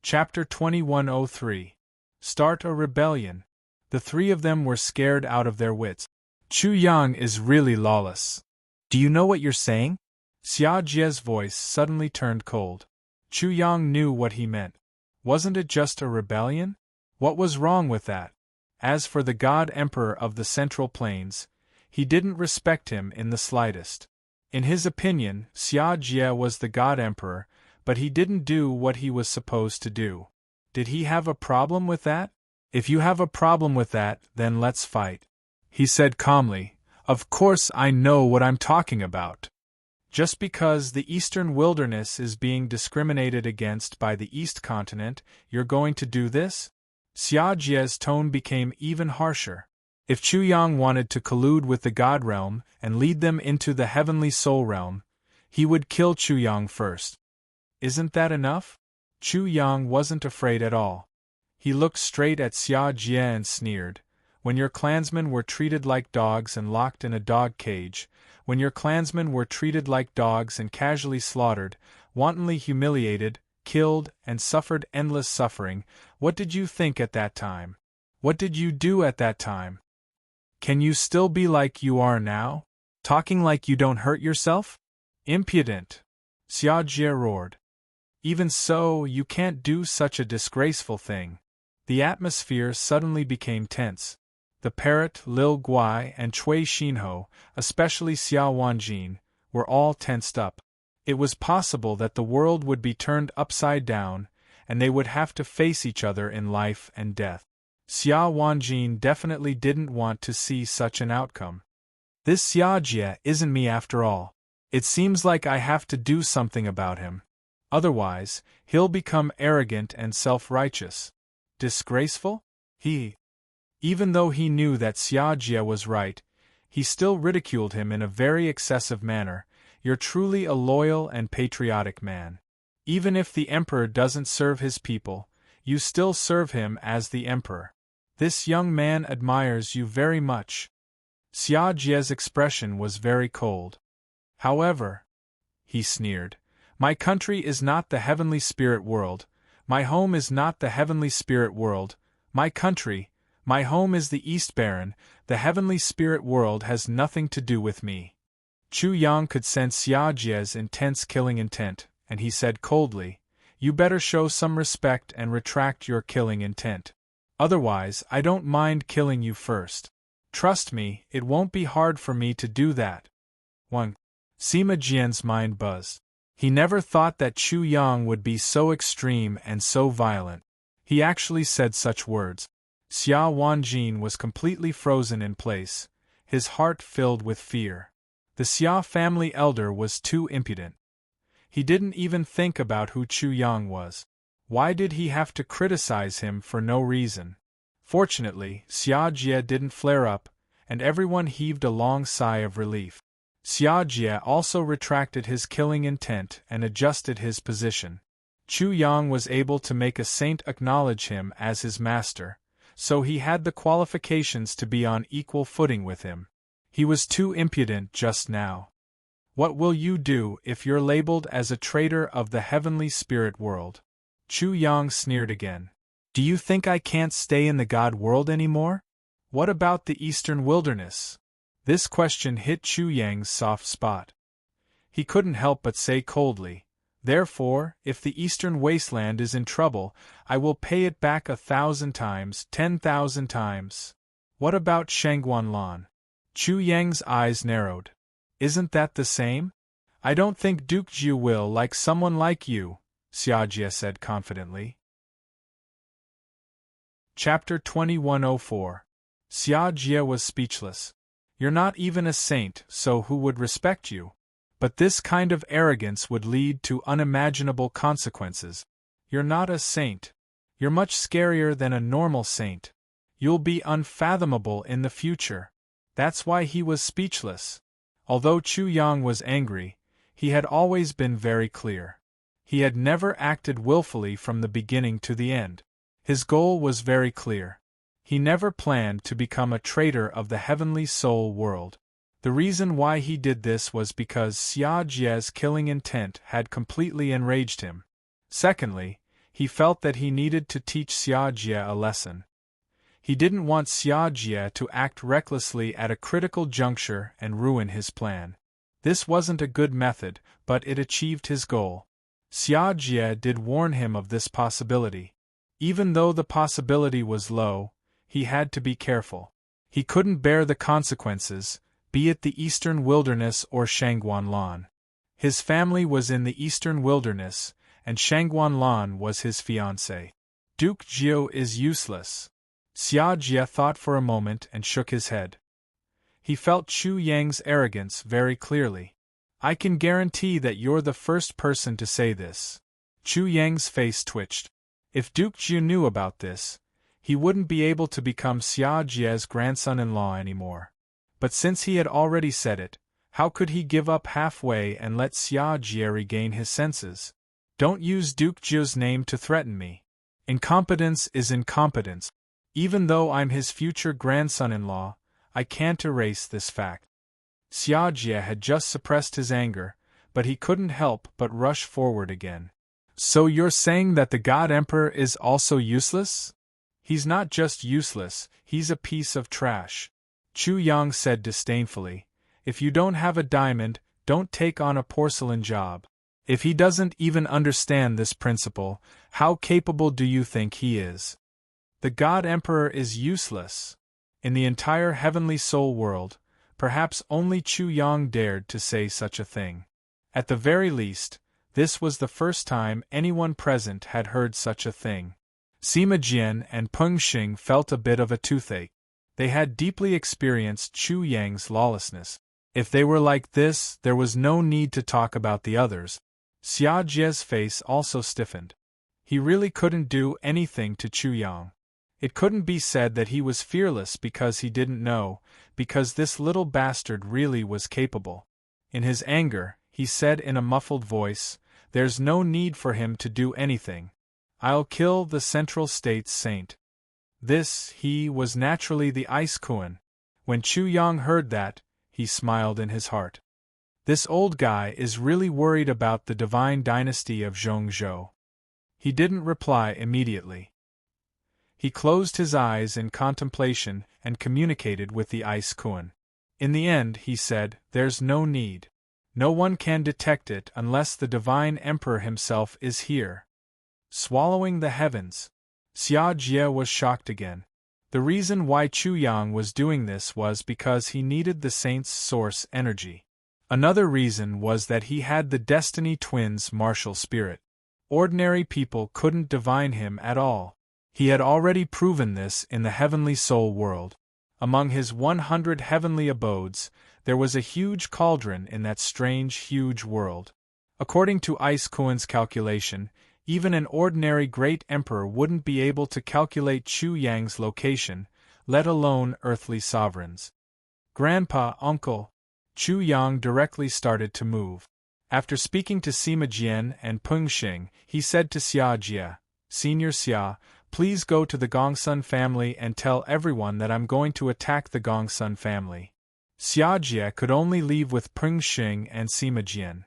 Chapter 2103. Start a Rebellion. The three of them were scared out of their wits. Chu Yang is really lawless. Do you know what you're saying? Xia Jie's voice suddenly turned cold. Chu Yang knew what he meant. Wasn't it just a rebellion? What was wrong with that? As for the God Emperor of the Central Plains, he didn't respect him in the slightest. In his opinion, Xia Jie was the God Emperor, but he didn't do what he was supposed to do. Did he have a problem with that? If you have a problem with that, then let's fight. He said calmly, Of course I know what I'm talking about. Just because the Eastern Wilderness is being discriminated against by the East Continent, you're going to do this? Xia Jie's tone became even harsher. If Chu Yang wanted to collude with the God Realm and lead them into the Heavenly Soul Realm, he would kill Chu Yang first. Isn't that enough? Chu Yang wasn't afraid at all. He looked straight at Xia Jie and sneered. When your clansmen were treated like dogs and locked in a dog cage, when your clansmen were treated like dogs and casually slaughtered, wantonly humiliated, killed, and suffered endless suffering, what did you think at that time? What did you do at that time? Can you still be like you are now? Talking like you don't hurt yourself? Impudent! Xia Jie roared. Even so, you can't do such a disgraceful thing. The atmosphere suddenly became tense. The parrot, Lil Guai, and Cui Xinho, especially Xiao Wanjin, were all tensed up. It was possible that the world would be turned upside down, and they would have to face each other in life and death. Xiao Wanjin definitely didn't want to see such an outcome. This Xia Jie isn't me after all. It seems like I have to do something about him. Otherwise, he'll become arrogant and self-righteous. Disgraceful? Even though he knew that Xia Jie was right, he still ridiculed him in a very excessive manner. You're truly a loyal and patriotic man. Even if the emperor doesn't serve his people, you still serve him as the emperor. This young man admires you very much. Xia Jie's expression was very cold. However, he sneered, my country is not the heavenly spirit world, my home is not the heavenly spirit world, my country, my home is the East Baron, the heavenly spirit world has nothing to do with me. Chu Yang could sense Xia Jie's intense killing intent, and he said coldly, You better show some respect and retract your killing intent. Otherwise, I don't mind killing you first. Trust me, it won't be hard for me to do that. 1. Sima Jian's mind buzzed. He never thought that Chu Yang would be so extreme and so violent. He actually said such words. Xiao Wanjin was completely frozen in place, his heart filled with fear. The Xia family elder was too impudent. He didn't even think about who Chu Yang was. Why did he have to criticize him for no reason? Fortunately, Xia Jie didn't flare up, and everyone heaved a long sigh of relief. Xia Jie also retracted his killing intent and adjusted his position. Chu Yang was able to make a saint acknowledge him as his master, so he had the qualifications to be on equal footing with him. He was too impudent just now. What will you do if you're labeled as a traitor of the heavenly spirit world? Chu Yang sneered again. Do you think I can't stay in the God world anymore? What about the Eastern Wilderness? This question hit Chu Yang's soft spot. He couldn't help but say coldly, Therefore, if the Eastern Wasteland is in trouble, I will pay it back 1,000 times, 10,000 times. What about Shangguanlan? Chu Yang's eyes narrowed. Isn't that the same? I don't think Duke Jiu will like someone like you, Xia Jie said confidently. Chapter 2104. Xia Jie was speechless. You're not even a saint, so who would respect you? But this kind of arrogance would lead to unimaginable consequences. You're not a saint. You're much scarier than a normal saint. You'll be unfathomable in the future. That's why he was speechless. Although Chu Yang was angry, he had always been very clear. He had never acted willfully from the beginning to the end. His goal was very clear. He never planned to become a traitor of the heavenly soul world. The reason why he did this was because Xia Jie's killing intent had completely enraged him. Secondly, He felt that he needed to teach Xiajie a lesson. He didn't want Xiajie to act recklessly at a critical juncture and ruin his plan. This wasn't a good method, but it achieved his goal. Xiajie did warn him of this possibility. Even though the possibility was low, he had to be careful. He couldn't bear the consequences, be it the Eastern Wilderness or Shangguanlan. His family was in the Eastern Wilderness, and Shangguanlan was his fiancée. Duke Jiu is useless. Xiajie thought for a moment and shook his head. He felt Chu Yang's arrogance very clearly. I can guarantee that you're the first person to say this. Chu Yang's face twitched. If Duke Jiu knew about this, he wouldn't be able to become Xiajie's grandson-in-law anymore. But since he had already said it, how could he give up halfway and let Xiajie regain his senses? Don't use Duke Jiu's name to threaten me. Incompetence is incompetence. Even though I'm his future grandson-in-law, I can't erase this fact. Xiajie had just suppressed his anger, but he couldn't help but rush forward again. So you're saying that the God Emperor is also useless? He's not just useless, he's a piece of trash. Chu Yang said disdainfully. If you don't have a diamond, don't take on a porcelain job. If he doesn't even understand this principle, how capable do you think he is? The God Emperor is useless. In the entire heavenly soul world, perhaps only Chu Yang dared to say such a thing. At the very least, this was the first time anyone present had heard such a thing. Sima Jian and Peng Xing felt a bit of a toothache. They had deeply experienced Chu Yang's lawlessness. If they were like this, there was no need to talk about the others. Xiajie's face also stiffened. He really couldn't do anything to Chu Yang. It couldn't be said that he was fearless because he didn't know, because this little bastard really was capable. In his anger, he said in a muffled voice, "There's no need for him to do anything. I'll kill the Central State's saint." This, he, was naturally the Ice Kuan. When Chu Yang heard that, he smiled in his heart. This old guy is really worried about the divine dynasty of Zhongzhou. He didn't reply immediately. He closed his eyes in contemplation and communicated with the Ice Kuan. In the end, he said, "There's no need. No one can detect it unless the divine emperor himself is here." Swallowing the heavens. Xiajie was shocked again. The reason why Chu Yang was doing this was because he needed the saint's source energy. Another reason was that he had the Destiny Twins' martial spirit. Ordinary people couldn't divine him at all. He had already proven this in the heavenly soul world. Among his 100 heavenly abodes, there was a huge cauldron in that strange, huge world. According to Ice Kuan's calculation, even an ordinary great emperor wouldn't be able to calculate Chu Yang's location, let alone earthly sovereigns. "Grandpa, uncle." Chu Yang directly started to move. After speaking to Sima Jian and Peng Xing, he said to Xiajie, "Senior Xia, please go to the Gongsun family and tell everyone that I'm going to attack the Gongsun family." Xiajie could only leave with Peng Xing and Sima Jian.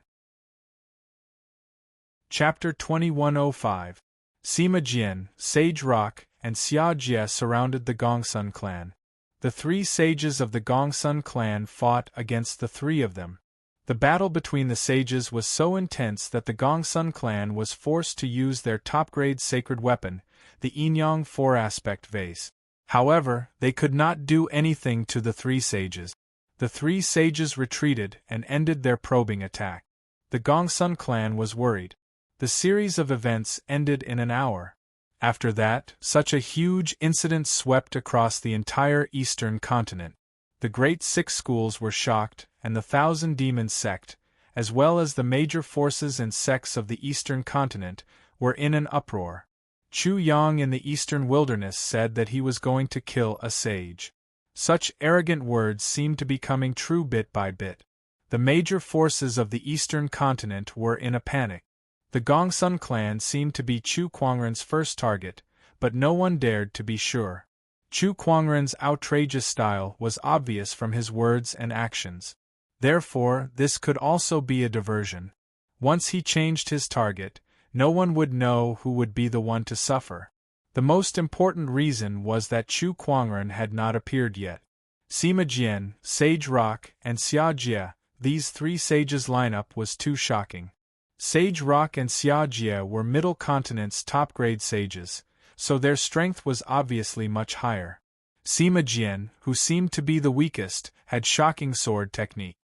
Chapter 2105. Sima Jian, Sage Rock, and Xiajie surrounded the Gongsun clan. The three sages of the Gongsun clan fought against the three of them. The battle between the sages was so intense that the Gongsun clan was forced to use their top-grade sacred weapon, the Yinyang four-aspect vase. However, they could not do anything to the three sages. The three sages retreated and ended their probing attack. The Gongsun clan was worried. The series of events ended in an hour. After that, such a huge incident swept across the entire eastern continent. The great six schools were shocked, and the Thousand Demons sect, as well as the major forces and sects of the eastern continent, were in an uproar. Chu Yang in the eastern wilderness said that he was going to kill a sage. Such arrogant words seemed to be coming true bit by bit. The major forces of the eastern continent were in a panic. The Gongsun clan seemed to be Chu Kuangren's first target, but no one dared to be sure. Chu Kuangren's outrageous style was obvious from his words and actions. Therefore, this could also be a diversion. Once he changed his target, no one would know who would be the one to suffer. The most important reason was that Chu Kuangren had not appeared yet. Sima Jian, Sage Rock, and Xia Jie, these three sages' lineup was too shocking. Sage Rock and Xia Jie were Middle Continent's top-grade sages, so their strength was obviously much higher. Sima Jian, who seemed to be the weakest, had shocking sword technique.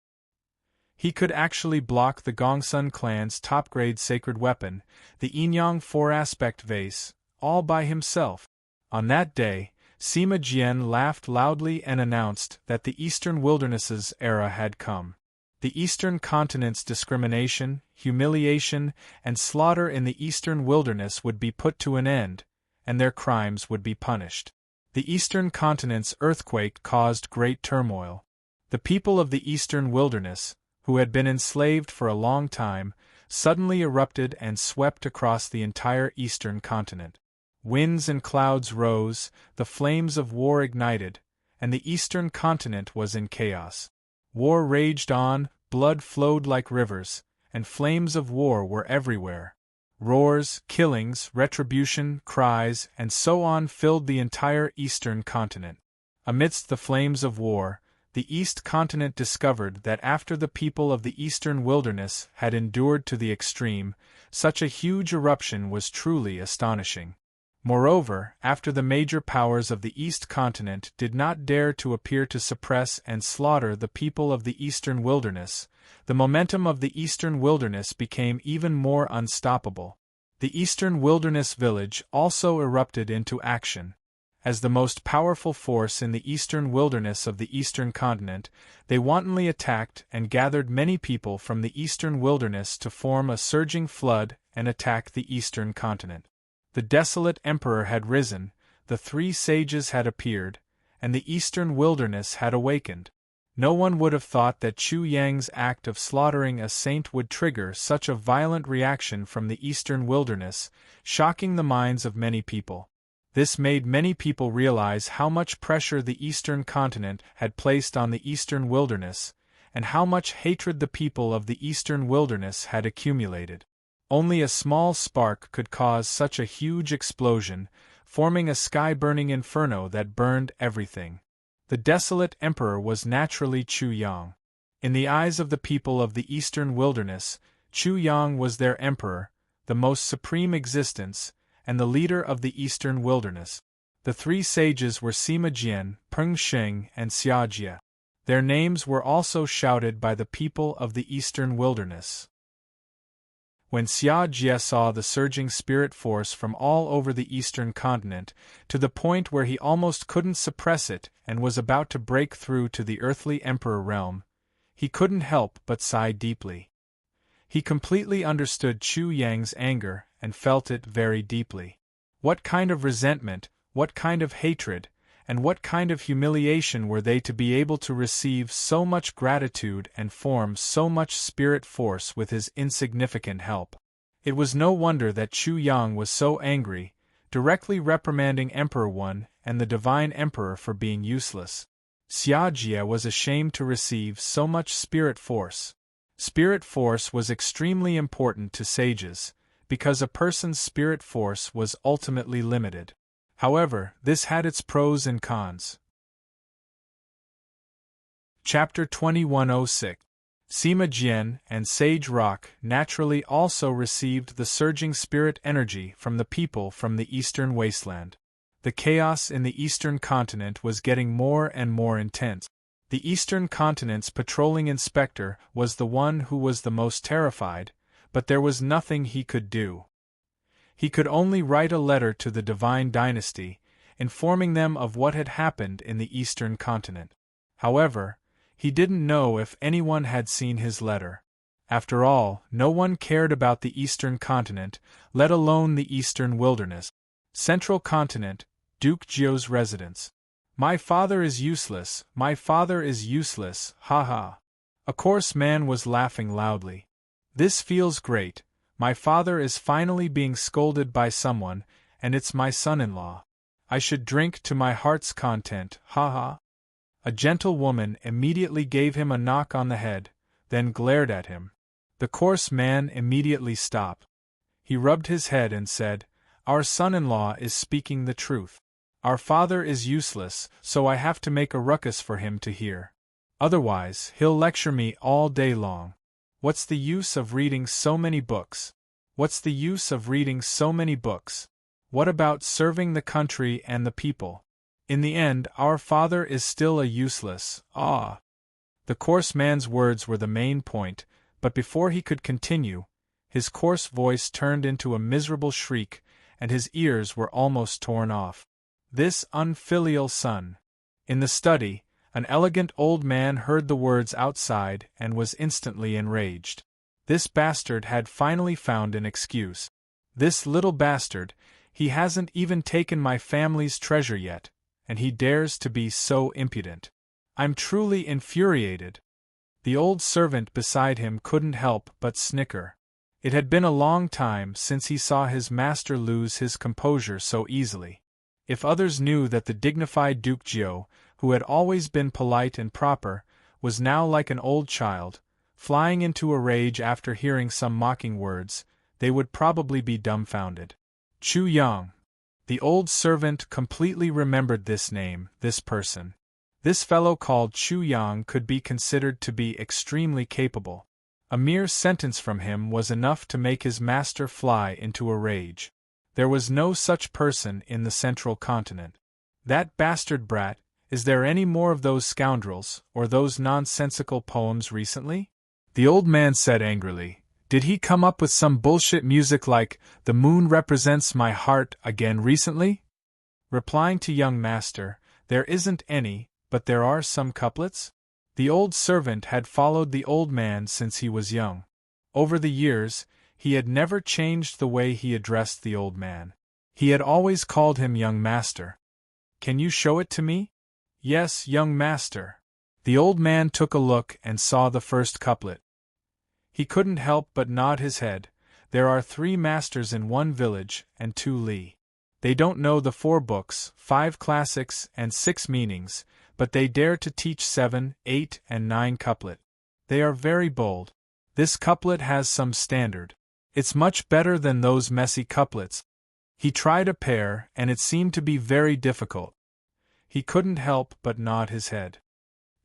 He could actually block the Gongsun clan's top-grade sacred weapon, the Yinyang four-aspect vase, all by himself. On that day, Sima Jian laughed loudly and announced that the Eastern Wilderness's era had come. The Eastern Continent's discrimination, humiliation, and slaughter in the Eastern Wilderness would be put to an end, and their crimes would be punished. The Eastern Continent's earthquake caused great turmoil. The people of the Eastern Wilderness, who had been enslaved for a long time, suddenly erupted and swept across the entire Eastern Continent. Winds and clouds rose, the flames of war ignited, and the Eastern Continent was in chaos. War raged on, blood flowed like rivers, and flames of war were everywhere. Roars, killings, retribution, cries, and so on filled the entire Eastern Continent. Amidst the flames of war, the East Continent discovered that after the people of the Eastern Wilderness had endured to the extreme, such a huge eruption was truly astonishing. Moreover, after the major powers of the East Continent did not dare to appear to suppress and slaughter the people of the Eastern Wilderness, the momentum of the Eastern Wilderness became even more unstoppable. The Eastern Wilderness Village also erupted into action. As the most powerful force in the Eastern Wilderness of the Eastern Continent, they wantonly attacked and gathered many people from the Eastern Wilderness to form a surging flood and attack the Eastern Continent. The desolate emperor had risen, the three sages had appeared, and the Eastern Wilderness had awakened. No one would have thought that Chu Yang's act of slaughtering a saint would trigger such a violent reaction from the Eastern Wilderness, shocking the minds of many people. This made many people realize how much pressure the Eastern Continent had placed on the Eastern Wilderness, and how much hatred the people of the Eastern Wilderness had accumulated. Only a small spark could cause such a huge explosion, forming a sky-burning inferno that burned everything. The desolate emperor was naturally Chu Yang. In the eyes of the people of the Eastern Wilderness, Chu Yang was their emperor, the most supreme existence, and the leader of the Eastern Wilderness. The three sages were Sima Jian, Peng Sheng, and Xia Jie. Their names were also shouted by the people of the Eastern Wilderness. When Xia Jie saw the surging spirit force from all over the Eastern Continent, to the point where he almost couldn't suppress it and was about to break through to the earthly emperor realm, he couldn't help but sigh deeply. He completely understood Chu Yang's anger and felt it very deeply. What kind of resentment, what kind of hatred, and what kind of humiliation were they to be able to receive so much gratitude and form so much spirit force with his insignificant help? It was no wonder that Chu Yang was so angry, directly reprimanding Emperor One and the Divine Emperor for being useless. Xia Jie was ashamed to receive so much spirit force. Spirit force was extremely important to sages, because a person's spirit force was ultimately limited. However, this had its pros and cons. Chapter 2106. Sima Jian and Sage Rock naturally also received the surging spirit energy from the people from the Eastern Wasteland. The chaos in the Eastern Continent was getting more and more intense. The Eastern Continent's patrolling inspector was the one who was the most terrified, but there was nothing he could do. He could only write a letter to the Divine Dynasty, informing them of what had happened in the Eastern Continent. However, he didn't know if anyone had seen his letter. After all, no one cared about the Eastern Continent, let alone the Eastern Wilderness. Central Continent, Duke Jiu's residence. My father is useless, my father is useless, ha ha. A coarse man was laughing loudly. This feels great, my father is finally being scolded by someone, and it's my son-in-law. I should drink to my heart's content, ha ha. A gentle woman immediately gave him a knock on the head, then glared at him. The coarse man immediately stopped. He rubbed his head and said, "Our son-in-law is speaking the truth. Our father is useless, so I have to make a ruckus for him to hear. Otherwise, he'll lecture me all day long. What's the use of reading so many books? What's the use of reading so many books? What about serving the country and the people? In the end, our father is still a useless, The coarse man's words were the main point, but before he could continue, his coarse voice turned into a miserable shriek, and his ears were almost torn off. This unfilial son. In the study, an elegant old man heard the words outside and was instantly enraged. This bastard had finally found an excuse. This little bastard, he hasn't even taken my family's treasure yet, and he dares to be so impudent. I'm truly infuriated. The old servant beside him couldn't help but snicker. It had been a long time since he saw his master lose his composure so easily. If others knew that the dignified Duke Gio, who had always been polite and proper, was now like an old child, flying into a rage after hearing some mocking words, they would probably be dumbfounded. Chu Yang. The old servant completely remembered this name, this person. This fellow called Chu Yang could be considered to be extremely capable. A mere sentence from him was enough to make his master fly into a rage. There was no such person in the central continent. That bastard brat, is there any more of those scoundrels, or those nonsensical poems recently? The old man said angrily, did he come up with some bullshit music like, "The moon represents my heart" again recently? Replying to young master, there isn't any, but there are some couplets? The old servant had followed the old man since he was young. Over the years, he had never changed the way he addressed the old man. He had always called him young master. Can you show it to me? Yes, young master. The old man took a look and saw the first couplet. He couldn't help but nod his head. There are 3 masters in one village and 2 li. They don't know the 4 books, 5 classics and 6 meanings, but they dare to teach 7, 8 and 9 couplet. They are very bold. This couplet has some standard. It's much better than those messy couplets. He tried a pair, and it seemed to be very difficult. He couldn't help but nod his head.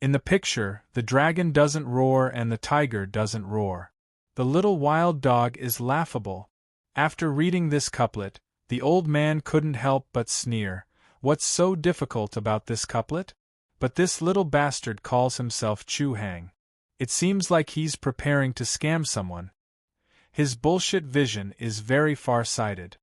In the picture, the dragon doesn't roar and the tiger doesn't roar. The little wild dog is laughable. After reading this couplet, the old man couldn't help but sneer. What's so difficult about this couplet? But this little bastard calls himself Chu Hang. It seems like he's preparing to scam someone. His bullshit vision is very far-sighted.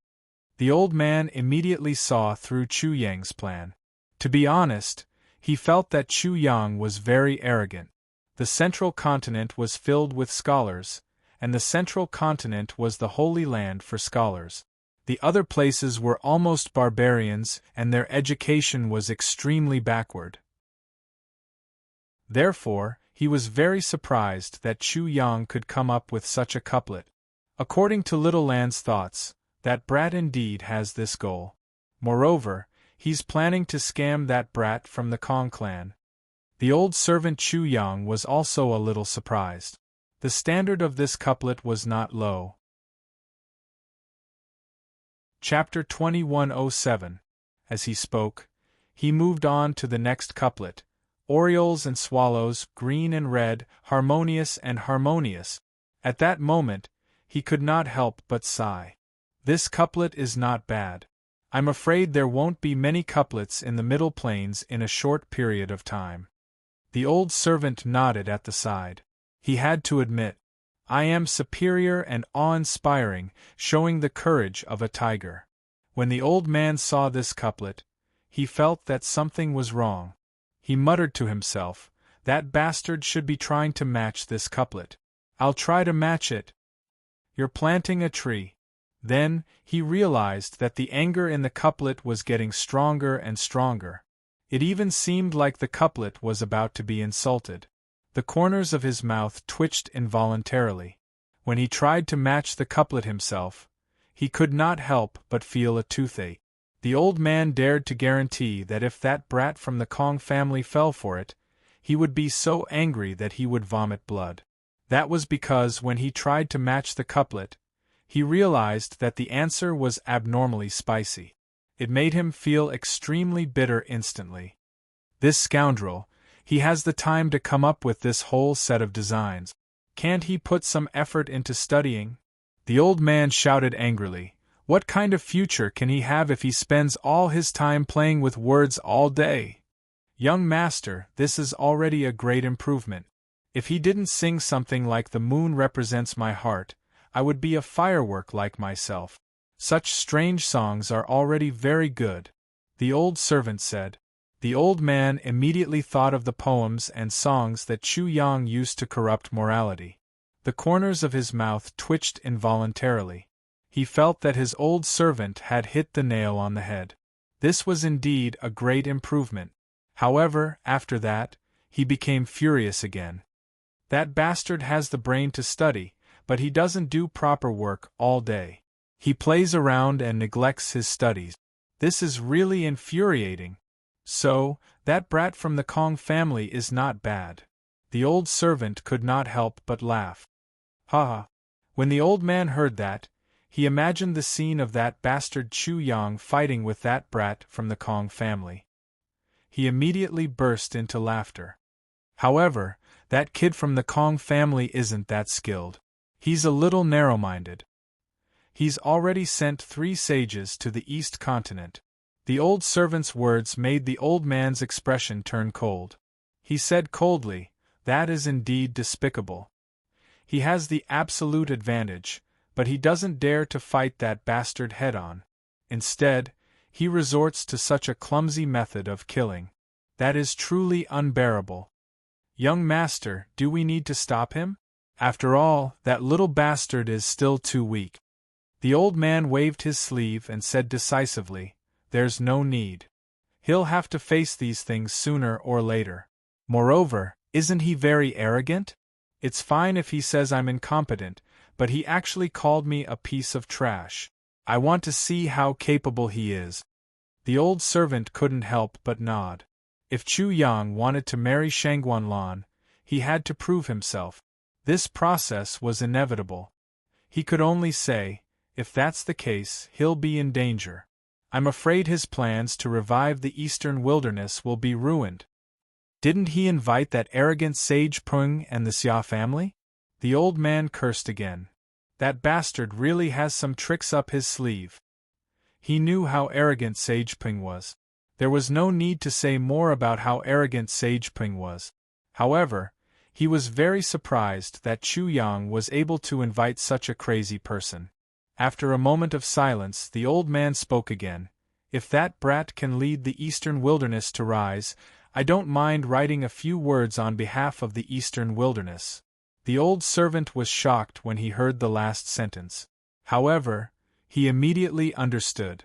The old man immediately saw through Chu Yang's plan. To be honest, he felt that Chu Yang was very arrogant. The central continent was filled with scholars, and the central continent was the holy land for scholars. The other places were almost barbarians, and their education was extremely backward. Therefore, he was very surprised that Chu Yang could come up with such a couplet. According to Little Land's thoughts, that brat indeed has this goal. Moreover, he's planning to scam that brat from the Kong clan. The old servant Chu Yang was also a little surprised. The standard of this couplet was not low. Chapter 2107. As he spoke, he moved on to the next couplet. Orioles and swallows, green and red, harmonious and harmonious. At that moment, he could not help but sigh. This couplet is not bad. I'm afraid there won't be many couplets in the Middle Plains in a short period of time. The old servant nodded at the side. He had to admit, I am superior and awe-inspiring, showing the courage of a tiger. When the old man saw this couplet, he felt that something was wrong. He muttered to himself, that bastard should be trying to match this couplet. I'll try to match it. You're planting a tree. Then, he realized that the anger in the couplet was getting stronger and stronger. It even seemed like the couplet was about to be insulted. The corners of his mouth twitched involuntarily. When he tried to match the couplet himself, he could not help but feel a toothache. The old man dared to guarantee that if that brat from the Kong family fell for it, he would be so angry that he would vomit blood. That was because when he tried to match the couplet, He realized that the answer was abnormally spicy. It made him feel extremely bitter instantly. This scoundrel, he has the time to come up with this whole set of designs. Can't he put some effort into studying? The old man shouted angrily. What kind of future can he have if he spends all his time playing with words all day? Young master, this is already a great improvement. If he didn't sing something like "The moon represents my heart," I would be a firework like myself. Such strange songs are already very good, the old servant said. The old man immediately thought of the poems and songs that Chu Yang used to corrupt morality. The corners of his mouth twitched involuntarily. He felt that his old servant had hit the nail on the head. This was indeed a great improvement. However, after that, he became furious again. That bastard has the brain to study, but he doesn't do proper work all day. He plays around and neglects his studies. This is really infuriating. So, that brat from the Kong family is not bad. The old servant could not help but laugh. Ha ha! When the old man heard that, he imagined the scene of that bastard Chu Yang fighting with that brat from the Kong family. He immediately burst into laughter. However, that kid from the Kong family isn't that skilled. He's a little narrow-minded. He's already sent 3 sages to the East Continent. The old servant's words made the old man's expression turn cold. He said coldly, "That is indeed despicable. He has the absolute advantage, but he doesn't dare to fight that bastard head-on. Instead, he resorts to such a clumsy method of killing. That is truly unbearable. Young master, do we need to stop him? After all, that little bastard is still too weak." The old man waved his sleeve and said decisively, "There's no need. He'll have to face these things sooner or later. Moreover, isn't he very arrogant? It's fine if he says I'm incompetent, but he actually called me a piece of trash. I want to see how capable he is." The old servant couldn't help but nod. If Chu Yang wanted to marry Shangguanlan, he had to prove himself. This process was inevitable. He could only say, if that's the case, he'll be in danger. I'm afraid his plans to revive the eastern wilderness will be ruined. Didn't he invite that arrogant sage Peng and the Xia family? The old man cursed again. That bastard really has some tricks up his sleeve. He knew how arrogant Sage Peng was. There was no need to say more about how arrogant Sage Peng was. However, he was very surprised that Chu Yang was able to invite such a crazy person. After a moment of silence, the old man spoke again. "If that brat can lead the eastern wilderness to rise, I don't mind writing a few words on behalf of the eastern wilderness." The old servant was shocked when he heard the last sentence. However, he immediately understood.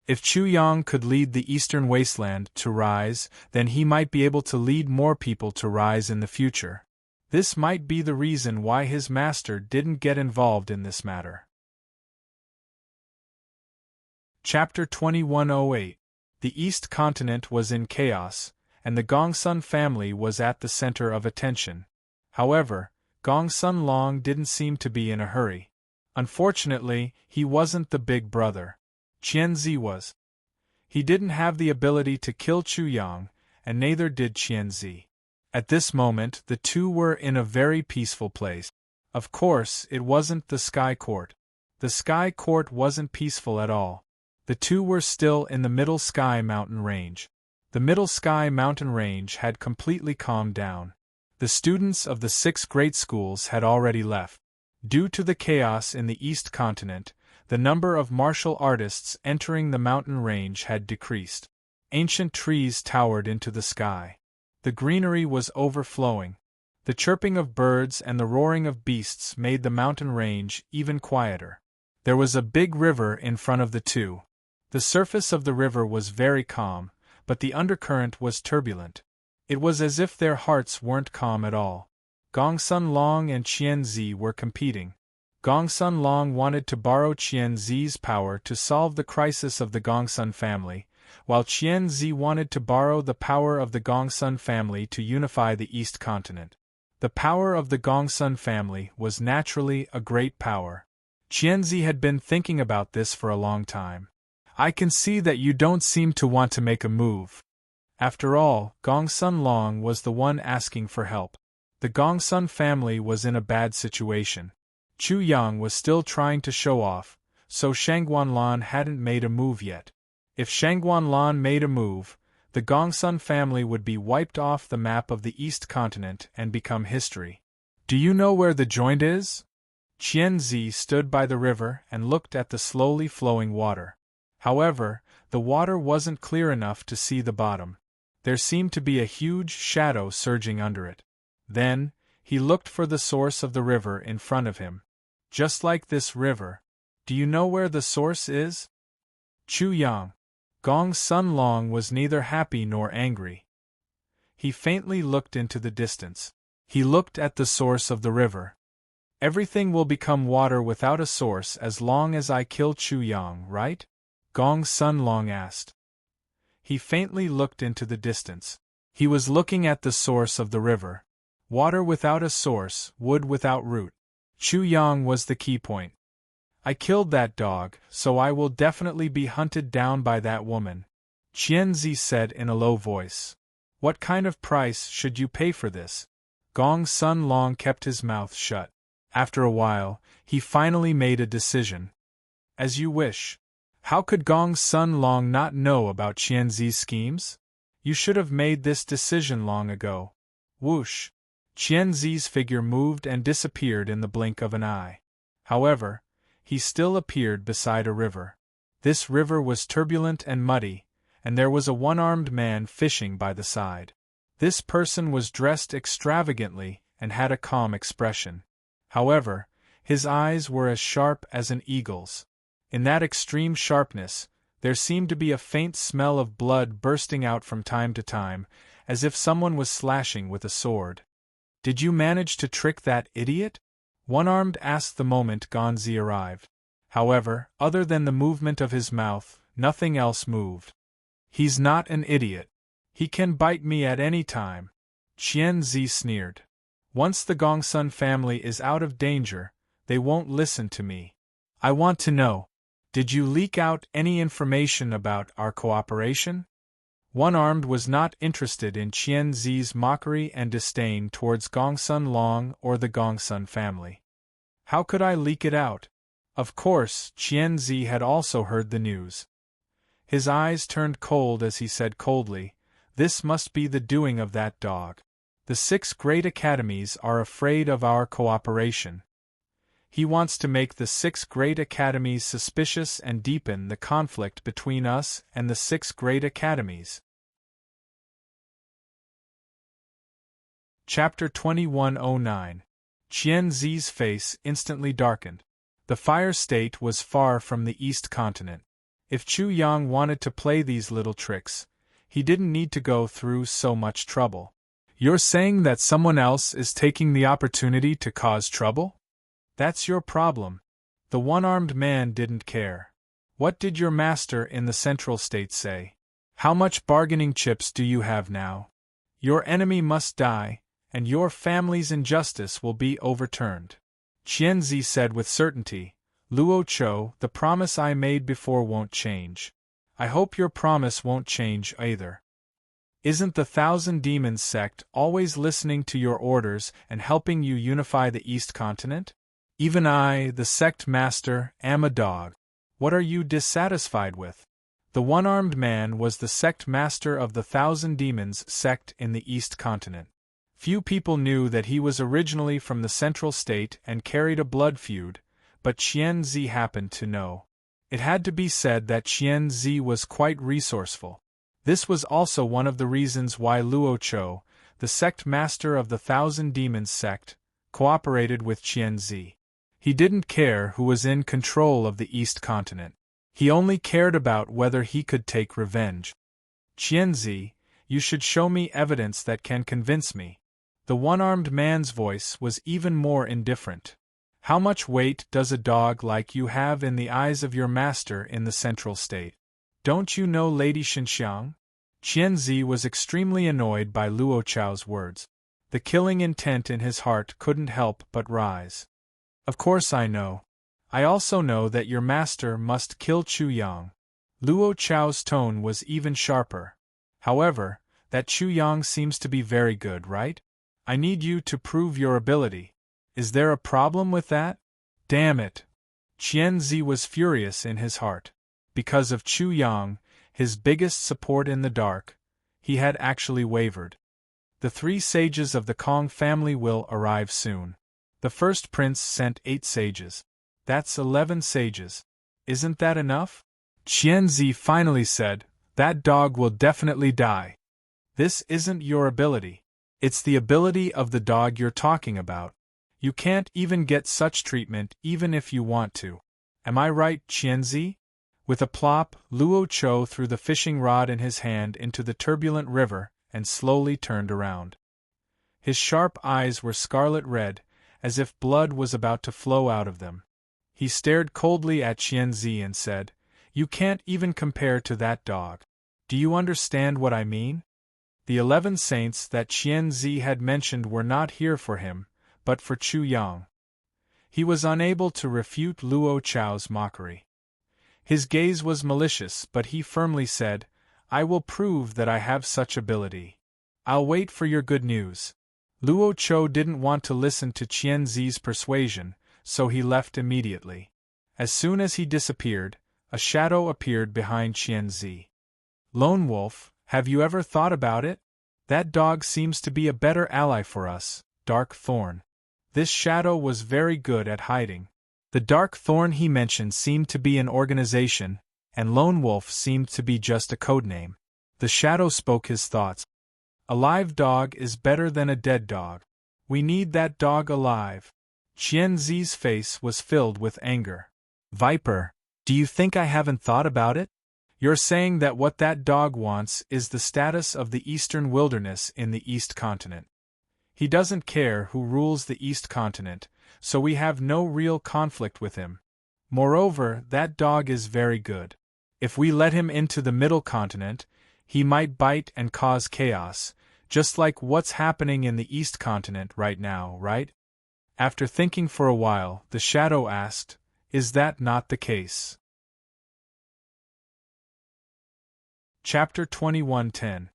If Chu Yang could lead the eastern wasteland to rise, then he might be able to lead more people to rise in the future. This might be the reason why his master didn't get involved in this matter. Chapter 2108. The East Continent was in chaos, and the Gongsun family was at the center of attention. However, Gongsun Long didn't seem to be in a hurry. Unfortunately, he wasn't the big brother. Qianzi was. He didn't have the ability to kill Chu Yang, and neither did Qianzi. At this moment, the two were in a very peaceful place. Of course, it wasn't the Sky Court. The Sky Court wasn't peaceful at all. The two were still in the Middle Sky Mountain Range. The Middle Sky Mountain Range had completely calmed down. The students of the 6 great schools had already left. Due to the chaos in the East Continent, the number of martial artists entering the mountain range had decreased. Ancient trees towered into the sky. The greenery was overflowing. The chirping of birds and the roaring of beasts made the mountain range even quieter. There was a big river in front of the two. The surface of the river was very calm, but the undercurrent was turbulent. It was as if their hearts weren't calm at all. Gongsun Long and Qianzi were competing. Gongsun Long wanted to borrow Qianzi's power to solve the crisis of the Gongsun family, while Qianzi wanted to borrow the power of the Gongsun family to unify the East Continent. The power of the Gongsun family was naturally a great power. Qianzi had been thinking about this for a long time. I can see that you don't seem to want to make a move. After all, Gongsun Long was the one asking for help. The Gongsun family was in a bad situation. Chu Yang was still trying to show off, so Shangguanlan hadn't made a move yet. If Shangguanlan made a move, the Gongsun family would be wiped off the map of the East Continent and become history. Do you know where the joint is? Qianzi stood by the river and looked at the slowly flowing water. However, the water wasn't clear enough to see the bottom. There seemed to be a huge shadow surging under it. Then, he looked for the source of the river in front of him. Just like this river. Do you know where the source is? Chu Yang. Gongsun Long was neither happy nor angry. He faintly looked into the distance. He looked at the source of the river. Everything will become water without a source as long as I kill Chu Yang, right? Gongsun Long asked. He faintly looked into the distance. He was looking at the source of the river. Water without a source, wood without root. Chu Yang was the key point. I killed that dog, so I will definitely be hunted down by that woman, Qianzi said in a low voice. What kind of price should you pay for this? Gongsun Long kept his mouth shut. After a while, he finally made a decision. As you wish. How could Gongsun Long not know about Qianzi's schemes? You should have made this decision long ago. Whoosh! Qianzi's figure moved and disappeared in the blink of an eye. However, he still appeared beside a river. This river was turbulent and muddy, and there was a one-armed man fishing by the side. This person was dressed extravagantly and had a calm expression. However, his eyes were as sharp as an eagle's. In that extreme sharpness, there seemed to be a faint smell of blood bursting out from time to time, as if someone was slashing with a sword. Did you manage to trick that idiot? One-Armed asked the moment Gonzi arrived. However, other than the movement of his mouth, nothing else moved. He's not an idiot. He can bite me at any time. Qianzi sneered. Once the Gongsun family is out of danger, they won't listen to me. I want to know, did you leak out any information about our cooperation? One-Armed was not interested in Qianzi's mockery and disdain towards Gongsun Long or the Gongsun family. How could I leak it out? Of course, Qianzi had also heard the news. His eyes turned cold as he said coldly, "This must be the doing of that dog. The 6 great academies are afraid of our cooperation. He wants to make the 6 great academies suspicious and deepen the conflict between us and the 6 great academies." Chapter 2109. Qianzi's face instantly darkened. The Fire State was far from the East Continent. If Chu Yang wanted to play these little tricks, he didn't need to go through so much trouble. You're saying that someone else is taking the opportunity to cause trouble? That's your problem. The one-armed man didn't care. What did your master in the Central State say? How much bargaining chips do you have now? Your enemy must die, and your family's injustice will be overturned. Qianzi said with certainty, Luo Cho, the promise I made before won't change. I hope your promise won't change either. Isn't the Thousand Demons sect always listening to your orders and helping you unify the East Continent? Even I, the sect master, am a dog. What are you dissatisfied with? The one-armed man was the sect master of the Thousand Demons sect in the East Continent. Few people knew that he was originally from the Central State and carried a blood feud, but Qianzi happened to know. It had to be said that Qianzi was quite resourceful. This was also one of the reasons why Luo Cho, the sect master of the Thousand Demons sect, cooperated with Qianzi. He didn't care who was in control of the East Continent. He only cared about whether he could take revenge. Qianzi, you should show me evidence that can convince me. The one-armed man's voice was even more indifferent. How much weight does a dog like you have in the eyes of your master in the Central State? Don't you know Lady Xinxiang? Qianzi was extremely annoyed by Luo Chao's words. The killing intent in his heart couldn't help but rise. Of course I know. I also know that your master must kill Chu Yang. Luo Chao's tone was even sharper. However, that Chu Yang seems to be very good, right? I need you to prove your ability. Is there a problem with that? Damn it! Qianzi was furious in his heart. Because of Chu Yang, his biggest support in the dark, he had actually wavered. The 3 sages of the Kong family will arrive soon. The first prince sent 8 sages. That's 11 sages. Isn't that enough? Qianzi finally said, that dog will definitely die. This isn't your ability. It's the ability of the dog you're talking about. You can't even get such treatment even if you want to. Am I right, Qianzi? With a plop, Luo Chou threw the fishing rod in his hand into the turbulent river and slowly turned around. His sharp eyes were scarlet red, as if blood was about to flow out of them. He stared coldly at Qianzi and said, you can't even compare to that dog. Do you understand what I mean? The 11 saints that Qianzi had mentioned were not here for him, but for Chu Yang. He was unable to refute Luo Chao's mockery. His gaze was malicious, but he firmly said, I will prove that I have such ability. I'll wait for your good news. Luo Chou didn't want to listen to Qianzi's persuasion, so he left immediately. As soon as he disappeared, a shadow appeared behind Qianzi. Lone Wolf, have you ever thought about it? That dog seems to be a better ally for us, Dark Thorn. This shadow was very good at hiding. The Dark Thorn he mentioned seemed to be an organization, and Lone Wolf seemed to be just a codename. The shadow spoke his thoughts. A live dog is better than a dead dog. We need that dog alive. Qianzi's face was filled with anger. Viper, do you think I haven't thought about it? You're saying that what that dog wants is the status of the eastern wilderness in the East Continent. He doesn't care who rules the East Continent, so we have no real conflict with him. Moreover, that dog is very good. If we let him into the Middle Continent, he might bite and cause chaos, just like what's happening in the East Continent right now, right? After thinking for a while, the shadow asked, is that not the case? Chapter 21:10.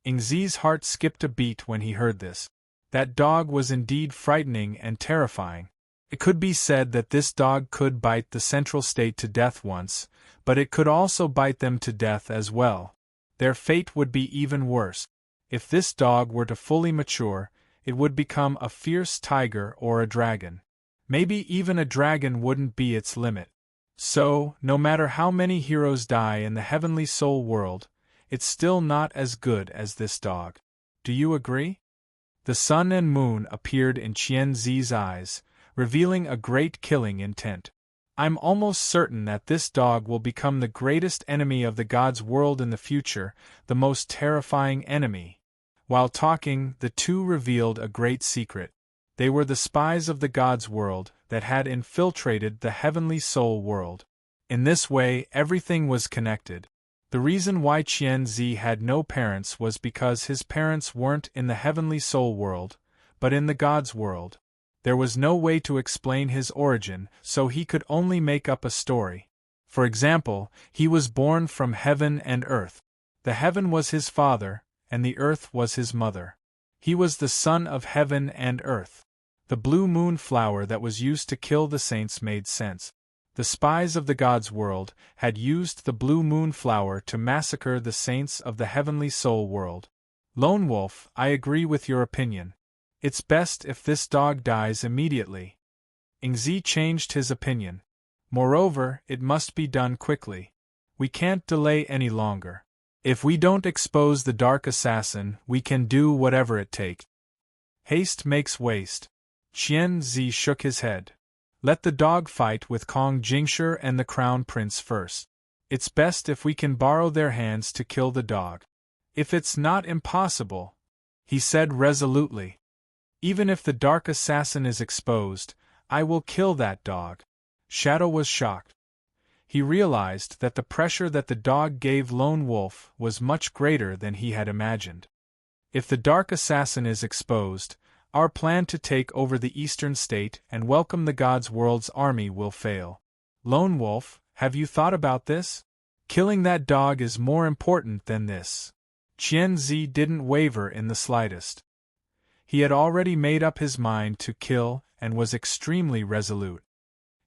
Ingzi's heart skipped a beat when he heard this. That dog was indeed frightening and terrifying. It could be said that this dog could bite the Central State to death once, but it could also bite them to death as well. Their fate would be even worse. If this dog were to fully mature, it would become a fierce tiger or a dragon. Maybe even a dragon wouldn't be its limit. So, no matter how many heroes die in the heavenly soul world, it's still not as good as this dog. Do you agree? The sun and moon appeared in Qianzi's eyes, revealing a great killing intent. I'm almost certain that this dog will become the greatest enemy of the gods' world in the future, the most terrifying enemy. While talking, the two revealed a great secret. They were the spies of the gods' world that had infiltrated the heavenly soul world. In this way, everything was connected. The reason why Qianzi had no parents was because his parents weren't in the heavenly soul world, but in the gods' world. There was no way to explain his origin, so he could only make up a story. For example, he was born from heaven and earth. The heaven was his father, and the earth was his mother. He was the son of heaven and earth. The blue moon flower that was used to kill the saints made sense. The spies of the gods' world had used the blue moon flower to massacre the saints of the heavenly soul world. Lone Wolf, I agree with your opinion. It's best if this dog dies immediately. Ingzi changed his opinion. Moreover, it must be done quickly. We can't delay any longer. If we don't expose the dark assassin, we can do whatever it takes. Haste makes waste. Qianzi shook his head. Let the dog fight with Kong Jingshi and the Crown Prince first. It's best if we can borrow their hands to kill the dog. If it's not impossible, he said resolutely. Even if the dark assassin is exposed, I will kill that dog. Shadow was shocked. He realized that the pressure that the dog gave Lone Wolf was much greater than he had imagined. If the dark assassin is exposed, Our plan to take over the eastern state and welcome the gods' world's army will fail. Lone Wolf, have you thought about this? Killing that dog is more important than this. Qianzi didn't waver in the slightest. He had already made up his mind to kill and was extremely resolute.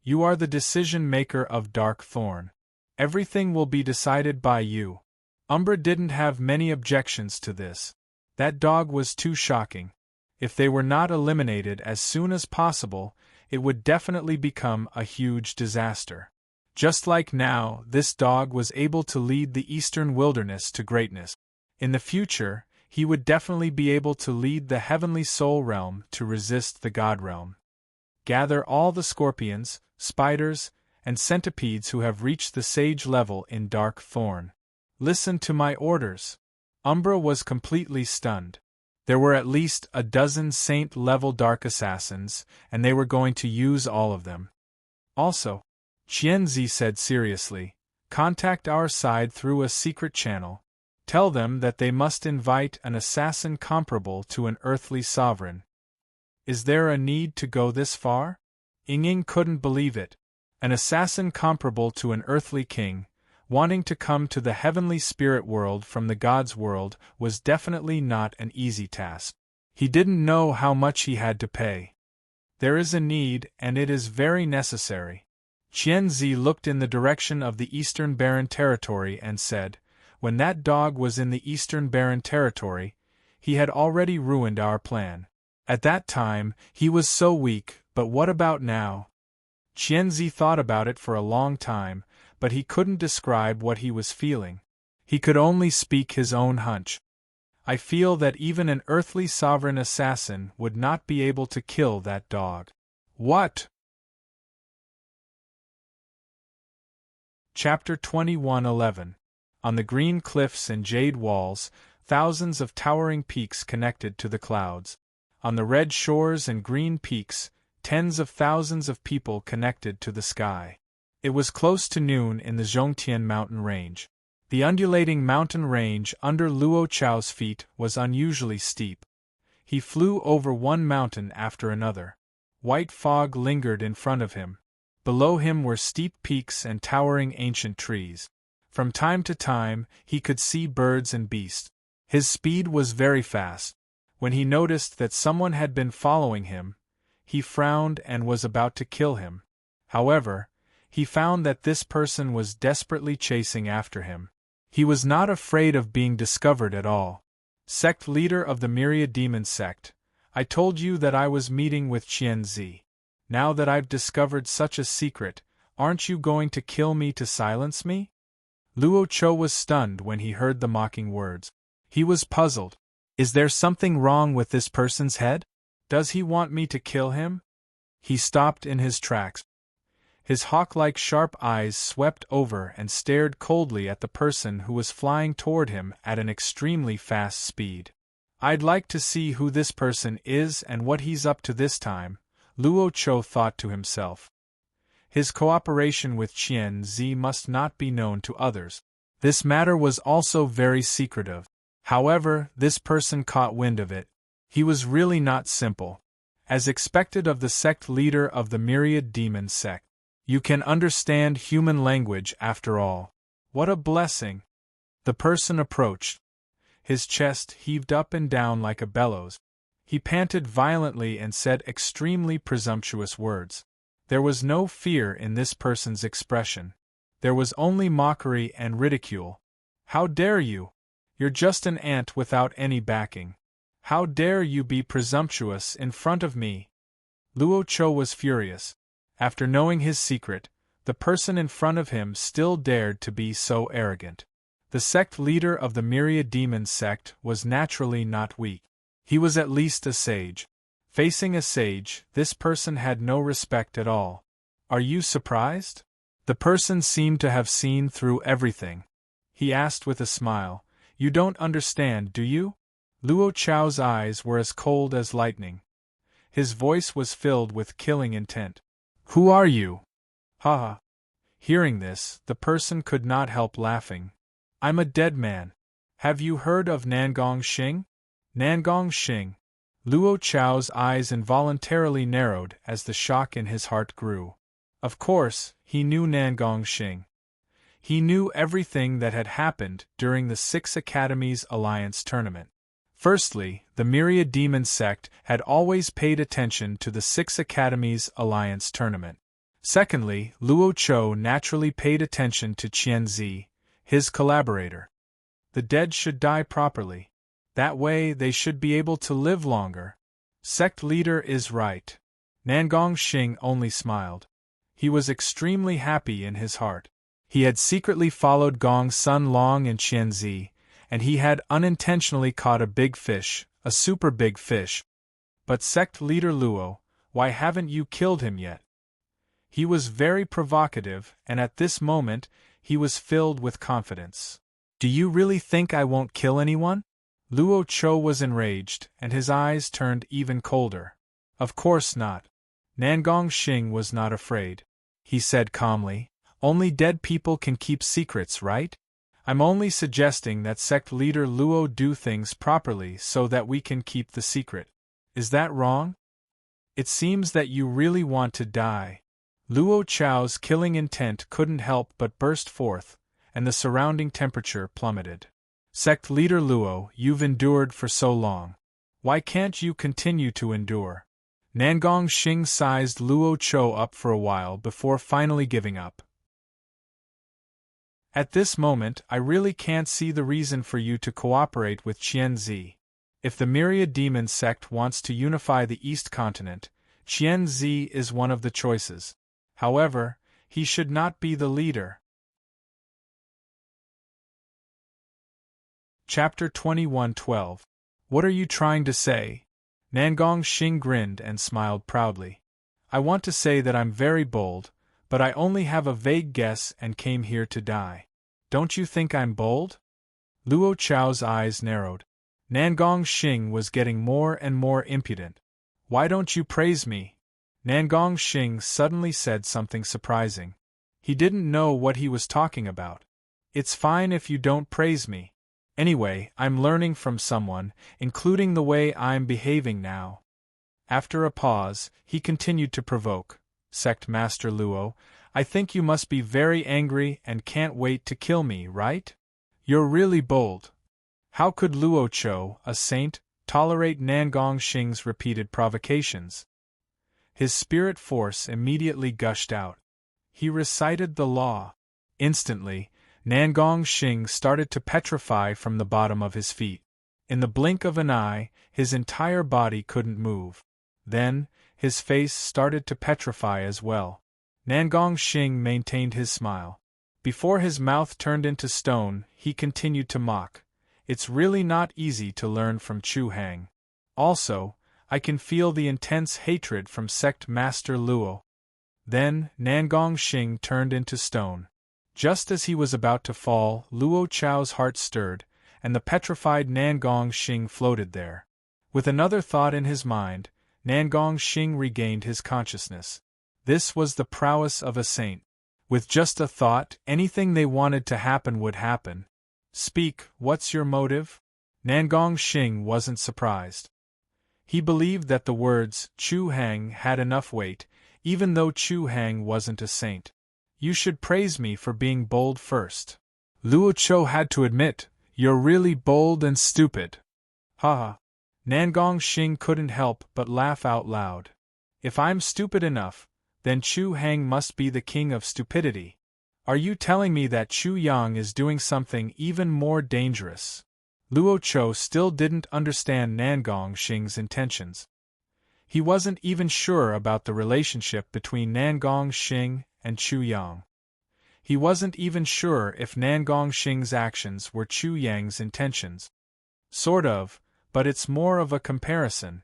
You are the decision-maker of Dark Thorn. Everything will be decided by you. Umbra didn't have many objections to this. That dog was too shocking. If they were not eliminated as soon as possible, it would definitely become a huge disaster. Just like now, this dog was able to lead the eastern wilderness to greatness. In the future, he would definitely be able to lead the heavenly soul realm to resist the god realm. Gather all the scorpions, spiders, and centipedes who have reached the sage level in Dark Thorn. Listen to my orders. Umbra was completely stunned. There were at least a dozen saint-level dark assassins, and they were going to use all of them. Also, Qianzi said seriously, contact our side through a secret channel. Tell them that they must invite an assassin comparable to an earthly sovereign. Is there a need to go this far? Ying couldn't believe it. An assassin comparable to an earthly king, wanting to come to the heavenly spirit world from the gods' world, was definitely not an easy task. He didn't know how much he had to pay. There is a need, and it is very necessary. Qianzi looked in the direction of the Eastern Barren Territory and said, when that dog was in the Eastern Barren Territory, he had already ruined our plan. At that time, he was so weak, but what about now? Qianzi thought about it for a long time, but he couldn't describe what he was feeling. He could only speak his own hunch. I feel that even an earthly sovereign assassin would not be able to kill that dog. What? Chapter 21:11. On the green cliffs and jade walls, thousands of towering peaks connected to the clouds. On the red shores and green peaks, tens of thousands of people connected to the sky. It was close to noon in the Zhongtian mountain range. The undulating mountain range under Luo Chao's feet was unusually steep. He flew over one mountain after another. White fog lingered in front of him. Below him were steep peaks and towering ancient trees. From time to time, he could see birds and beasts. His speed was very fast. When he noticed that someone had been following him, he frowned and was about to kill him. However, he found that this person was desperately chasing after him. He was not afraid of being discovered at all. Sect leader of the Myriad Demon Sect, I told you that I was meeting with Qianzi. Now that I've discovered such a secret, aren't you going to kill me to silence me? Luo Cho was stunned when he heard the mocking words. He was puzzled. Is there something wrong with this person's head? Does he want me to kill him? He stopped in his tracks. His hawk-like sharp eyes swept over and stared coldly at the person who was flying toward him at an extremely fast speed. I'd like to see who this person is and what he's up to this time, Luo Cho thought to himself. His cooperation with Qianzi must not be known to others. This matter was also very secretive. However, this person caught wind of it. He was really not simple. As expected of the sect leader of the Myriad Demon Sect. You can understand human language after all. What a blessing! The person approached. His chest heaved up and down like a bellows. He panted violently and said extremely presumptuous words. There was no fear in this person's expression. There was only mockery and ridicule. How dare you? You're just an ant without any backing. How dare you be presumptuous in front of me? Luo Cho was furious. After knowing his secret, the person in front of him still dared to be so arrogant. The sect leader of the Myriad Demon Sect was naturally not weak. He was at least a sage. Facing a sage, this person had no respect at all. Are you surprised? The person seemed to have seen through everything. He asked with a smile, You don't understand, do you? Luo Chao's eyes were as cold as lightning. His voice was filled with killing intent. Who are you? Ha ha. Hearing this, the person could not help laughing. I'm a dead man. Have you heard of Nangong Xing? Nangong Xing. Luo Chao's eyes involuntarily narrowed as the shock in his heart grew. Of course, he knew Nangong Xing. He knew everything that had happened during the Six Academies Alliance tournament. Firstly, the Myriad Demon sect had always paid attention to the Six Academies Alliance tournament. Secondly, Luo Chou naturally paid attention to Qianzi, his collaborator. The dead should die properly. That way they should be able to live longer. Sect leader is right. Nangong Xing only smiled. He was extremely happy in his heart. He had secretly followed Gong Sun Long and Qianzi, and he had unintentionally caught a big fish, a super big fish. But sect leader Luo, why haven't you killed him yet? He was very provocative, and at this moment, he was filled with confidence. Do you really think I won't kill anyone? Luo Chou was enraged, and his eyes turned even colder. Of course not. Nangong Xing was not afraid. He said calmly, only dead people can keep secrets, right? I'm only suggesting that sect leader Luo do things properly so that we can keep the secret. Is that wrong? It seems that you really want to die. Luo Chao's killing intent couldn't help but burst forth, and the surrounding temperature plummeted. Sect leader Luo, you've endured for so long. Why can't you continue to endure? Nangong Xing sized Luo Chou up for a while before finally giving up. At this moment, I really can't see the reason for you to cooperate with Qianzi. If the Myriad Demon sect wants to unify the East Continent, Qianzi is one of the choices. However, he should not be the leader. Chapter 21:12. What are you trying to say? Nangong Xing grinned and smiled proudly. I want to say that I'm very bold, but I only have a vague guess and came here to die. Don't you think I'm bold? Luo Chao's eyes narrowed. Nangong Xing was getting more and more impudent. Why don't you praise me? Nangong Xing suddenly said something surprising. He didn't know what he was talking about. It's fine if you don't praise me. Anyway, I'm learning from someone, including the way I'm behaving now. After a pause, he continued to provoke. Sect Master Luo, I think you must be very angry and can't wait to kill me, right? You're really bold. How could Luo Chou, a saint, tolerate Nangong Xing's repeated provocations? His spirit force immediately gushed out. He recited the law. Instantly, Nangong Xing started to petrify from the bottom of his feet. In the blink of an eye, his entire body couldn't move. Then, his face started to petrify as well. Nangong Xing maintained his smile. Before his mouth turned into stone, he continued to mock. It's really not easy to learn from Chu Hang. Also, I can feel the intense hatred from Sect Master Luo. Then, Nangong Xing turned into stone. Just as he was about to fall, Luo Chao's heart stirred, and the petrified Nangong Xing floated there. With another thought in his mind, Nangong Xing regained his consciousness. This was the prowess of a saint. With just a thought, anything they wanted to happen would happen. Speak, what's your motive? Nangong Xing wasn't surprised. He believed that the words Chu Hang had enough weight, even though Chu Hang wasn't a saint. You should praise me for being bold first. Luo Chou had to admit, you're really bold and stupid. Haha. Nangong Xing couldn't help but laugh out loud. If I'm stupid enough, then Chu Hang must be the king of stupidity. Are you telling me that Chu Yang is doing something even more dangerous? Luo Chou still didn't understand Nangong Xing's intentions. He wasn't even sure about the relationship between Nangong Xing and Chu Yang. He wasn't even sure if Nangong Xing's actions were Chu Yang's intentions. Sort of, but it's more of a comparison.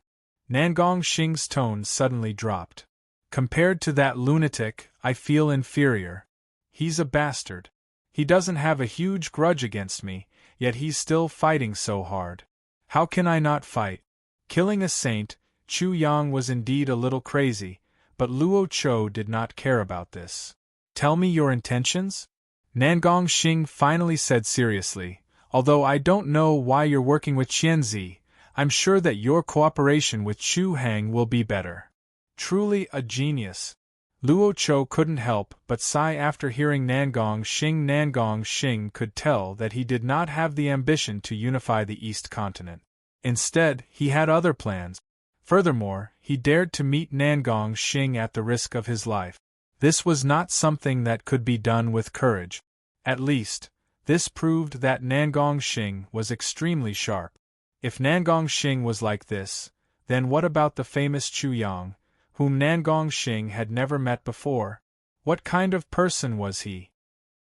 Nangong Xing's tone suddenly dropped. Compared to that lunatic, I feel inferior. He's a bastard. He doesn't have a huge grudge against me, yet he's still fighting so hard. How can I not fight? Killing a saint, Chu Yang was indeed a little crazy, but Luo Chou did not care about this. Tell me your intentions? Nangong Xing finally said seriously, although I don't know why you're working with Qianzi, I'm sure that your cooperation with Chu Hang will be better. Truly a genius. Luo Chou couldn't help but sigh after hearing Nangong Xing. Nangong Xing could tell that he did not have the ambition to unify the East continent. Instead, he had other plans. Furthermore, he dared to meet Nangong Xing at the risk of his life. This was not something that could be done with courage. At least, this proved that Nangong Xing was extremely sharp. If Nangong Xing was like this, then what about the famous Chu Yang, whom Nangong Xing had never met before? What kind of person was he?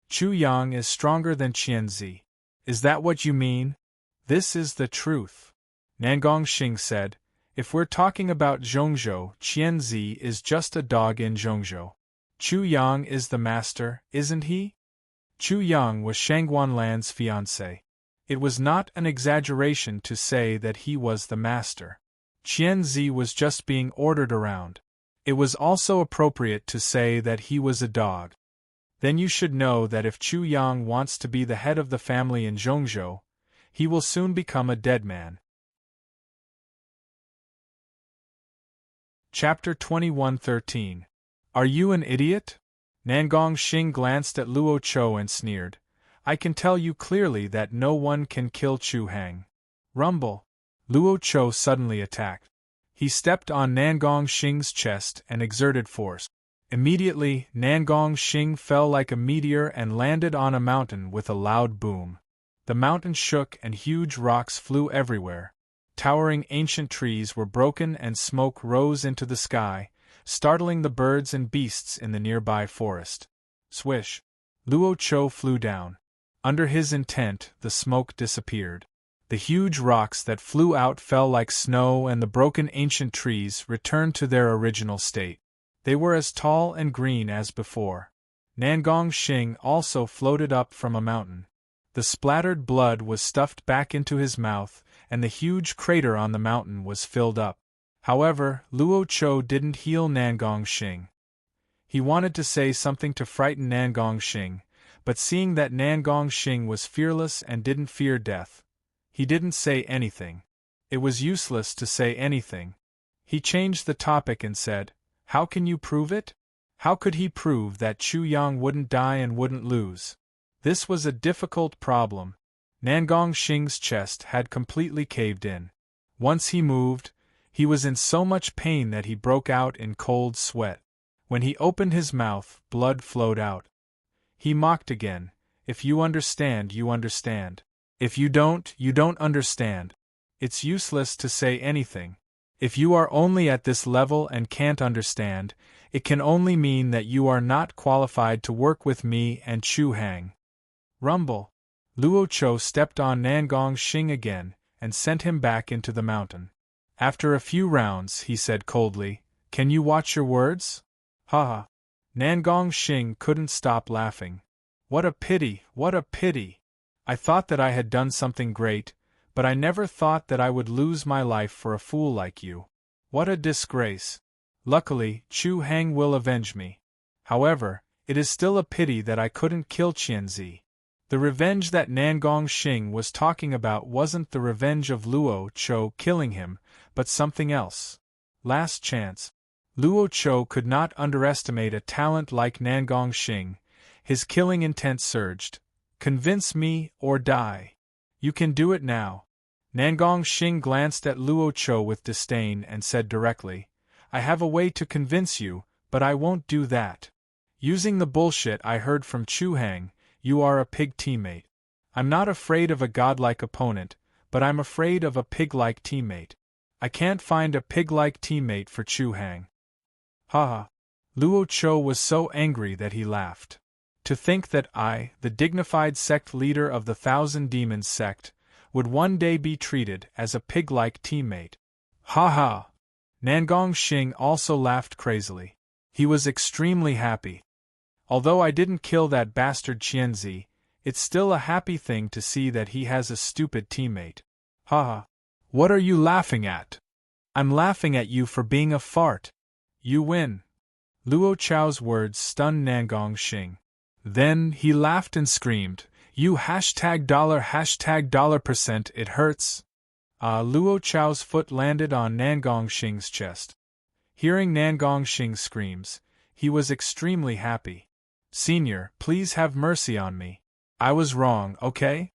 Chu Yang is stronger than Qianzi. Is that what you mean? This is the truth. Nangong Xing said, if we're talking about Zhongzhou, Qianzi is just a dog in Zhongzhou. Chu Yang is the master, isn't he? Chu Yang was Shangguanlan's fiancé. It was not an exaggeration to say that he was the master. Qianzi was just being ordered around. It was also appropriate to say that he was a dog. Then you should know that if Chu Yang wants to be the head of the family in Zhongzhou, he will soon become a dead man. Chapter 21:13. Are you an idiot? Nangong Xing glanced at Luo Chou and sneered. I can tell you clearly that no one can kill Chu Hang. Rumble. Luo Chou suddenly attacked. He stepped on Nangong Xing's chest and exerted force. Immediately, Nangong Xing fell like a meteor and landed on a mountain with a loud boom. The mountain shook and huge rocks flew everywhere. Towering ancient trees were broken and smoke rose into the sky, startling the birds and beasts in the nearby forest. Swish! Luo Chou flew down. Under his intent, the smoke disappeared. The huge rocks that flew out fell like snow and the broken ancient trees returned to their original state. They were as tall and green as before. Nangong Xing also floated up from a mountain. The splattered blood was stuffed back into his mouth, and the huge crater on the mountain was filled up. However, Luo Chou didn't heal Nangong Xing. He wanted to say something to frighten Nangong Xing, but seeing that Nangong Xing was fearless and didn't fear death, he didn't say anything. It was useless to say anything. He changed the topic and said, how can you prove it? How could he prove that Chu Yang wouldn't die and wouldn't lose? This was a difficult problem. Nangong Xing's chest had completely caved in. Once he moved, he was in so much pain that he broke out in cold sweat. When he opened his mouth, blood flowed out. He mocked again. If you understand, you understand. If you don't understand. It's useless to say anything. If you are only at this level and can't understand, it can only mean that you are not qualified to work with me and Chu Hang. Rumble. Luo Chou stepped on Nangong Xing again and sent him back into the mountain. After a few rounds, he said coldly, can you watch your words? Ha ha. Nangong Xing couldn't stop laughing. What a pity, what a pity. I thought that I had done something great, but I never thought that I would lose my life for a fool like you. What a disgrace. Luckily, Chu Hang will avenge me. However, it is still a pity that I couldn't kill Qianzi. The revenge that Nangong Xing was talking about wasn't the revenge of Luo Chou killing him, but something else. Last chance. Luo Chou could not underestimate a talent like Nangong Xing. His killing intent surged. Convince me or die. You can do it now. Nangong Xing glanced at Luo Chou with disdain and said directly, I have a way to convince you, but I won't do that. Using the bullshit I heard from Chu Hang, you are a pig teammate. I'm not afraid of a godlike opponent, but I'm afraid of a pig-like teammate. I can't find a pig-like teammate for Chu Hang. Ha ha. Luo Chou was so angry that he laughed. To think that I, the dignified sect leader of the Thousand Demons sect, would one day be treated as a pig-like teammate. Ha ha. Nangong Xing also laughed crazily. He was extremely happy. Although I didn't kill that bastard Qianzi, it's still a happy thing to see that he has a stupid teammate. Ha ha. What are you laughing at? I'm laughing at you for being a fart. You win. Luo Chou's words stunned Nangong Xing. Then he laughed and screamed, you $$ it hurts. Luo Chao's foot landed on Nangong Xing's chest. Hearing Nangong Xing's screams, he was extremely happy. Senior, please have mercy on me. I was wrong, okay?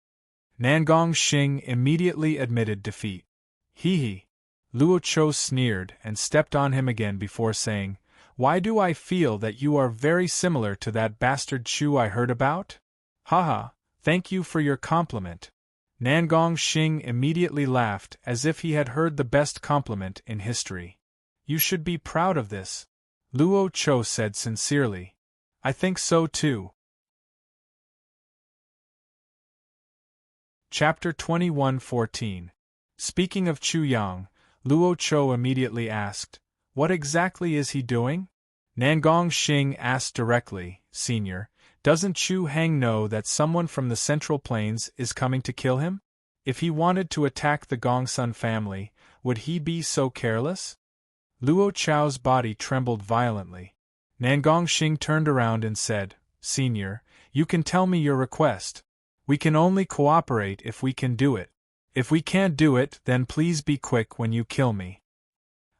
Nangong Xing immediately admitted defeat. Hee hee. Luo Chou sneered and stepped on him again before saying, "Why do I feel that you are very similar to that bastard Chu I heard about?" Haha, thank you for your compliment. Nangong Xing immediately laughed as if he had heard the best compliment in history. You should be proud of this, Luo Chou said sincerely. I think so too. Chapter 21:14. Speaking of Chu Yang, Luo Chou immediately asked, "What exactly is he doing?" Nangong Xing asked directly, "Senior, doesn't Chu Hang know that someone from the Central Plains is coming to kill him? If he wanted to attack the Gongsun family, would he be so careless?" Luo Chao's body trembled violently. Nangong Xing turned around and said, "Senior, you can tell me your request. We can only cooperate if we can do it. If we can't do it, then please be quick when you kill me."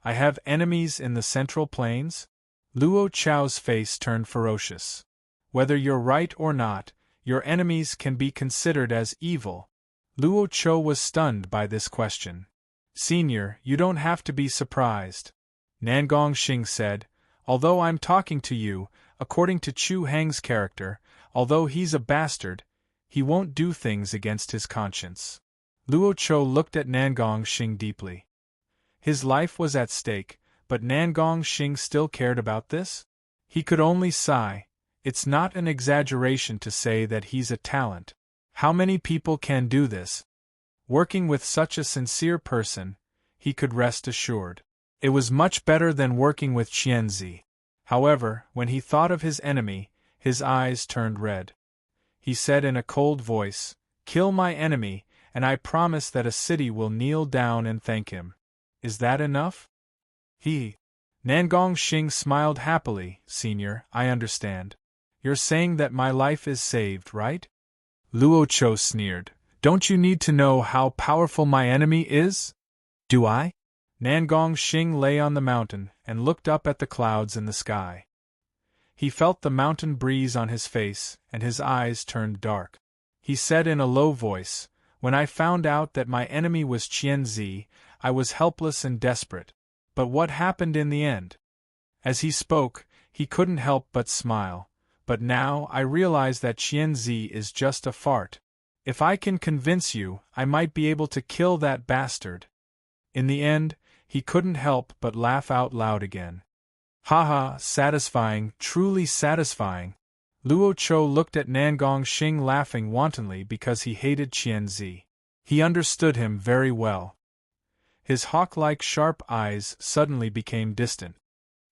I have enemies in the Central Plains? Luo Chao's face turned ferocious. Whether you're right or not, your enemies can be considered as evil. Luo Chou was stunned by this question. "Senior, you don't have to be surprised," Nangong Xing said. "Although I'm talking to you, according to Chu Hang's character, although he's a bastard, he won't do things against his conscience." Luo Chou looked at Nangong Xing deeply. His life was at stake, but Nangong Xing still cared about this? He could only sigh. It's not an exaggeration to say that he's a talent. How many people can do this? Working with such a sincere person, he could rest assured. It was much better than working with Qianzi. However, when he thought of his enemy, his eyes turned red. He said in a cold voice, "Kill my enemy, and I promise that a city will kneel down and thank him. Is that enough?" Nangong Xing smiled happily. "Senior, I understand. You're saying that my life is saved, right?" Luo Chou sneered. "Don't you need to know how powerful my enemy is? Do I?" Nangong Xing lay on the mountain and looked up at the clouds in the sky. He felt the mountain breeze on his face, and his eyes turned dark. He said in a low voice, "When I found out that my enemy was Qianzi, I was helpless and desperate. But what happened in the end?" As he spoke, he couldn't help but smile. "But now I realize that Qianzi is just a fart. If I can convince you, I might be able to kill that bastard." In the end, he couldn't help but laugh out loud again. Haha, satisfying, truly satisfying. Luo Chou looked at Nangong Xing laughing wantonly because he hated Qianzi. He understood him very well. His hawk-like sharp eyes suddenly became distant.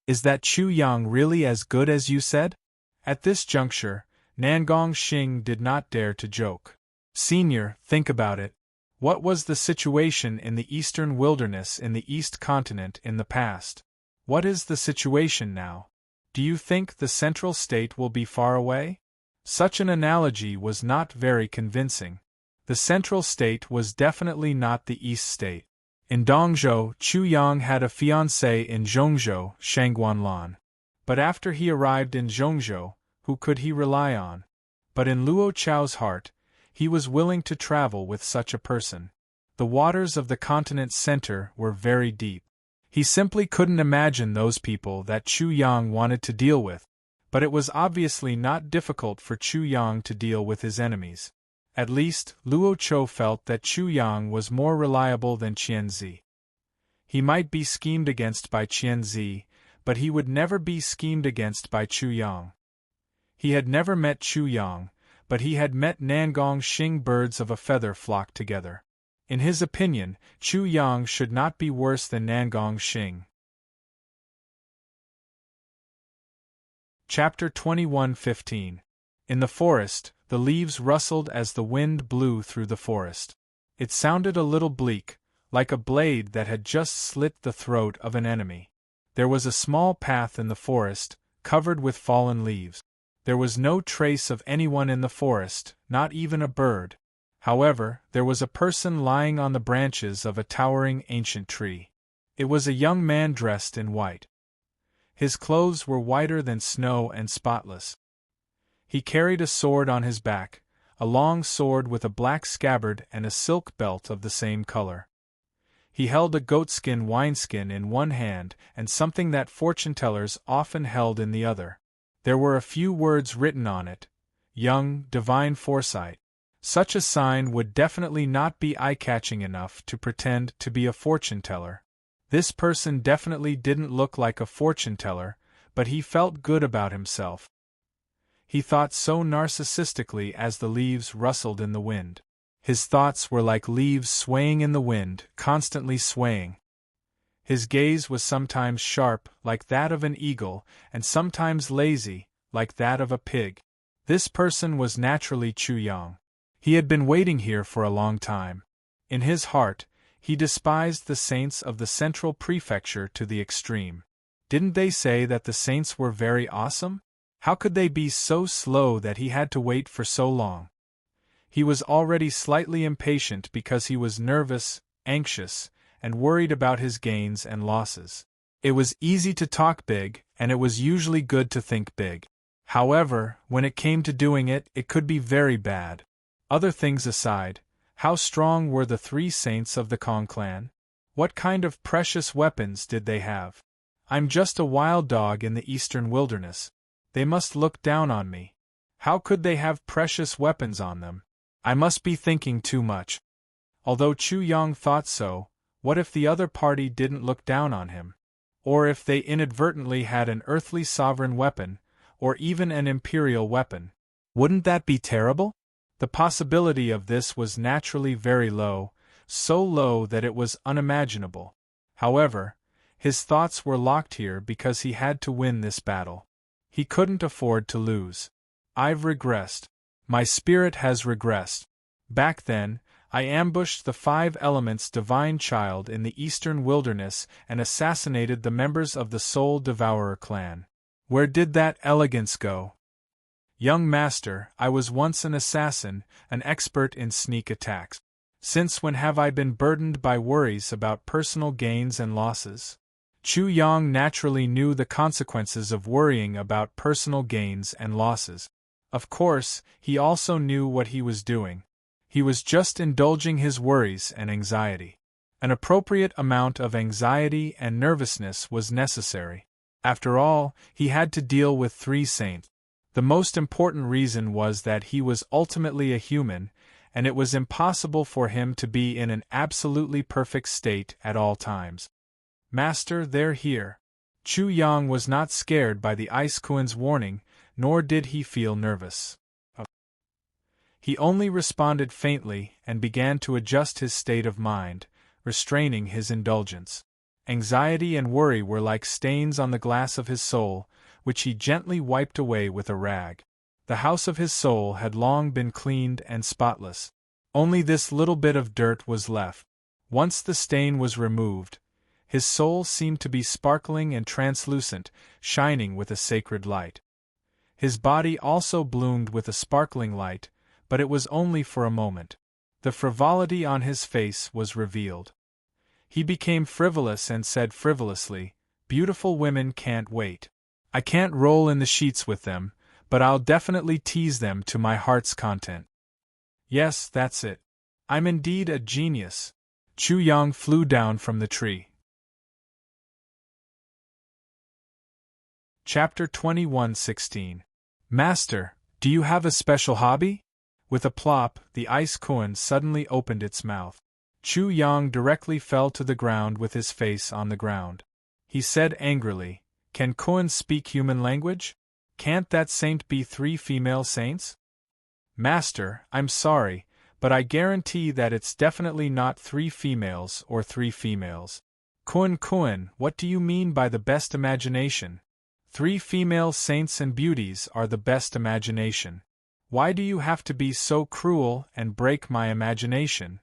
"Is that Chu Yang really as good as you said?" At this juncture, Nangong Xing did not dare to joke. "Senior, think about it. What was the situation in the eastern wilderness in the East Continent in the past? What is the situation now? Do you think the central state will be far away?" Such an analogy was not very convincing. The central state was definitely not the east state. In Dongzhou, Chu Yang had a fiancée in Zhongzhou, Shangguanlan. But after he arrived in Zhongzhou, who could he rely on? But in Luo Chao's heart, he was willing to travel with such a person. The waters of the continent's center were very deep. He simply couldn't imagine those people that Chu Yang wanted to deal with. But it was obviously not difficult for Chu Yang to deal with his enemies. At least, Luo Chou felt that Chu Yang was more reliable than Qianzi. He might be schemed against by Qianzi, but he would never be schemed against by Chu Yang. He had never met Chu Yang, but he had met Nangong Xing. Birds of a feather flock together. In his opinion, Chu Yang should not be worse than Nangong Xing. Chapter 21:15. In the forest, the leaves rustled as the wind blew through the forest. It sounded a little bleak, like a blade that had just slit the throat of an enemy. There was a small path in the forest, covered with fallen leaves. There was no trace of anyone in the forest, not even a bird. However, there was a person lying on the branches of a towering ancient tree. It was a young man dressed in white. His clothes were whiter than snow and spotless. He carried a sword on his back, a long sword with a black scabbard and a silk belt of the same color. He held a goatskin wineskin in one hand and something that fortune-tellers often held in the other. There were a few words written on it: Young, Divine Foresight. Such a sign would definitely not be eye-catching enough to pretend to be a fortune-teller. This person definitely didn't look like a fortune-teller, but he felt good about himself. He thought so narcissistically as the leaves rustled in the wind. His thoughts were like leaves swaying in the wind, constantly swaying. His gaze was sometimes sharp, like that of an eagle, and sometimes lazy, like that of a pig. This person was naturally Chu Yang. He had been waiting here for a long time. In his heart, he despised the saints of the Central Prefecture to the extreme. Didn't they say that the saints were very awesome? How could they be so slow that he had to wait for so long? He was already slightly impatient because he was nervous, anxious, and worried about his gains and losses. It was easy to talk big, and it was usually good to think big. However, when it came to doing it, it could be very bad. Other things aside, how strong were the three saints of the Kong clan? What kind of precious weapons did they have? I'm just a wild dog in the eastern wilderness. They must look down on me. How could they have precious weapons on them? I must be thinking too much. Although Chu Yang thought so, what if the other party didn't look down on him? Or if they inadvertently had an earthly sovereign weapon, or even an imperial weapon? Wouldn't that be terrible? The possibility of this was naturally very low, so low that it was unimaginable. However, his thoughts were locked here because he had to win this battle. He couldn't afford to lose. I've regressed. My spirit has regressed. Back then, I ambushed the 5 Elements Divine Child in the eastern wilderness and assassinated the members of the Soul Devourer clan. Where did that elegance go? Young master, I was once an assassin, an expert in sneak attacks. Since when have I been burdened by worries about personal gains and losses? Chu Yang naturally knew the consequences of worrying about personal gains and losses. Of course, he also knew what he was doing. He was just indulging his worries and anxiety. An appropriate amount of anxiety and nervousness was necessary. After all, he had to deal with 3 saints. The most important reason was that he was ultimately a human, and it was impossible for him to be in an absolutely perfect state at all times. Master, they're here. Chu Yang was not scared by the Ice Kuan's warning, nor did he feel nervous. He only responded faintly and began to adjust his state of mind, restraining his indulgence. Anxiety and worry were like stains on the glass of his soul, which he gently wiped away with a rag. The house of his soul had long been cleaned and spotless. Only this little bit of dirt was left. Once the stain was removed, his soul seemed to be sparkling and translucent, shining with a sacred light. His body also bloomed with a sparkling light, but it was only for a moment. The frivolity on his face was revealed. He became frivolous and said frivolously, "Beautiful women can't wait. I can't roll in the sheets with them, but I'll definitely tease them to my heart's content." Yes, that's it. I'm indeed a genius. Chu Yang flew down from the tree. Chapter 21:16. Master, do you have a special hobby? With a plop, the Ice Kuan suddenly opened its mouth. Chu Yang directly fell to the ground with his face on the ground. He said angrily, "Can Kuan speak human language? Can't that saint be 3 female saints?" Master, I'm sorry, but I guarantee that it's definitely not 3 females or 3 females. Kuan, what do you mean by the best imagination? 3 female saints and beauties are the best imagination. Why do you have to be so cruel and break my imagination?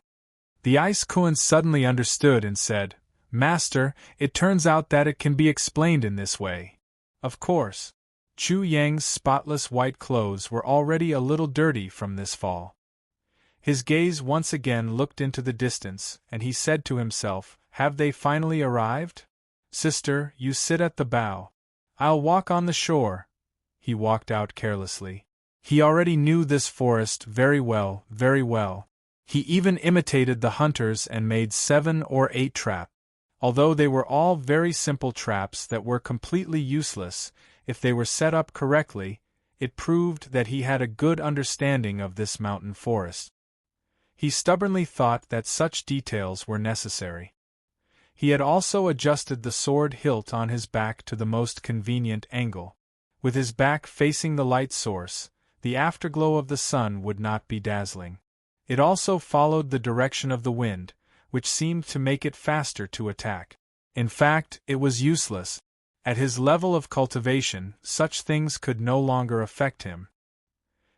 The Ice Kuan suddenly understood and said, "Master, it turns out that it can be explained in this way." Of course. Chu Yang's spotless white clothes were already a little dirty from this fall. His gaze once again looked into the distance, and he said to himself, "Have they finally arrived? Sister, you sit at the bow. I'll walk on the shore." He walked out carelessly. He already knew this forest very well, very well. He even imitated the hunters and made 7 or 8 traps. Although they were all very simple traps that were completely useless, if they were set up correctly, it proved that he had a good understanding of this mountain forest. He stubbornly thought that such details were necessary. He had also adjusted the sword hilt on his back to the most convenient angle. With his back facing the light source, the afterglow of the sun would not be dazzling. It also followed the direction of the wind, which seemed to make it faster to attack. In fact, it was useless. At his level of cultivation, such things could no longer affect him.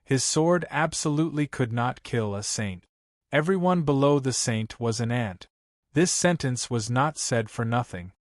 His sword absolutely could not kill a saint. Everyone below the saint was an ant. This sentence was not said for nothing.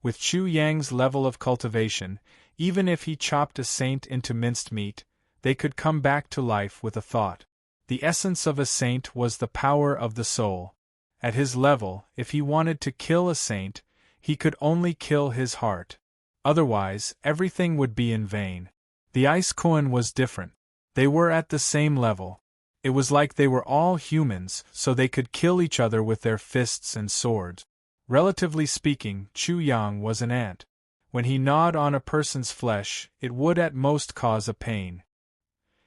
With Chu Yang's level of cultivation, even if he chopped a saint into minced meat, they could come back to life with a thought. The essence of a saint was the power of the soul. At his level, if he wanted to kill a saint, he could only kill his heart. Otherwise, everything would be in vain. The Ice Koan was different. They were at the same level. It was like they were all humans, so they could kill each other with their fists and swords. Relatively speaking, Chu Yang was an ant. When he gnawed on a person's flesh, it would at most cause a pain.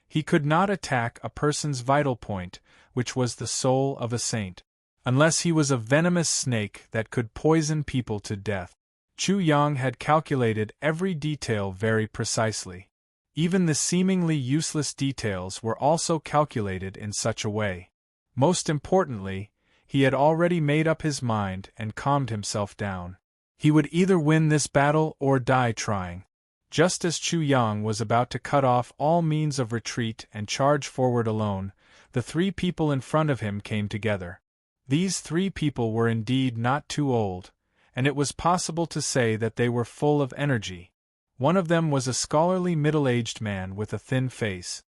He could not attack a person's vital point, which was the soul of a saint, unless he was a venomous snake that could poison people to death. Chu Yang had calculated every detail very precisely. Even the seemingly useless details were also calculated in such a way. Most importantly, he had already made up his mind and calmed himself down. He would either win this battle or die trying. Just as Chu Yang was about to cut off all means of retreat and charge forward alone, the 3 people in front of him came together. These 3 people were indeed not too old, and it was possible to say that they were full of energy. One of them was a scholarly middle-aged man with a thin face.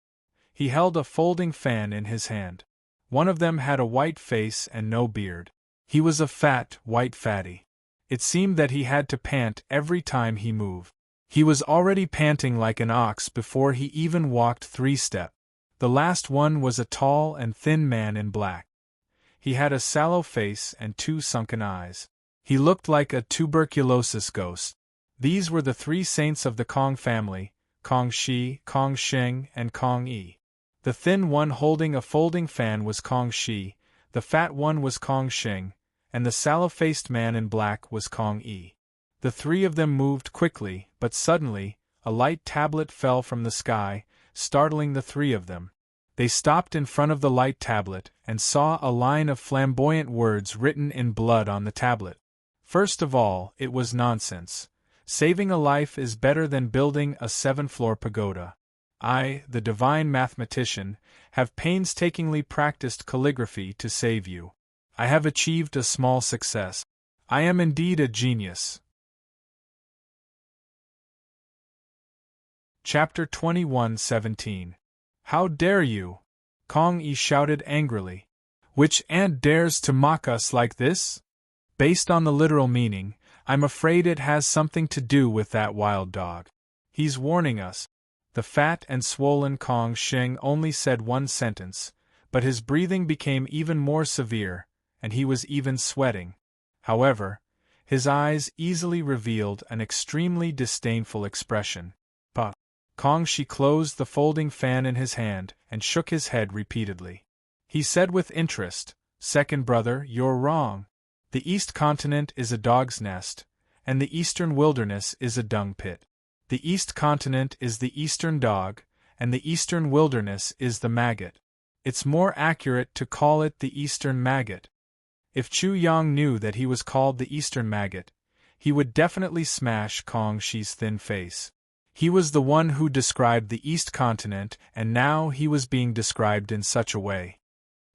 He held a folding fan in his hand. One of them had a white face and no beard. He was a fat, white fatty. It seemed that he had to pant every time he moved. He was already panting like an ox before he even walked 3 steps. The last one was a tall and thin man in black. He had a sallow face and 2 sunken eyes. He looked like a tuberculosis ghost. These were the 3 saints of the Kong family, Kong Shi, Kong Sheng, and Kong Yi. The thin one holding a folding fan was Kong Shi, the fat one was Kong Sheng, and the sallow-faced man in black was Kong Yi. The 3 of them moved quickly, but suddenly, a light tablet fell from the sky, startling the 3 of them. They stopped in front of the light tablet and saw a line of flamboyant words written in blood on the tablet. First of all, it was nonsense. Saving a life is better than building a 7-floor pagoda. I, the divine mathematician, have painstakingly practiced calligraphy to save you. I have achieved a small success. I am indeed a genius. Chapter 21:17. How dare you? Kong Yi shouted angrily. Which ant dares to mock us like this? Based on the literal meaning, I'm afraid it has something to do with that wild dog. He's warning us. The fat and swollen Kong Sheng only said 1 sentence, but his breathing became even more severe, and he was even sweating. However, his eyes easily revealed an extremely disdainful expression. Puh! Kong Shi closed the folding fan in his hand and shook his head repeatedly. He said with interest, "Second brother, you're wrong. The East Continent is a dog's nest, and the Eastern Wilderness is a dung pit. The East Continent is the Eastern dog, and the Eastern Wilderness is the maggot. It's more accurate to call it the Eastern maggot." If Chu Yang knew that he was called the Eastern maggot, he would definitely smash Kong Shi's thin face. He was the one who described the East Continent, and now he was being described in such a way.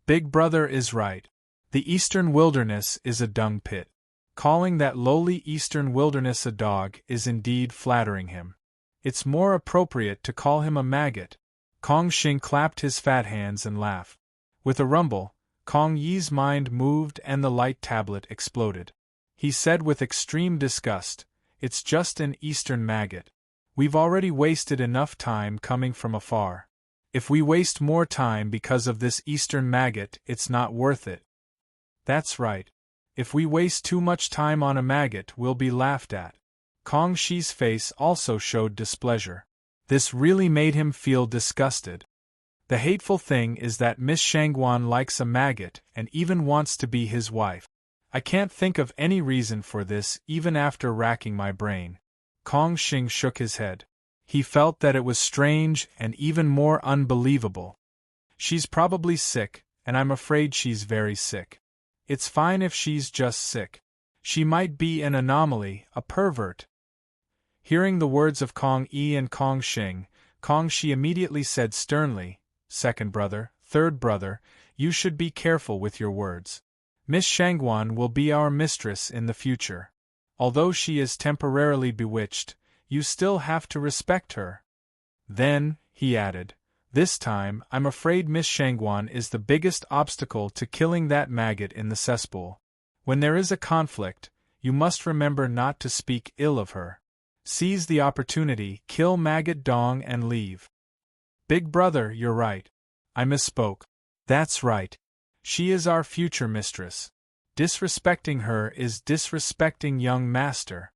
Big Brother is right. The Eastern Wilderness is a dung pit. Calling that lowly Eastern Wilderness a dog is indeed flattering him. It's more appropriate to call him a maggot. Kong Shing clapped his fat hands and laughed. With a rumble, Kong Yi's mind moved and the light tablet exploded. He said with extreme disgust, "It's just an Eastern maggot. We've already wasted enough time coming from afar. If we waste more time because of this Eastern maggot, it's not worth it." "That's right. If we waste too much time on a maggot, we'll be laughed at." Kong Shi's face also showed displeasure. This really made him feel disgusted. The hateful thing is that Miss Shangguan likes a maggot and even wants to be his wife. I can't think of any reason for this even after racking my brain. Kong Xing shook his head. He felt that it was strange and even more unbelievable. "She's probably sick, and I'm afraid she's very sick. It's fine if she's just sick. She might be an anomaly, a pervert." Hearing the words of Kong Yi and Kong Xing, Kong Shi immediately said sternly, "Second brother, third brother, you should be careful with your words. Miss Shangguan will be our mistress in the future. Although she is temporarily bewitched, you still have to respect her." Then, he added, "This time, I'm afraid Miss Shangguan is the biggest obstacle to killing that maggot in the cesspool. When there is a conflict, you must remember not to speak ill of her. Seize the opportunity, kill Maggot Dong and leave." "Big brother, you're right. I misspoke. That's right. She is our future mistress. Disrespecting her is disrespecting young master."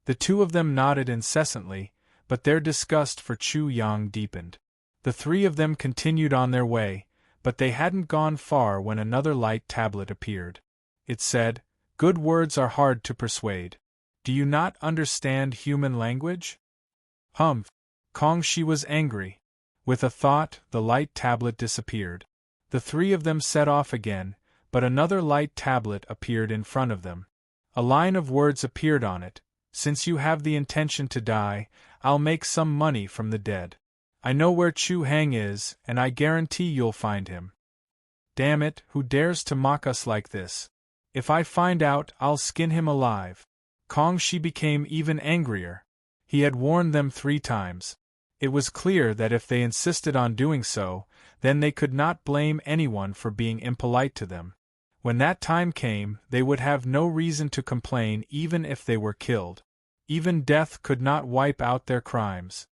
The two of them nodded incessantly, but their disgust for Chu Yang deepened. The three of them continued on their way, but they hadn't gone far when another light tablet appeared. It said, "Good words are hard to persuade. Do you not understand human language?" "Humph!" Kong Shi was angry. With a thought, the light tablet disappeared. The three of them set off again, but another light tablet appeared in front of them. A line of words appeared on it. "Since you have the intention to die, I'll make some money from the dead. I know where Chu Hang is, and I guarantee you'll find him." "Damn it, who dares to mock us like this? If I find out, I'll skin him alive." Kong Shi became even angrier. He had warned them 3 times. It was clear that if they insisted on doing so, then they could not blame anyone for being impolite to them. When that time came, they would have no reason to complain even if they were killed. Even death could not wipe out their crimes.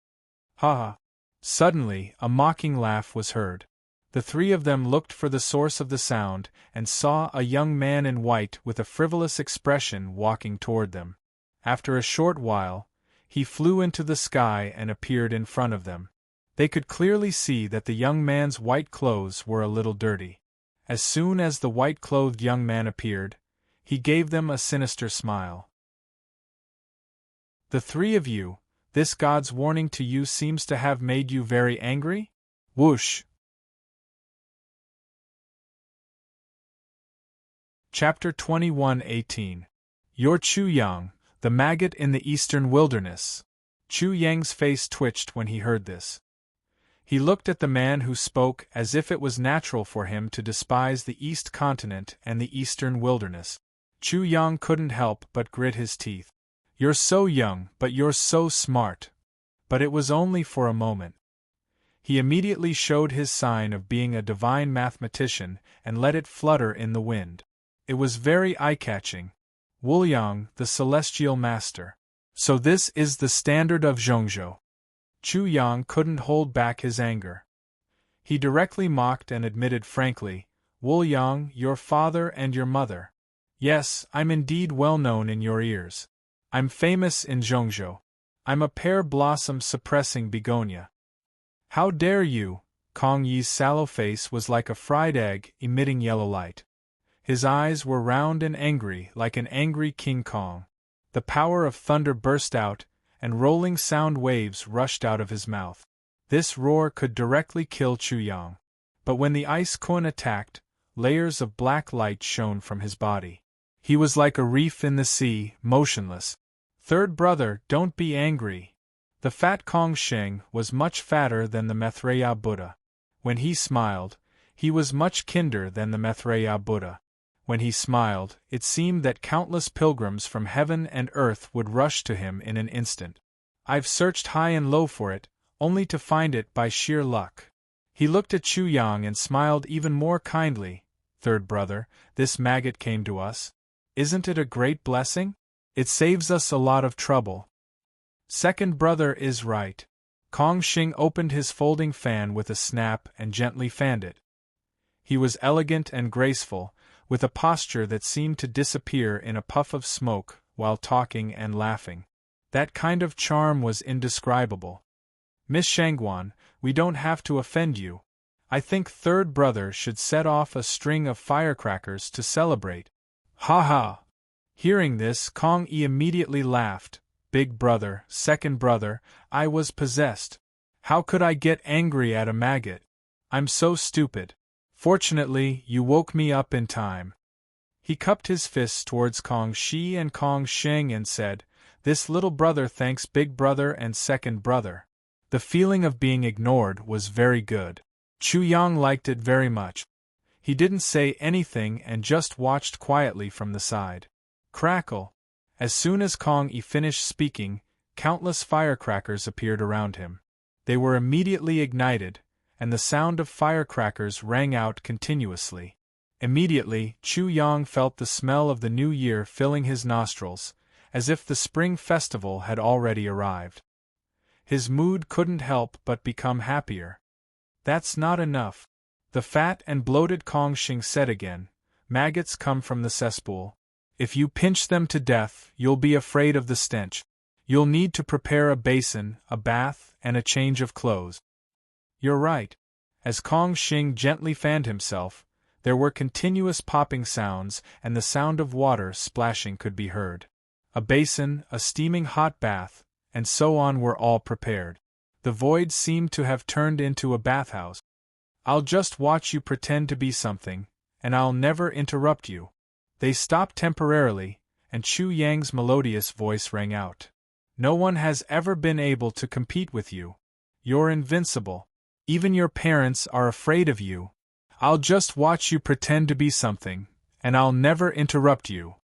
"Ha ha!" Suddenly, a mocking laugh was heard. The three of them looked for the source of the sound, and saw a young man in white with a frivolous expression walking toward them. After a short while, he flew into the sky and appeared in front of them. They could clearly see that the young man's white clothes were a little dirty. As soon as the white-clothed young man appeared, he gave them a sinister smile. "The three of you, this god's warning to you seems to have made you very angry?" Whoosh! Chapter 21:18. You're Chu Yang, the maggot in the eastern wilderness. Chu Yang's face twitched when he heard this. He looked at the man who spoke as if it was natural for him to despise the East Continent and the eastern wilderness. Chu Yang couldn't help but grit his teeth. "You're so young, but you're so smart." But it was only for a moment. He immediately showed his sign of being a divine mathematician and let it flutter in the wind. It was very eye-catching. Wuliang, the celestial master. So this is the standard of Zhongzhou. Chu Yang couldn't hold back his anger. He directly mocked and admitted frankly, "Wuliang, your father and your mother. Yes, I'm indeed well known in your ears. I'm famous in Zhongzhou. I'm a pear-blossom suppressing begonia." "How dare you?" Kong Yi's sallow face was like a fried egg emitting yellow light. His eyes were round and angry like an angry King Kong. The power of thunder burst out, and rolling sound waves rushed out of his mouth. This roar could directly kill Chu Yang. But when the ice Kun attacked, layers of black light shone from his body. He was like a reef in the sea, motionless. "Third brother, don't be angry." The fat Kong Sheng was much fatter than the Maitreya Buddha. When he smiled, he was much kinder than the Maitreya Buddha. When he smiled, it seemed that countless pilgrims from heaven and earth would rush to him in an instant. "I've searched high and low for it, only to find it by sheer luck." He looked at Chu Yang and smiled even more kindly. Third brother, this maggot came to us. Isn't it a great blessing? It saves us a lot of trouble. Second brother is right. Kong Xing opened his folding fan with a snap and gently fanned it. He was elegant and graceful, with a posture that seemed to disappear in a puff of smoke while talking and laughing. That kind of charm was indescribable. Miss Shangguan, we don't have to offend you. I think third brother should set off a string of firecrackers to celebrate. Ha ha! Hearing this, Kong Yi immediately laughed. Big brother, second brother, I was possessed. How could I get angry at a maggot? I'm so stupid. Fortunately, you woke me up in time. He cupped his fists towards Kong Shi and Kong Sheng and said, This little brother thanks big brother and second brother. The feeling of being ignored was very good. Chu Yang liked it very much. He didn't say anything and just watched quietly from the side. Crackle! As soon as Kong Yi finished speaking, countless firecrackers appeared around him. They were immediately ignited, and the sound of firecrackers rang out continuously. Immediately, Chu Yang felt the smell of the new year filling his nostrils, as if the spring festival had already arrived. His mood couldn't help but become happier. That's not enough. The fat and bloated Kong Xing said again, Maggots come from the cesspool. If you pinch them to death, you'll be afraid of the stench. You'll need to prepare a basin, a bath, and a change of clothes. You're right. As Kong Xing gently fanned himself, there were continuous popping sounds and the sound of water splashing could be heard. A basin, a steaming hot bath, and so on were all prepared. The void seemed to have turned into a bathhouse. I'll just watch you pretend to be something, and I'll never interrupt you. They stopped temporarily, and Chu Yang's melodious voice rang out. No one has ever been able to compete with you. You're invincible. Even your parents are afraid of you. I'll just watch you pretend to be something, and I'll never interrupt you.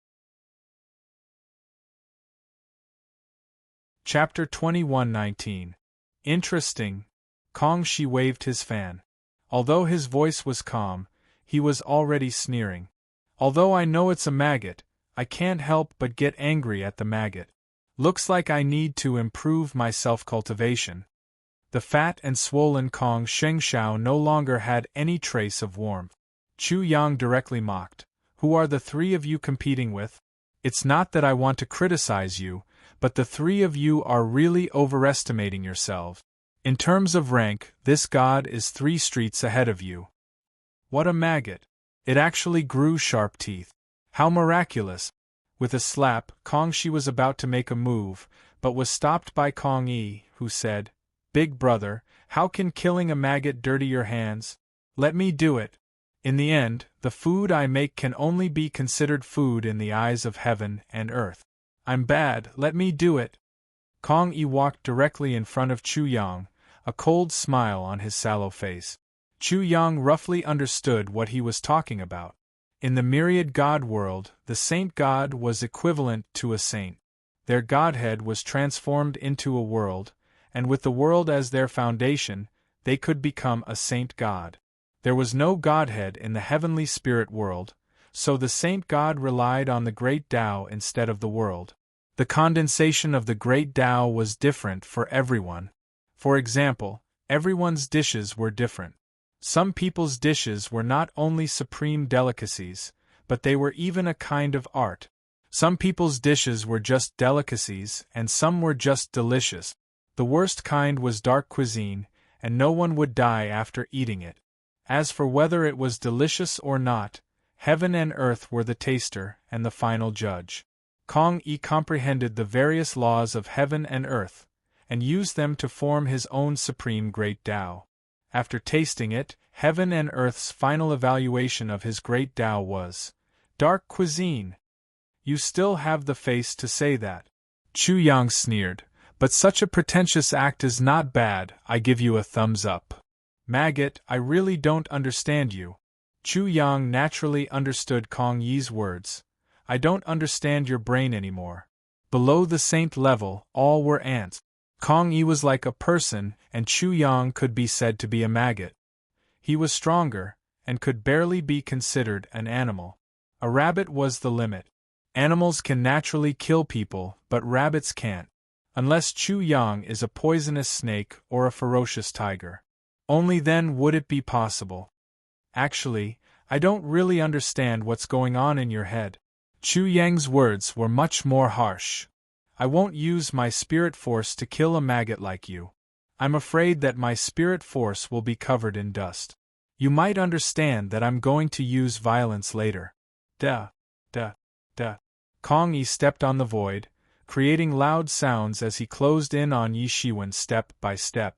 Chapter 21:19. Interesting. Kong Shi waved his fan. Although his voice was calm, he was already sneering. Although I know it's a maggot, I can't help but get angry at the maggot. Looks like I need to improve my self-cultivation. The fat and swollen Kong Shengshao no longer had any trace of warmth. Chu Yang directly mocked. Who are the three of you competing with? It's not that I want to criticize you, but the three of you are really overestimating yourselves. In terms of rank, this god is 3 streets ahead of you. What a maggot! It actually grew sharp teeth. How miraculous! With a slap, Kong Shi was about to make a move, but was stopped by Kong Yi, who said, Big brother, how can killing a maggot dirty your hands? Let me do it. In the end, the food I make can only be considered food in the eyes of heaven and earth. I'm bad, let me do it. Kong Yi walked directly in front of Chu Yang, a cold smile on his sallow face. Chu Yang roughly understood what he was talking about. In the myriad god world, the saint god was equivalent to a saint. Their godhead was transformed into a world, and with the world as their foundation, they could become a saint god. There was no godhead in the heavenly spirit world, so the saint god relied on the great Tao instead of the world. The condensation of the great Tao was different for everyone. For example, everyone's dishes were different. Some people's dishes were not only supreme delicacies, but they were even a kind of art. Some people's dishes were just delicacies, and some were just delicious. The worst kind was dark cuisine, and no one would die after eating it. As for whether it was delicious or not, heaven and earth were the taster and the final judge. Kong Yi comprehended the various laws of heaven and earth, and used them to form his own supreme great Tao. After tasting it, heaven and earth's final evaluation of his great Tao was, dark cuisine. You still have the face to say that. Chu Yang sneered, but such a pretentious act is not bad, I give you a thumbs up. Maggot, I really don't understand you. Chu Yang naturally understood Kong Yi's words. I don't understand your brain anymore. Below the saint level, all were ants. Kong Yi was like a person, and Chu Yang could be said to be a maggot. He was stronger, and could barely be considered an animal. A rabbit was the limit. Animals can naturally kill people, but rabbits can't. Unless Chu Yang is a poisonous snake or a ferocious tiger. Only then would it be possible. Actually, I don't really understand what's going on in your head. Chu Yang's words were much more harsh. I won't use my spirit force to kill a maggot like you. I'm afraid that my spirit force will be covered in dust. You might understand that I'm going to use violence later. Duh. Kong Yi stepped on the void, creating loud sounds as he closed in on Yi Shiwen step by step.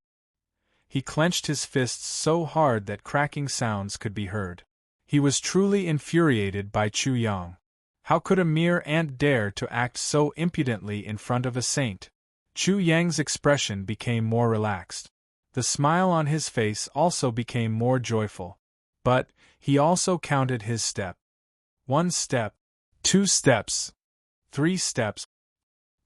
He clenched his fists so hard that cracking sounds could be heard. He was truly infuriated by Chu Yang. How could a mere ant dare to act so impudently in front of a saint? Chu Yang's expression became more relaxed. The smile on his face also became more joyful. But he also counted his step. 1 step. 2 steps. 3 steps.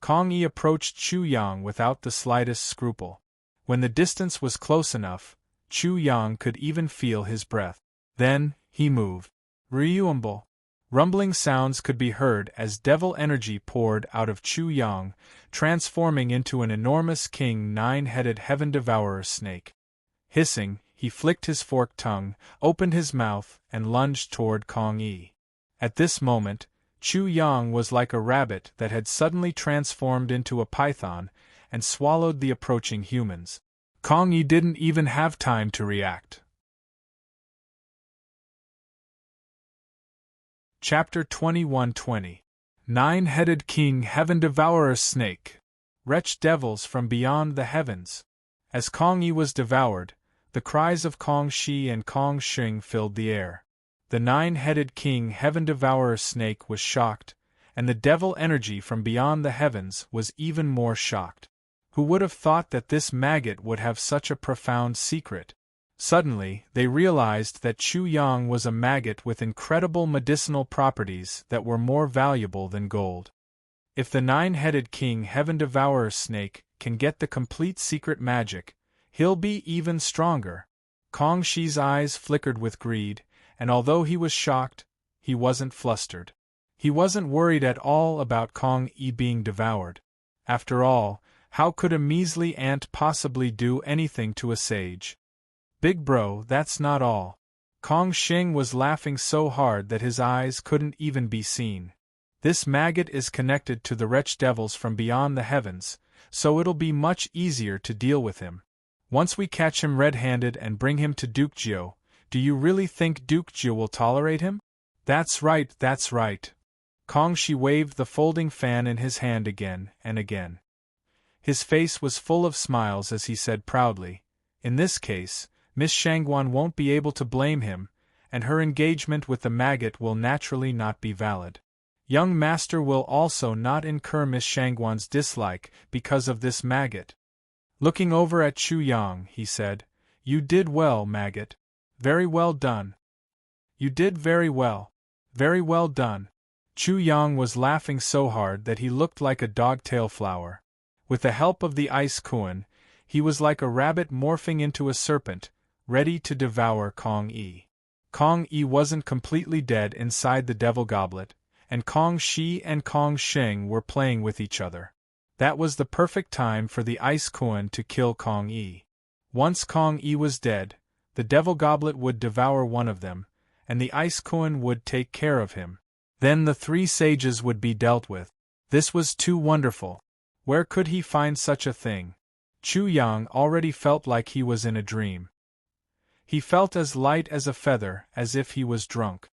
Kong Yi approached Chu Yang without the slightest scruple. When the distance was close enough, Chu Yang could even feel his breath. Then, he moved. Ryumble. Rumbling sounds could be heard as devil energy poured out of Chu Yang, transforming into an enormous king 9-headed heaven devourer snake. Hissing, he flicked his forked tongue, opened his mouth, and lunged toward Kong Yi. At this moment, Chu Yang was like a rabbit that had suddenly transformed into a python and swallowed the approaching humans. Kong Yi didn't even have time to react. Chapter 21:20 9-Headed King Heaven Devourer Snake. Wretched devils from beyond the heavens. As Kong Yi was devoured, the cries of Kong Shi and Kong Xing filled the air. The 9-Headed King Heaven Devourer Snake was shocked, and the devil energy from beyond the heavens was even more shocked. Who would have thought that this maggot would have such a profound secret? Suddenly, they realized that Chu Yang was a maggot with incredible medicinal properties that were more valuable than gold. If the 9-Headed King Heaven Devourer Snake can get the complete secret magic, he'll be even stronger. Kong Shi's eyes flickered with greed, and although he was shocked, he wasn't flustered. He wasn't worried at all about Kong Yi being devoured. After all, how could a measly ant possibly do anything to a sage? Big bro, that's not all. Kong Xing was laughing so hard that his eyes couldn't even be seen. This maggot is connected to the wretched devils from beyond the heavens, so it'll be much easier to deal with him. Once we catch him red-handed and bring him to Duke Jiu, do you really think Duke Jiu will tolerate him? That's right, that's right. Kong Shi waved the folding fan in his hand again and again. His face was full of smiles as he said proudly, in this case, Miss Shangguan won't be able to blame him, and her engagement with the maggot will naturally not be valid. Young master will also not incur Miss Shangguan's dislike because of this maggot. Looking over at Chu Yang, he said, "You did well, maggot. Very well done. You did very well. Very well done." Chu Yang was laughing so hard that he looked like a dogtail flower. With the help of the ice Kuan, he was like a rabbit morphing into a serpent, ready to devour Kong Yi. Kong Yi wasn't completely dead inside the devil goblet, and Kong Shi and Kong Sheng were playing with each other. That was the perfect time for the ice Kuan to kill Kong Yi. Once Kong Yi was dead, the devil goblet would devour one of them, and the ice Kuan would take care of him. Then the 3 sages would be dealt with. This was too wonderful. Where could he find such a thing? Chu Yang already felt like he was in a dream. He felt as light as a feather, as if he was drunk.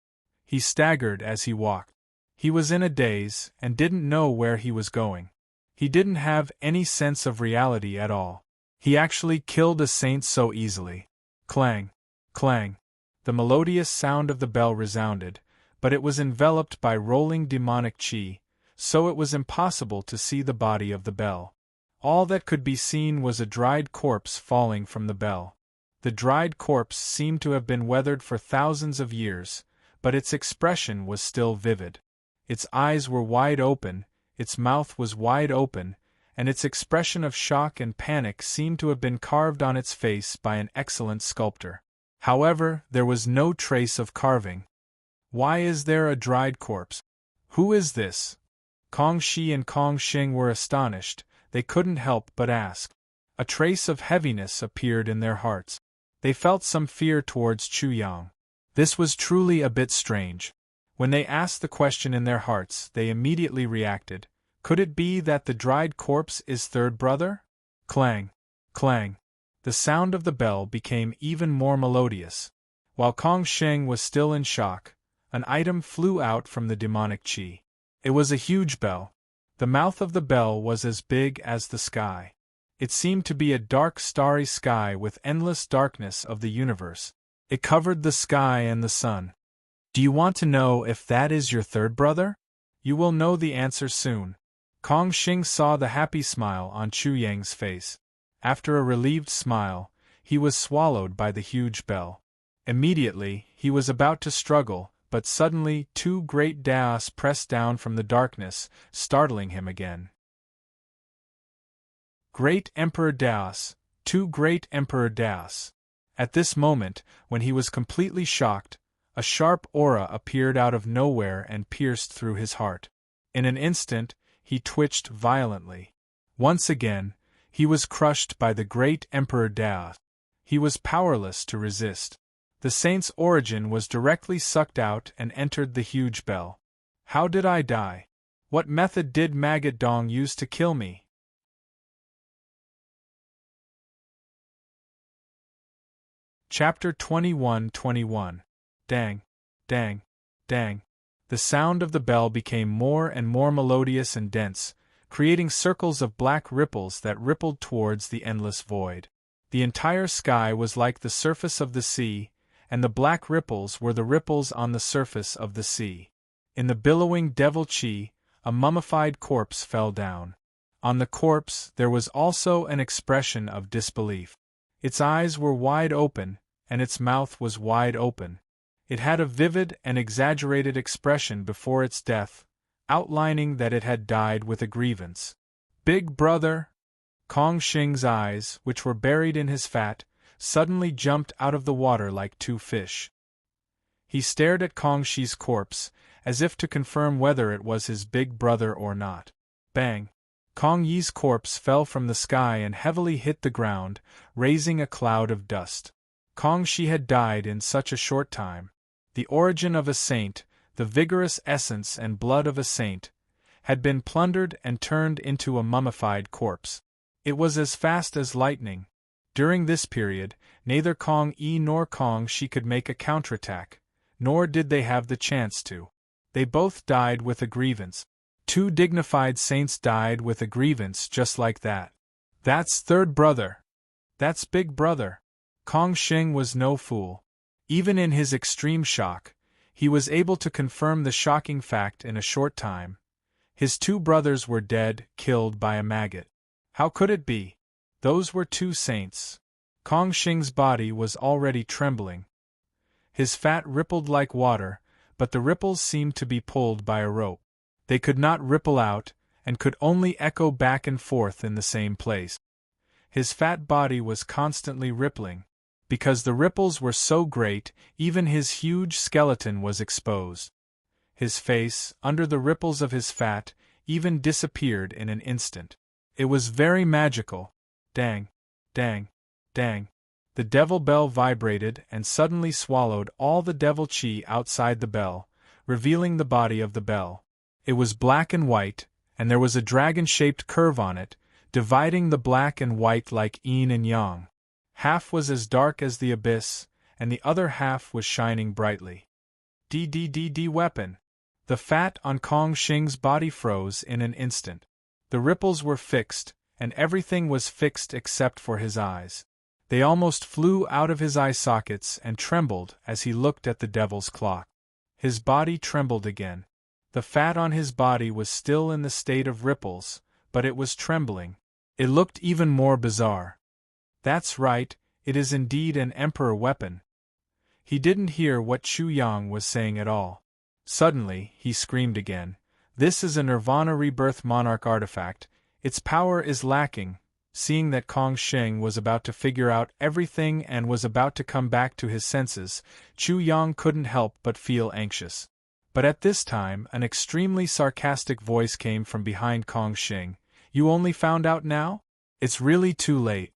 He staggered as he walked. He was in a daze, and didn't know where he was going. He didn't have any sense of reality at all. He actually killed a saint so easily. Clang! Clang! The melodious sound of the bell resounded, but it was enveloped by rolling demonic chi, so it was impossible to see the body of the bell. All that could be seen was a dried corpse falling from the bell. The dried corpse seemed to have been weathered for thousands of years, but its expression was still vivid. Its eyes were wide open, its mouth was wide open, and its expression of shock and panic seemed to have been carved on its face by an excellent sculptor. However, there was no trace of carving. Why is there a dried corpse? Who is this? Kong Shi and Kong Xing were astonished, they couldn't help but ask. A trace of heaviness appeared in their hearts. They felt some fear towards Chu Yang. This was truly a bit strange. When they asked the question in their hearts, they immediately reacted. Could it be that the dried corpse is third brother? Clang! Clang! The sound of the bell became even more melodious. While Kong Sheng was still in shock, an item flew out from the demonic chi. It was a huge bell. The mouth of the bell was as big as the sky. It seemed to be a dark starry sky with endless darkness of the universe. It covered the sky and the sun. Do you want to know if that is your third brother? You will know the answer soon. Kong Xing saw the happy smile on Chu Yang's face. After a relieved smile, he was swallowed by the huge bell. Immediately, he was about to struggle, but suddenly 2 great daos pressed down from the darkness, startling him again. Great Emperor Daos, 2 great Emperor Daos. At this moment, when he was completely shocked, a sharp aura appeared out of nowhere and pierced through his heart. In an instant, he twitched violently. Once again, he was crushed by the great Emperor Daos. He was powerless to resist. The saint's origin was directly sucked out and entered the huge bell. How did I die? What method did Maggot Dong use to kill me? Chapter 21-21. Dang, dang, dang. The sound of the bell became more and more melodious and dense, creating circles of black ripples that rippled towards the endless void. The entire sky was like the surface of the sea, and the black ripples were the ripples on the surface of the sea. In the billowing devil chi, a mummified corpse fell down. On the corpse there was also an expression of disbelief. Its eyes were wide open, and its mouth was wide open. It had a vivid and exaggerated expression before its death, outlining that it had died with a grievance. Big brother! Kong Xing's eyes, which were buried in his fat, suddenly jumped out of the water like 2 fish. He stared at Kong Shi's corpse, as if to confirm whether it was his big brother or not. Bang! Kong Yi's corpse fell from the sky and heavily hit the ground, raising a cloud of dust. Kong Shi had died in such a short time. The origin of a saint, the vigorous essence and blood of a saint, had been plundered and turned into a mummified corpse. It was as fast as lightning. During this period, neither Kong Yi nor Kong Shi could make a counterattack, nor did they have the chance to. They both died with a grievance. 2 dignified saints died with a grievance just like that. That's third brother. That's big brother. Kong Xing was no fool. Even in his extreme shock, he was able to confirm the shocking fact in a short time. His 2 brothers were dead, killed by a maggot. How could it be? Those were 2 saints. Kong Xing's body was already trembling. His fat rippled like water, but the ripples seemed to be pulled by a rope. They could not ripple out, and could only echo back and forth in the same place. His fat body was constantly rippling. Because the ripples were so great, even his huge skeleton was exposed. His face, under the ripples of his fat, even disappeared in an instant. It was very magical. Dang, dang, dang. The devil bell vibrated and suddenly swallowed all the devil chi outside the bell, revealing the body of the bell. It was black and white, and there was a dragon-shaped curve on it, dividing the black and white like yin and yang. Half was as dark as the abyss, and the other half was shining brightly. DDDD weapon. The fat on Kong Xing's body froze in an instant. The ripples were fixed, and everything was fixed except for his eyes. They almost flew out of his eye sockets and trembled as he looked at the devil's clock. His body trembled again. The fat on his body was still in the state of ripples, but it was trembling. It looked even more bizarre. That's right, it is indeed an emperor weapon. He didn't hear what Chu Yang was saying at all. Suddenly, he screamed again. This is a Nirvana Rebirth Monarch artifact. Its power is lacking. seeing that Kong Sheng was about to figure out everything and was about to come back to his senses, Chu Yang couldn't help but feel anxious. But at this time, an extremely sarcastic voice came from behind Kong Sheng. "You only found out now? It's really too late."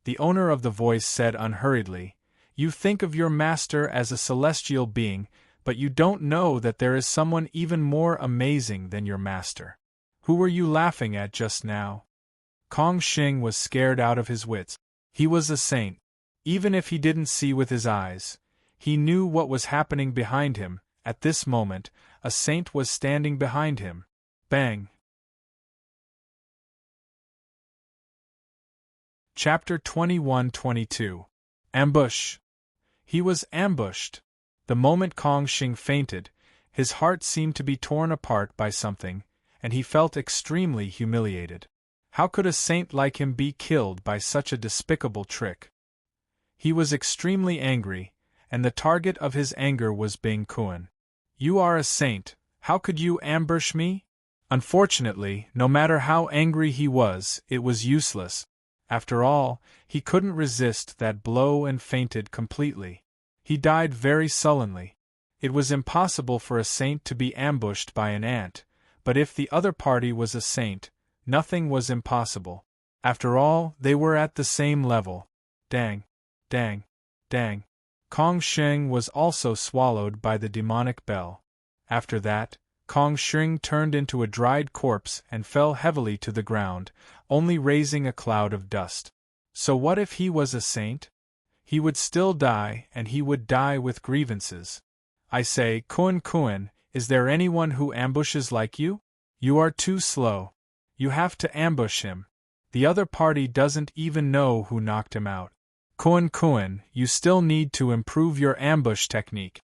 The owner of the voice said unhurriedly, "You think of your master as a celestial being, but you don't know that there is someone even more amazing than your master. Who were you laughing at just now?" Kong Sheng was scared out of his wits. He was a saint. Even if he didn't see with his eyes, he knew what was happening behind him. At this moment, a saint was standing behind him. Bang! Chapter 21-22. Ambush. He was ambushed. The moment Kong Sheng fainted, his heart seemed to be torn apart by something, and he felt extremely humiliated. How could a saint like him be killed by such a despicable trick? He was extremely angry, and the target of his anger was Bing Kuan. "You are a saint, how could you ambush me?" Unfortunately, no matter how angry he was, it was useless. After all, he couldn't resist that blow and fainted completely. He died very sullenly. It was impossible for a saint to be ambushed by an ant, but if the other party was a saint, nothing was impossible. After all, they were at the same level. Dang, dang, dang. Kong Sheng was also swallowed by the demonic bell. After that, Kong Sheng turned into a dried corpse and fell heavily to the ground, only raising a cloud of dust. So what if he was a saint? He would still die, and he would die with grievances. I say, Kuan, is there anyone who ambushes like you? You are too slow. You have to ambush him. The other party doesn't even know who knocked him out. Kuan, you still need to improve your ambush technique.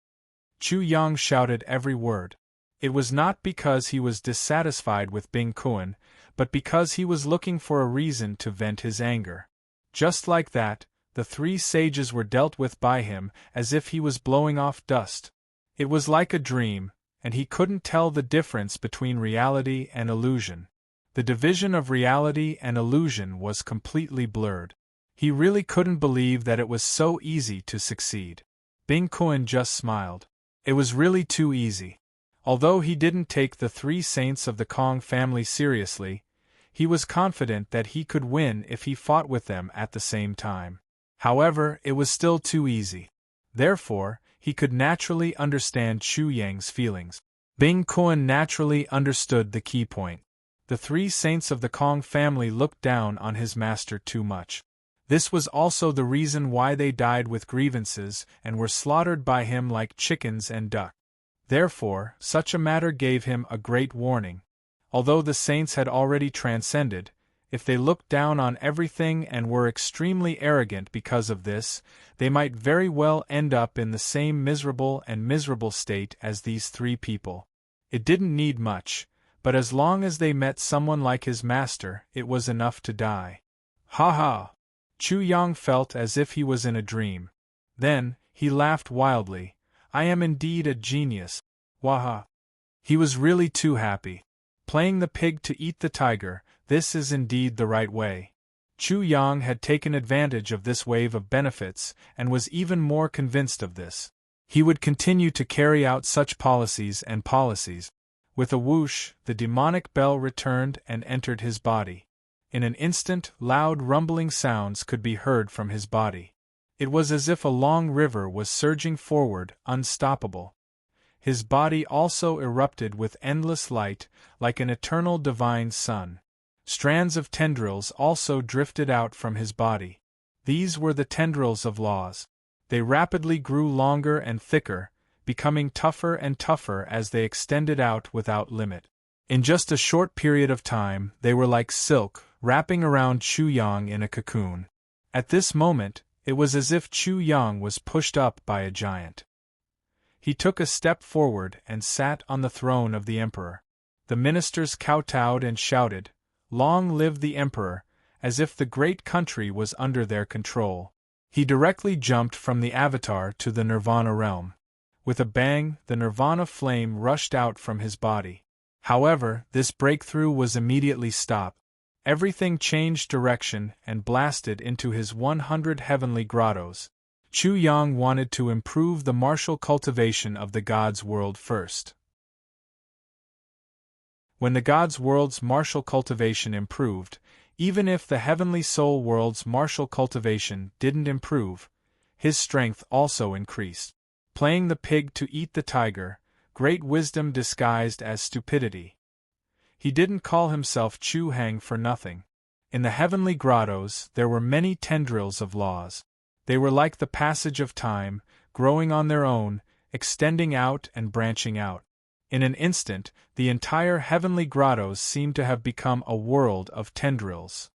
Chu Yang shouted every word. It was not because he was dissatisfied with Bing Kuan, but because he was looking for a reason to vent his anger. Just like that, the three sages were dealt with by him as if he was blowing off dust. It was like a dream, and he couldn't tell the difference between reality and illusion. The division of reality and illusion was completely blurred. He really couldn't believe that it was so easy to succeed. Bing Kuan just smiled. It was really too easy. Although he didn't take the three saints of the Kong family seriously, he was confident that he could win if he fought with them at the same time. However, it was still too easy. Therefore, he could naturally understand Chu Yang's feelings. Bing Kuan naturally understood the key point. The three saints of the Kong family looked down on his master too much. This was also the reason why they died with grievances and were slaughtered by him like chickens and duck. Therefore, such a matter gave him a great warning. Although the saints had already transcended, if they looked down on everything and were extremely arrogant because of this, they might very well end up in the same miserable state as these three people. It didn't need much, but as long as they met someone like his master, it was enough to die. Ha ha! Chu Yang felt as if he was in a dream. Then, he laughed wildly. I am indeed a genius. Waha! He was really too happy. Playing the pig to eat the tiger, this is indeed the right way. Chu Yang had taken advantage of this wave of benefits and was even more convinced of this. He would continue to carry out such policies. With a whoosh, the demonic bell returned and entered his body. In an instant, loud rumbling sounds could be heard from his body. It was as if a long river was surging forward, unstoppable. His body also erupted with endless light, like an eternal divine sun. Strands of tendrils also drifted out from his body. These were the tendrils of laws. They rapidly grew longer and thicker, becoming tougher and tougher as they extended out without limit. In just a short period of time, they were like silk, wrapping around Chu Yang in a cocoon. At this moment, it was as if Chu Yang was pushed up by a giant. He took a step forward and sat on the throne of the emperor. The ministers kowtowed and shouted, "Long live the emperor," as if the great country was under their control. He directly jumped from the avatar to the nirvana realm. With a bang, the nirvana flame rushed out from his body. However, this breakthrough was immediately stopped. everything changed direction and blasted into his 100 heavenly grottos. Chu Yang wanted to improve the martial cultivation of the God's world first. When the God's world's martial cultivation improved, even if the heavenly soul world's martial cultivation didn't improve, his strength also increased. Playing the pig to eat the tiger, great wisdom disguised as stupidity. He didn't call himself Chu Hang for nothing. In the heavenly grottos there were many tendrils of laws. They were like the passage of time, growing on their own, extending out and branching out. In an instant, the entire heavenly grottos seemed to have become a world of tendrils.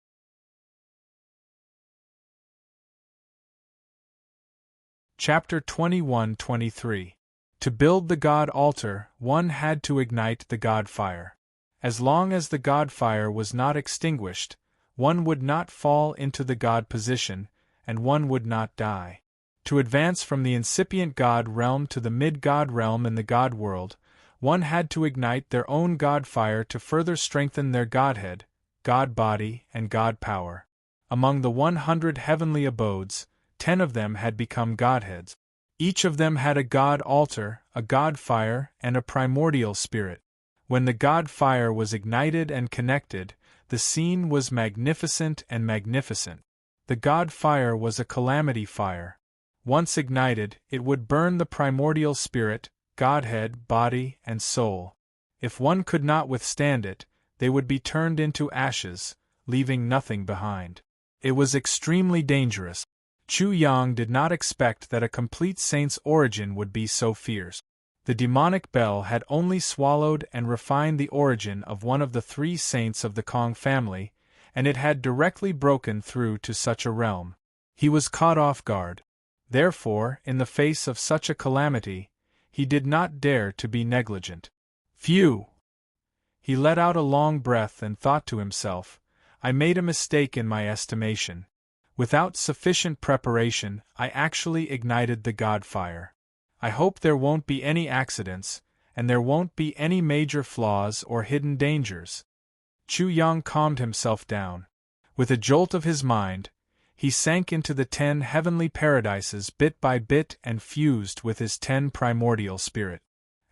Chapter 21-23. To build the God altar, one had to ignite the God fire. As long as the God fire was not extinguished, one would not fall into the God position, and one would not die. To advance from the incipient God realm to the mid-God realm in the God world, one had to ignite their own God fire to further strengthen their Godhead, God body, and God power. Among the 100 heavenly abodes, 10 of them had become Godheads. Each of them had a God altar, a God fire, and a primordial spirit. When the God fire was ignited and connected, the scene was magnificent and magnificent. The God fire was a calamity fire. Once ignited, it would burn the primordial spirit, Godhead, body, and soul. If one could not withstand it, they would be turned into ashes, leaving nothing behind. It was extremely dangerous. Chu Yang did not expect that a complete saint's origin would be so fierce. The demonic bell had only swallowed and refined the origin of one of the 3 saints of the Kong family, and it had directly broken through to such a realm. He was caught off guard. Therefore, in the face of such a calamity, he did not dare to be negligent. Phew! He let out a long breath and thought to himself, I made a mistake in my estimation. Without sufficient preparation, I actually ignited the God fire. I hope there won't be any accidents, and there won't be any major flaws or hidden dangers. Chu Yang calmed himself down. With a jolt of his mind, he sank into the 10 heavenly paradises bit by bit and fused with his 10 primordial spirit.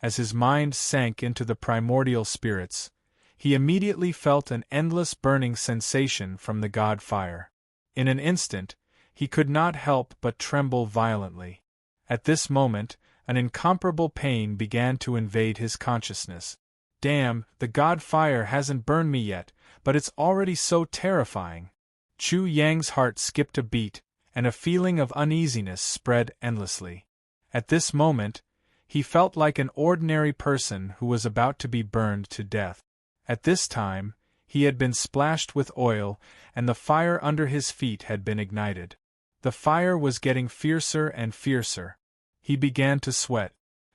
As his mind sank into the primordial spirits, he immediately felt an endless burning sensation from the God fire. In an instant, he could not help but tremble violently. At this moment, an incomparable pain began to invade his consciousness. Damn, the God fire hasn't burned me yet, but it's already so terrifying. Chu Yang's heart skipped a beat, and a feeling of uneasiness spread endlessly. At this moment, he felt like an ordinary person who was about to be burned to death. At this time, he had been splashed with oil, and the fire under his feet had been ignited. The fire was getting fiercer and fiercer. He began to sweat.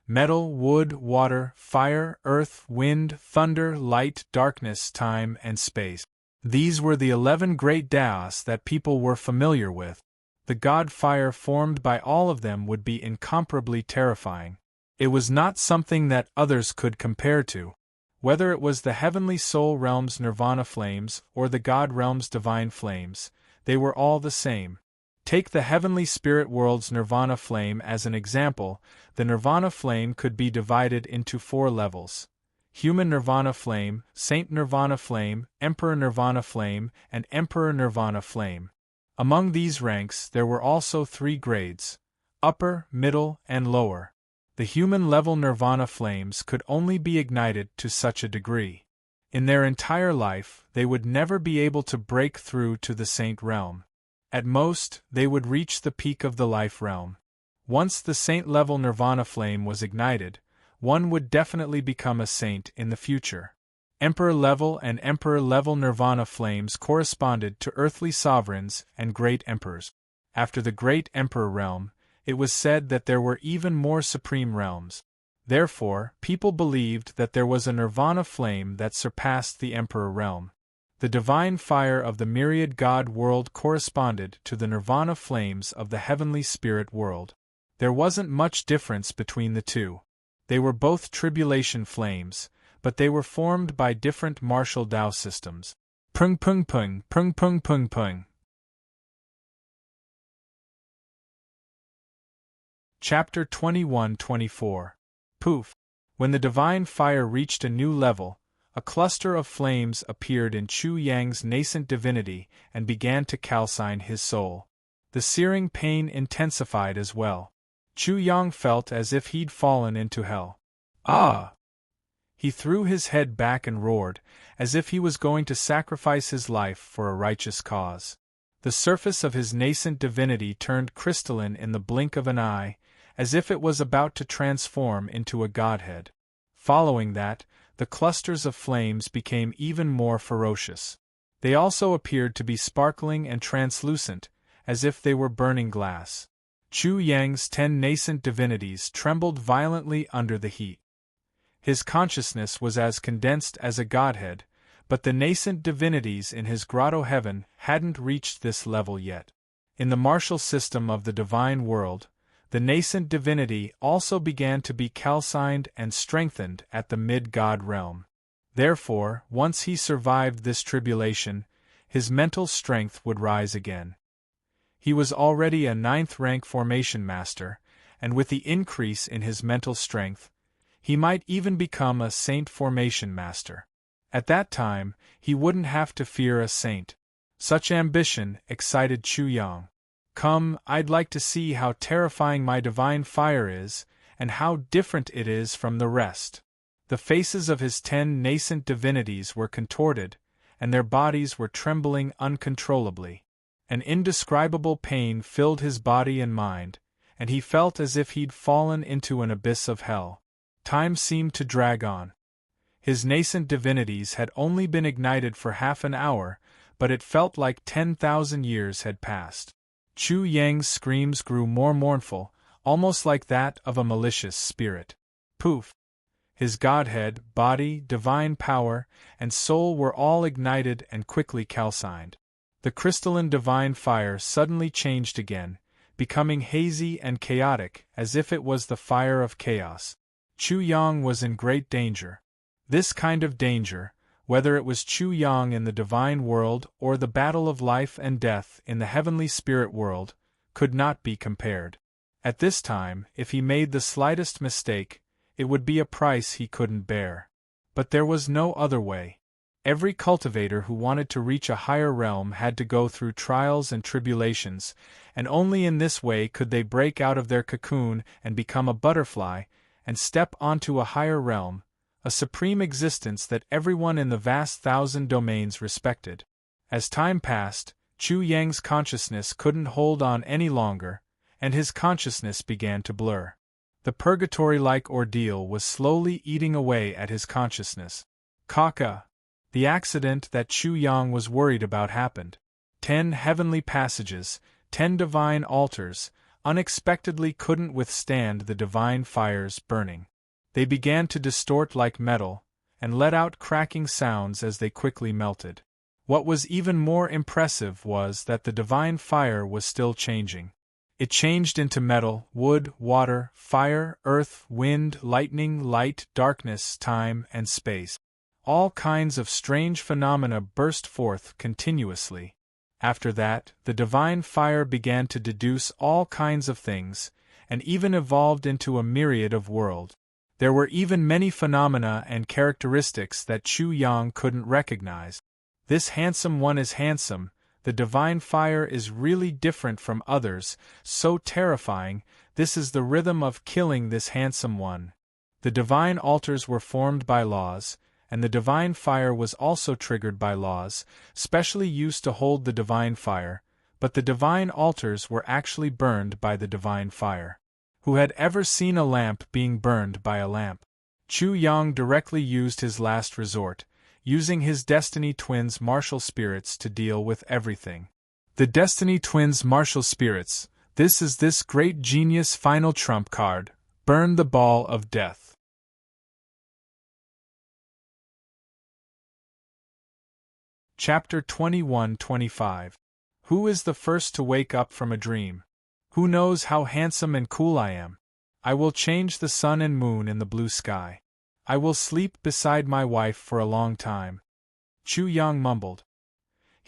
Metal, wood, water, fire, earth, wind, thunder, light, darkness, time, and space. These were the 11 great Daos that people were familiar with. The God fire formed by all of them would be incomparably terrifying. It was not something that others could compare to. Whether it was the heavenly soul realm's nirvana flames or the God realm's divine flames, they were all the same. Take the heavenly spirit world's nirvana flame as an example. The nirvana flame could be divided into 4 levels: human nirvana flame, saint nirvana flame, emperor nirvana flame, and emperor nirvana flame. Among these ranks there were also 3 grades: upper, middle, and lower. The human level nirvana flames could only be ignited to such a degree. In their entire life, they would never be able to break through to the saint realm. At most, they would reach the peak of the life realm. Once the saint-level nirvana flame was ignited, one would definitely become a saint in the future. Emperor-level and emperor-level nirvana flames corresponded to earthly sovereigns and great emperors. After the great emperor realm, it was said that there were even more supreme realms. Therefore, people believed that there was a nirvana flame that surpassed the emperor realm. The divine fire of the myriad God world corresponded to the nirvana flames of the heavenly spirit world. There wasn't much difference between the two. They were both tribulation flames, but they were formed by different martial Tao systems. Pung pung pung, pung pung pung pung. Chapter 21-24. Poof! When the divine fire reached a new level, a cluster of flames appeared in Chu Yang's nascent divinity and began to calcine his soul. The searing pain intensified as well. Chu Yang felt as if he'd fallen into hell. Ah! He threw his head back and roared, as if he was going to sacrifice his life for a righteous cause. The surface of his nascent divinity turned crystalline in the blink of an eye, as if it was about to transform into a godhead. Following that, the clusters of flames became even more ferocious. They also appeared to be sparkling and translucent, as if they were burning glass. Chu Yang's 10 nascent divinities trembled violently under the heat. His consciousness was as condensed as a godhead, but the nascent divinities in his grotto heaven hadn't reached this level yet. In the martial system of the divine world, the nascent divinity also began to be calcined and strengthened at the mid-god realm. Therefore, once he survived this tribulation, his mental strength would rise again. He was already a 9th-rank formation master, and with the increase in his mental strength, he might even become a saint formation master. At that time, he wouldn't have to fear a saint. Such ambition excited Chu Yang. Come, I'd like to see how terrifying my divine fire is, and how different it is from the rest. The faces of his 10 nascent divinities were contorted, and their bodies were trembling uncontrollably. An indescribable pain filled his body and mind, and he felt as if he'd fallen into an abyss of hell. Time seemed to drag on. His nascent divinities had only been ignited for half an hour, but it felt like 10,000 years had passed. Chu Yang's screams grew more mournful, almost like that of a malicious spirit. Poof! His godhead, body, divine power, and soul were all ignited and quickly calcined. The crystalline divine fire suddenly changed again, becoming hazy and chaotic as if it was the fire of chaos. Chu Yang was in great danger. This kind of danger, whether it was Chu Yang in the divine world or the battle of life and death in the heavenly spirit world, could not be compared. At this time, if he made the slightest mistake, it would be a price he couldn't bear. But there was no other way. Every cultivator who wanted to reach a higher realm had to go through trials and tribulations, and only in this way could they break out of their cocoon and become a butterfly, and step onto a higher realm, a supreme existence that everyone in the vast 1,000 domains respected. As time passed, Chu Yang's consciousness couldn't hold on any longer, and his consciousness began to blur. The purgatory-like ordeal was slowly eating away at his consciousness. Kaka! The accident that Chu Yang was worried about happened. 10 heavenly passages, 10 divine altars, unexpectedly couldn't withstand the divine fire's burning. They began to distort like metal, and let out cracking sounds as they quickly melted. What was even more impressive was that the divine fire was still changing. It changed into metal, wood, water, fire, earth, wind, lightning, light, darkness, time, and space. All kinds of strange phenomena burst forth continuously. After that, the divine fire began to deduce all kinds of things, and even evolved into a myriad of worlds. There were even many phenomena and characteristics that Chu Yang couldn't recognize. This handsome one is handsome, the divine fire is really different from others, so terrifying, this is the rhythm of killing this handsome one. The divine altars were formed by laws, and the divine fire was also triggered by laws, specially used to hold the divine fire, but the divine altars were actually burned by the divine fire. Who had ever seen a lamp being burned by a lamp? Chu Yang directly used his last resort, using his Destiny Twins martial spirits to deal with everything. The Destiny Twins martial spirits, this is this great genius final trump card, burn the ball of death. Chapter 21-25. Who is the first to wake up from a dream? Who knows how handsome and cool I am? I will change the sun and moon in the blue sky. I will sleep beside my wife for a long time. Chu Yang mumbled.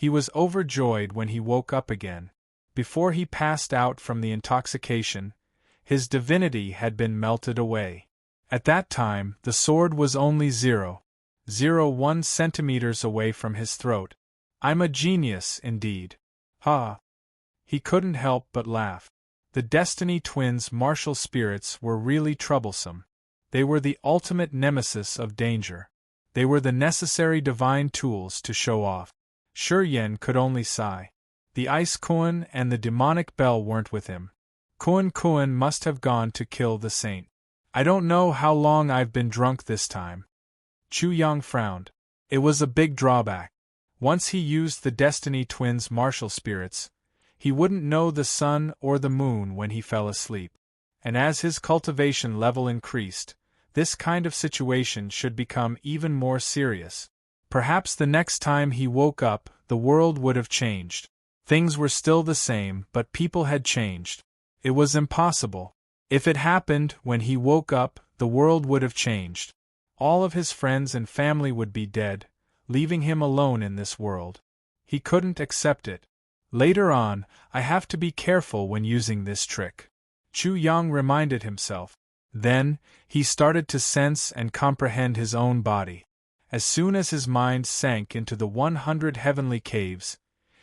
He was overjoyed when he woke up again. Before he passed out from the intoxication, his divinity had been melted away. At that time, the sword was only 0.01 centimeters away from his throat. I'm a genius, indeed. Ha! He couldn't help but laugh. The Destiny Twins' martial spirits were really troublesome. They were the ultimate nemesis of danger. They were the necessary divine tools to show off. Shuryen could only sigh. The Ice Kuan and the demonic bell weren't with him. Kuan must have gone to kill the saint. I don't know how long I've been drunk this time. Chu Yang frowned. It was a big drawback. Once he used the Destiny Twins' martial spirits, he wouldn't know the sun or the moon when he fell asleep. And as his cultivation level increased, this kind of situation should become even more serious. Perhaps the next time he woke up, the world would have changed. Things were still the same, but people had changed. It was impossible. If it happened when he woke up, the world would have changed. All of his friends and family would be dead, leaving him alone in this world. He couldn't accept it. Later on, I have to be careful when using this trick. Chu Yang reminded himself. Then, he started to sense and comprehend his own body. As soon as his mind sank into the 100 heavenly caves,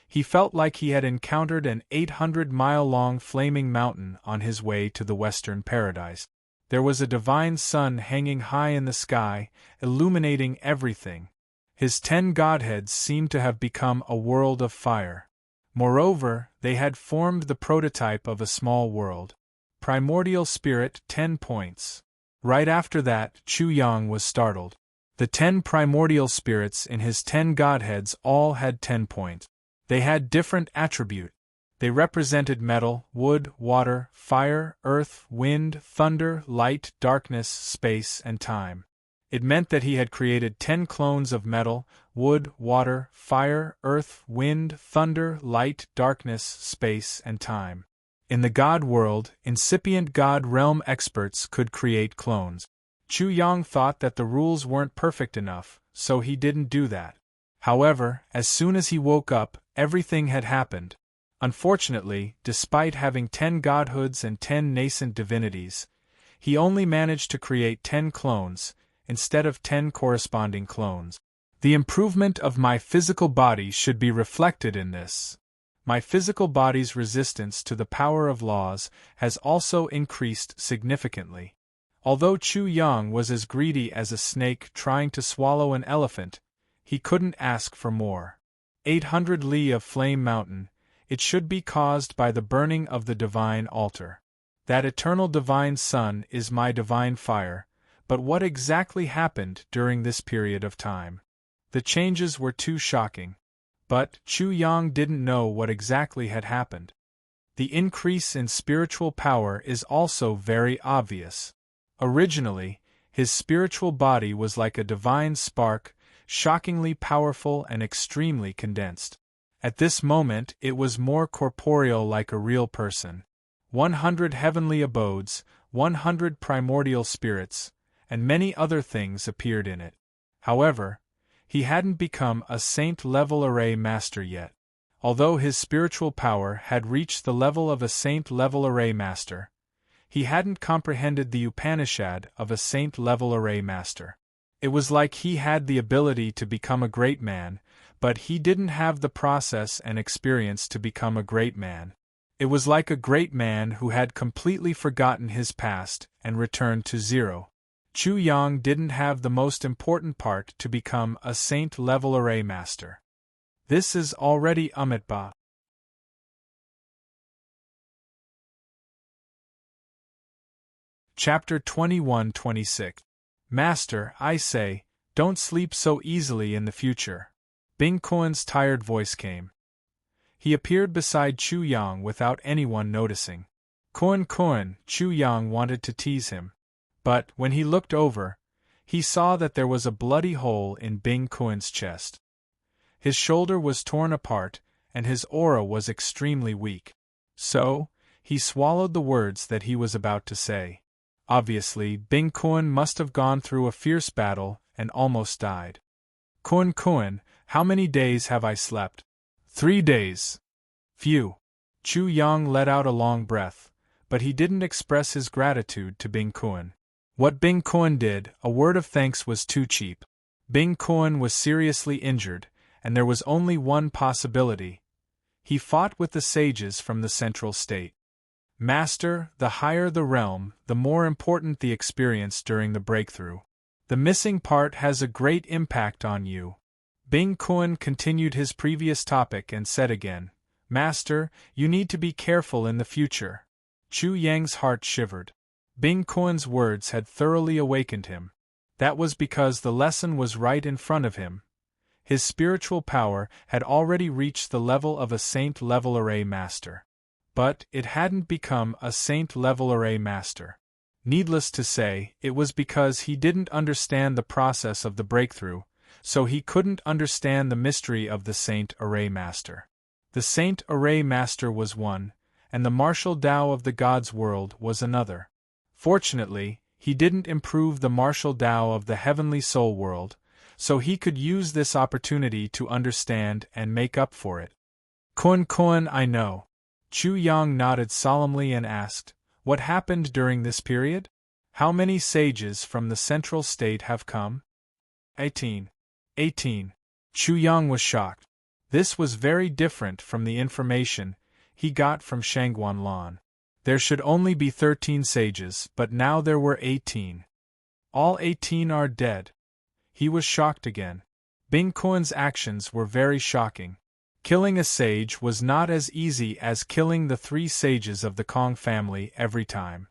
he felt like he had encountered an 800-mile-long flaming mountain on his way to the Western Paradise. There was a divine sun hanging high in the sky, illuminating everything. His 10 godheads seemed to have become a world of fire. Moreover, they had formed the prototype of a small world. Primordial Spirit 10 points. Right after that, Chu Yang was startled. The 10 primordial spirits in his 10 godheads all had 10 points. They had different attributes. They represented metal, wood, water, fire, earth, wind, thunder, light, darkness, space, and time. It meant that he had created 10 clones of metal, wood, water, fire, earth, wind, thunder, light, darkness, space, and time. In the God world, incipient God realm experts could create clones. Chu Yang thought that the rules weren't perfect enough, so he didn't do that. However, as soon as he woke up, everything had happened. Unfortunately, despite having 10 godhoods and 10 nascent divinities, he only managed to create 10 clones, instead of 10 corresponding clones. The improvement of my physical body should be reflected in this. My physical body's resistance to the power of laws has also increased significantly. Although Chu Yang was as greedy as a snake trying to swallow an elephant, he couldn't ask for more. 800 li of flame mountain, it should be caused by the burning of the divine altar. That eternal divine sun is my divine fire, but what exactly happened during this period of time? The changes were too shocking. But Chu Yang didn't know what exactly had happened. The increase in spiritual power is also very obvious. Originally, his spiritual body was like a divine spark, shockingly powerful and extremely condensed. At this moment it was more corporeal, like a real person. 100 heavenly abodes, 100 primordial spirits, and many other things appeared in it. However, he hadn't become a saint-level array master yet. Although his spiritual power had reached the level of a saint-level array master, he hadn't comprehended the Upanishad of a saint-level array master. It was like he had the ability to become a great man, but he didn't have the process and experience to become a great man. It was like a great man who had completely forgotten his past and returned to zero. Chu Yang didn't have the most important part to become a saint-level array master. This is already Amitabha. Chapter 21-26. Master, I say, don't sleep so easily in the future. Bing Kuan's tired voice came. He appeared beside Chu Yang without anyone noticing. Kuan, Chu Yang wanted to tease him. But, when he looked over, he saw that there was a bloody hole in Bing Kuan's chest. His shoulder was torn apart, and his aura was extremely weak. So, he swallowed the words that he was about to say. Obviously, Bing Kuan must have gone through a fierce battle and almost died. Kuan, how many days have I slept? 3 days. Phew. Chu Yang let out a long breath, but he didn't express his gratitude to Bing Kuan. What Bing Kuan did, a word of thanks was too cheap. Bing Kuan was seriously injured, and there was only one possibility. He fought with the sages from the central state. Master, the higher the realm, the more important the experience during the breakthrough. The missing part has a great impact on you. Bing Kuan continued his previous topic and said again, Master, you need to be careful in the future. Chu Yang's heart shivered. Bing Kuan's words had thoroughly awakened him. That was because the lesson was right in front of him. His spiritual power had already reached the level of a saint-level array master. But it hadn't become a saint-level array master. Needless to say, it was because he didn't understand the process of the breakthrough, so he couldn't understand the mystery of the saint array master. The saint array master was one, and the martial Tao of the God's world was another. Fortunately, he didn't improve the martial Tao of the heavenly soul world, so he could use this opportunity to understand and make up for it. Kuan, I know. Chu Yang nodded solemnly and asked, What happened during this period? How many sages from the central state have come? 18. Chu Yang was shocked. This was very different from the information he got from Shangguan Lan. There should only be 13 sages, but now there were 18. All 18 are dead. He was shocked again. Bing Kuan's actions were very shocking. Killing a sage was not as easy as killing the 3 sages of the Kong family every time.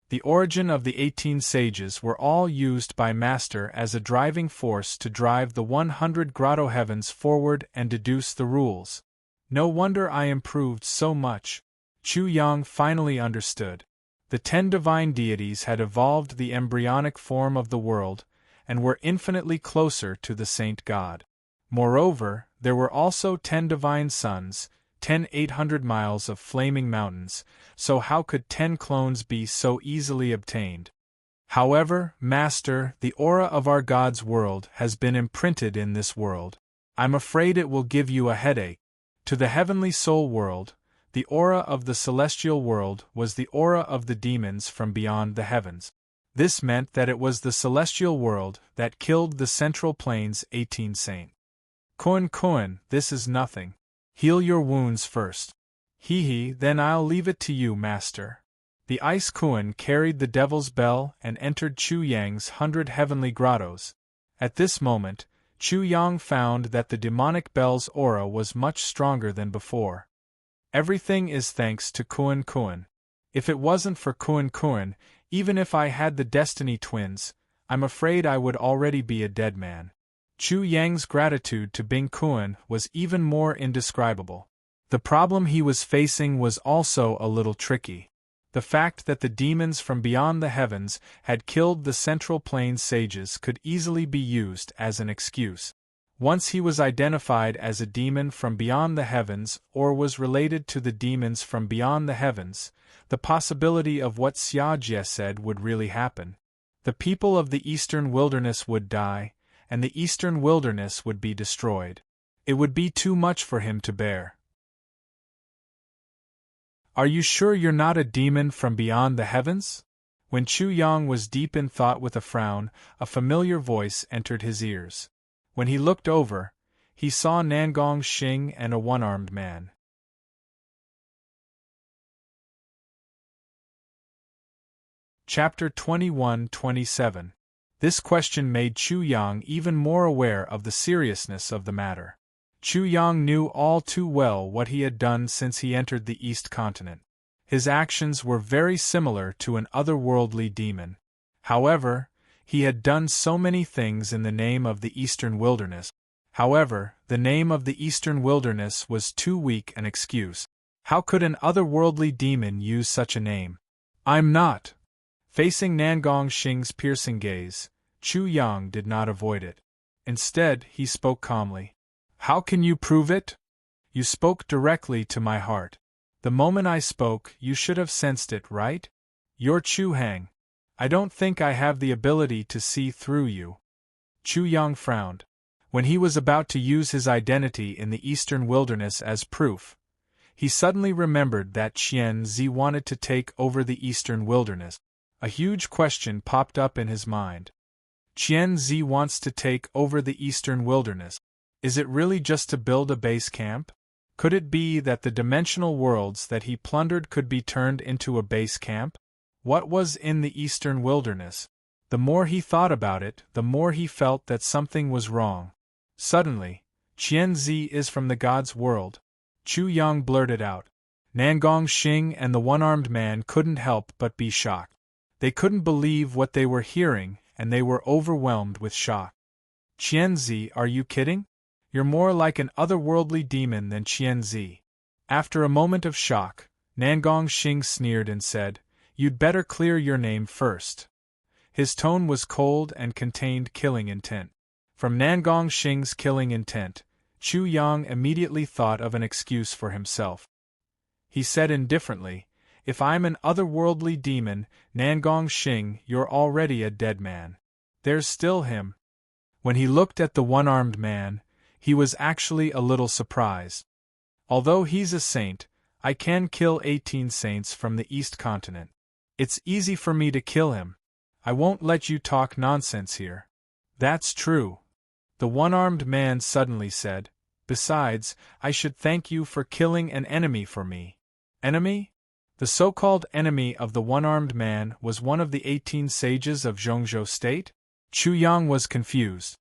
The origin of the 18 sages were all used by Master as a driving force to drive the 100 grotto heavens forward and deduce the rules. No wonder I improved so much. Chu Yang finally understood. The 10 divine deities had evolved the embryonic form of the world, and were infinitely closer to the saint god. Moreover, there were also 10 divine suns, 10 800 miles of flaming mountains, so how could 10 clones be so easily obtained? However, Master, the aura of our God's world has been imprinted in this world. I'm afraid it will give you a headache. To the heavenly soul world, the aura of the celestial world was the aura of the demons from beyond the heavens. This meant that it was the celestial world that killed the central plane's 18 saint. Kuan, this is nothing. Heal your wounds first. Then I'll leave it to you, Master. The Ice Kuan carried the Devil's Bell and entered Chu Yang's 100 heavenly grottos. At this moment, Chu Yang found that the demonic bell's aura was much stronger than before. Everything is thanks to Kuan. If it wasn't for Kuan, even if I had the Destiny Twins, I'm afraid I would already be a dead man. Chu Yang's gratitude to Bing Kuan was even more indescribable. The problem he was facing was also a little tricky. The fact that the demons from beyond the heavens had killed the Central Plains sages could easily be used as an excuse. Once he was identified as a demon from beyond the heavens or was related to the demons from beyond the heavens, the possibility of what Xiajie said would really happen. The people of the eastern wilderness would die, and the eastern wilderness would be destroyed. It would be too much for him to bear. Are you sure you're not a demon from beyond the heavens? When Chu Yang was deep in thought with a frown, a familiar voice entered his ears. When he looked over, he saw Nangong Xing and a one-armed man. Chapter 21-27. This question made Chu Yang even more aware of the seriousness of the matter. Chu Yang knew all too well what he had done since he entered the East Continent. His actions were very similar to an otherworldly demon. However, he had done so many things in the name of the Eastern Wilderness. However, the name of the Eastern Wilderness was too weak an excuse. How could an otherworldly demon use such a name? I'm not. Facing Nangong Xing's piercing gaze, Chu Yang did not avoid it. Instead, he spoke calmly. How can you prove it? You spoke directly to my heart. The moment I spoke, you should have sensed it, right? You're Chu Hang. I don't think I have the ability to see through you. Chu Yang frowned. When he was about to use his identity in the eastern wilderness as proof, he suddenly remembered that Qian-Zi wanted to take over the eastern wilderness. A huge question popped up in his mind. Qian-Zi wants to take over the eastern wilderness. Is it really just to build a base camp? Could it be that the dimensional worlds that he plundered could be turned into a base camp? What was in the eastern wilderness? The more he thought about it, the more he felt that something was wrong. Suddenly, Qian-Zi is from the god's world, Chu Yang blurted out. Nangong Xing and the one-armed man couldn't help but be shocked. They couldn't believe what they were hearing, and they were overwhelmed with shock. Qian-Zi, are you kidding? You're more like an otherworldly demon than Qian-Zi. After a moment of shock, Nangong Xing sneered and said, "You'd better clear your name first." His tone was cold and contained killing intent. From Nangong Xing's killing intent, Chu Yang immediately thought of an excuse for himself. He said indifferently, "If I'm an otherworldly demon, Nangong Xing, you're already a dead man. There's still him." When he looked at the one-armed man, he was actually a little surprised. "Although he's a saint, I can kill 18 saints from the East Continent. It's easy for me to kill him. I won't let you talk nonsense here." "That's true," the one-armed man suddenly said. "Besides, I should thank you for killing an enemy for me." Enemy? The so-called enemy of the one-armed man was one of the 18 sages of Zhongzhou State? Chu Yang was confused.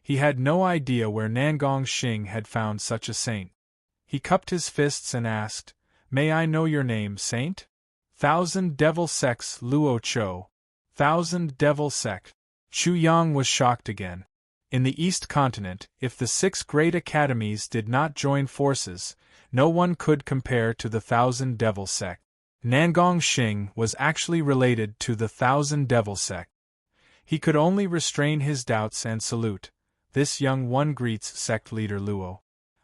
He had no idea where Nangong Xing had found such a saint. He cupped his fists and asked, "May I know your name, saint?" "Thousand Devil Sects Luo Cho." "Thousand Devil Sect." Chu Yang was shocked again. In the East Continent, if the 6 great academies did not join forces, no one could compare to the Thousand Devil Sect. Nangong Xing was actually related to the Thousand Devil Sect. He could only restrain his doubts and salute. "This young one greets Sect Leader Luo.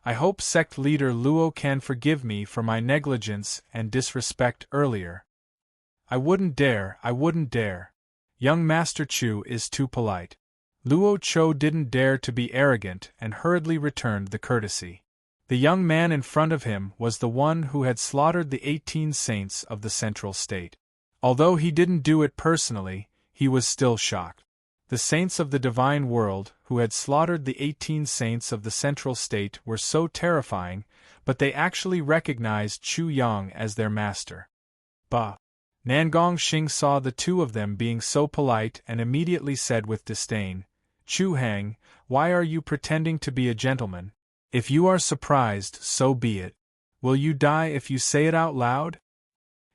I hope Sect Leader Luo can forgive me for my negligence and disrespect earlier." I wouldn't dare. Young Master Chu is too polite." Luo Cho didn't dare to be arrogant and hurriedly returned the courtesy. The young man in front of him was the one who had slaughtered the 18 saints of the Central State. Although he didn't do it personally, he was still shocked. The saints of the divine world, who had slaughtered the 18 saints of the Central State, were so terrifying, but they actually recognized Chu Yang as their master. Bah! Nangong Xing saw the two of them being so polite and immediately said with disdain, "Chu Hang, why are you pretending to be a gentleman? If you are surprised, so be it. Will you die if you say it out loud?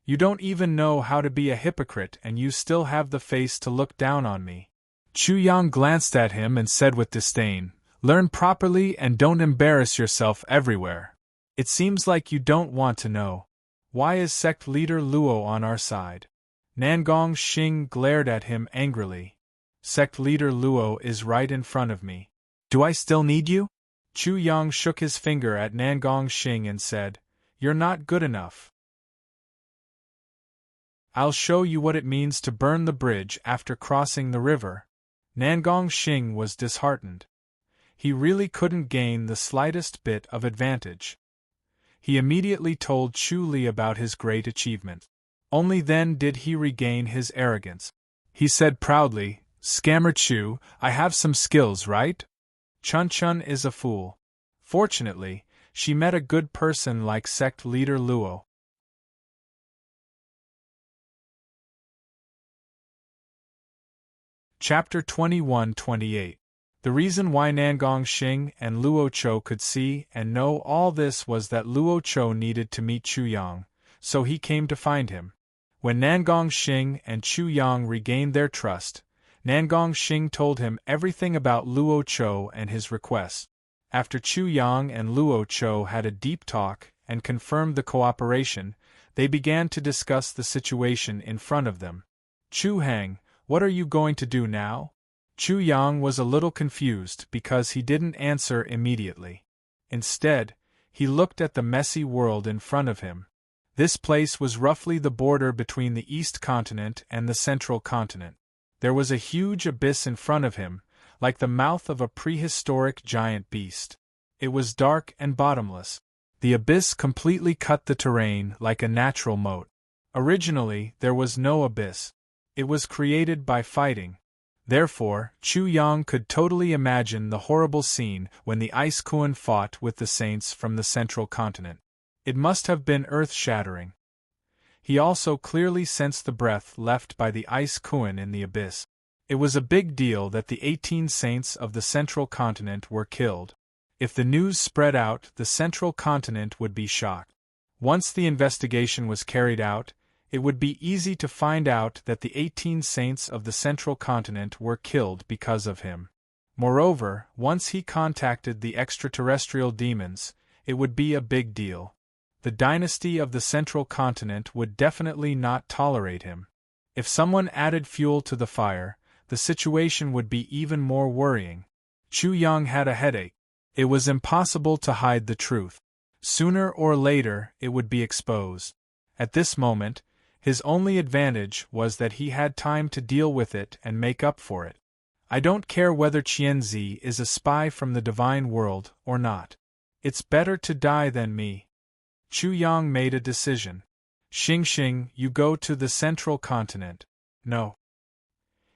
You don't even know how to be a hypocrite and you still have the face to look down on me." Chu Yang glanced at him and said with disdain, "Learn properly and don't embarrass yourself everywhere. It seems like you don't want to know. Why is Sect Leader Luo on our side?" Nangong Xing glared at him angrily. "Sect Leader Luo is right in front of me. Do I still need you?" Chu Yang shook his finger at Nangong Xing and said, "You're not good enough. I'll show you what it means to burn the bridge after crossing the river." Nangong Xing was disheartened. He really couldn't gain the slightest bit of advantage. He immediately told Chu Li about his great achievement. Only then did he regain his arrogance. He said proudly, "Scammer Chu, I have some skills, right? Chun Chun is a fool. Fortunately, she met a good person like Sect Leader Luo." Chapter 21-28. The reason why Nangong Xing and Luo Cho could see and know all this was that Luo Cho needed to meet Chu Yang, so he came to find him. When Nangong Xing and Chu Yang regained their trust, Nangong Xing told him everything about Luo Cho and his request. After Chu Yang and Luo Cho had a deep talk and confirmed the cooperation, they began to discuss the situation in front of them. "Chu Hang, what are you going to do now?" Chu Yang was a little confused because he didn't answer immediately. Instead, he looked at the messy world in front of him. This place was roughly the border between the East Continent and the Central Continent. There was a huge abyss in front of him, like the mouth of a prehistoric giant beast. It was dark and bottomless. The abyss completely cut the terrain like a natural moat. Originally, there was no abyss. It was created by fighting. Therefore, Chu Yang could totally imagine the horrible scene when the Ice Kuan fought with the saints from the central continent. It must have been earth-shattering. He also clearly sensed the breath left by the Ice Kuan in the abyss. It was a big deal that the 18 saints of the central continent were killed. If the news spread out, the central continent would be shocked. Once the investigation was carried out, it would be easy to find out that the 18 saints of the central continent were killed because of him. Moreover, once he contacted the extraterrestrial demons, it would be a big deal. The dynasty of the central continent would definitely not tolerate him. If someone added fuel to the fire, the situation would be even more worrying. Chu Yang had a headache. It was impossible to hide the truth. Sooner or later, it would be exposed. At this moment, his only advantage was that he had time to deal with it and make up for it. I don't care whether Qianzi is a spy from the divine world or not. It's better to die than me. Chu Yang made a decision. Xing, you go to the central continent. No.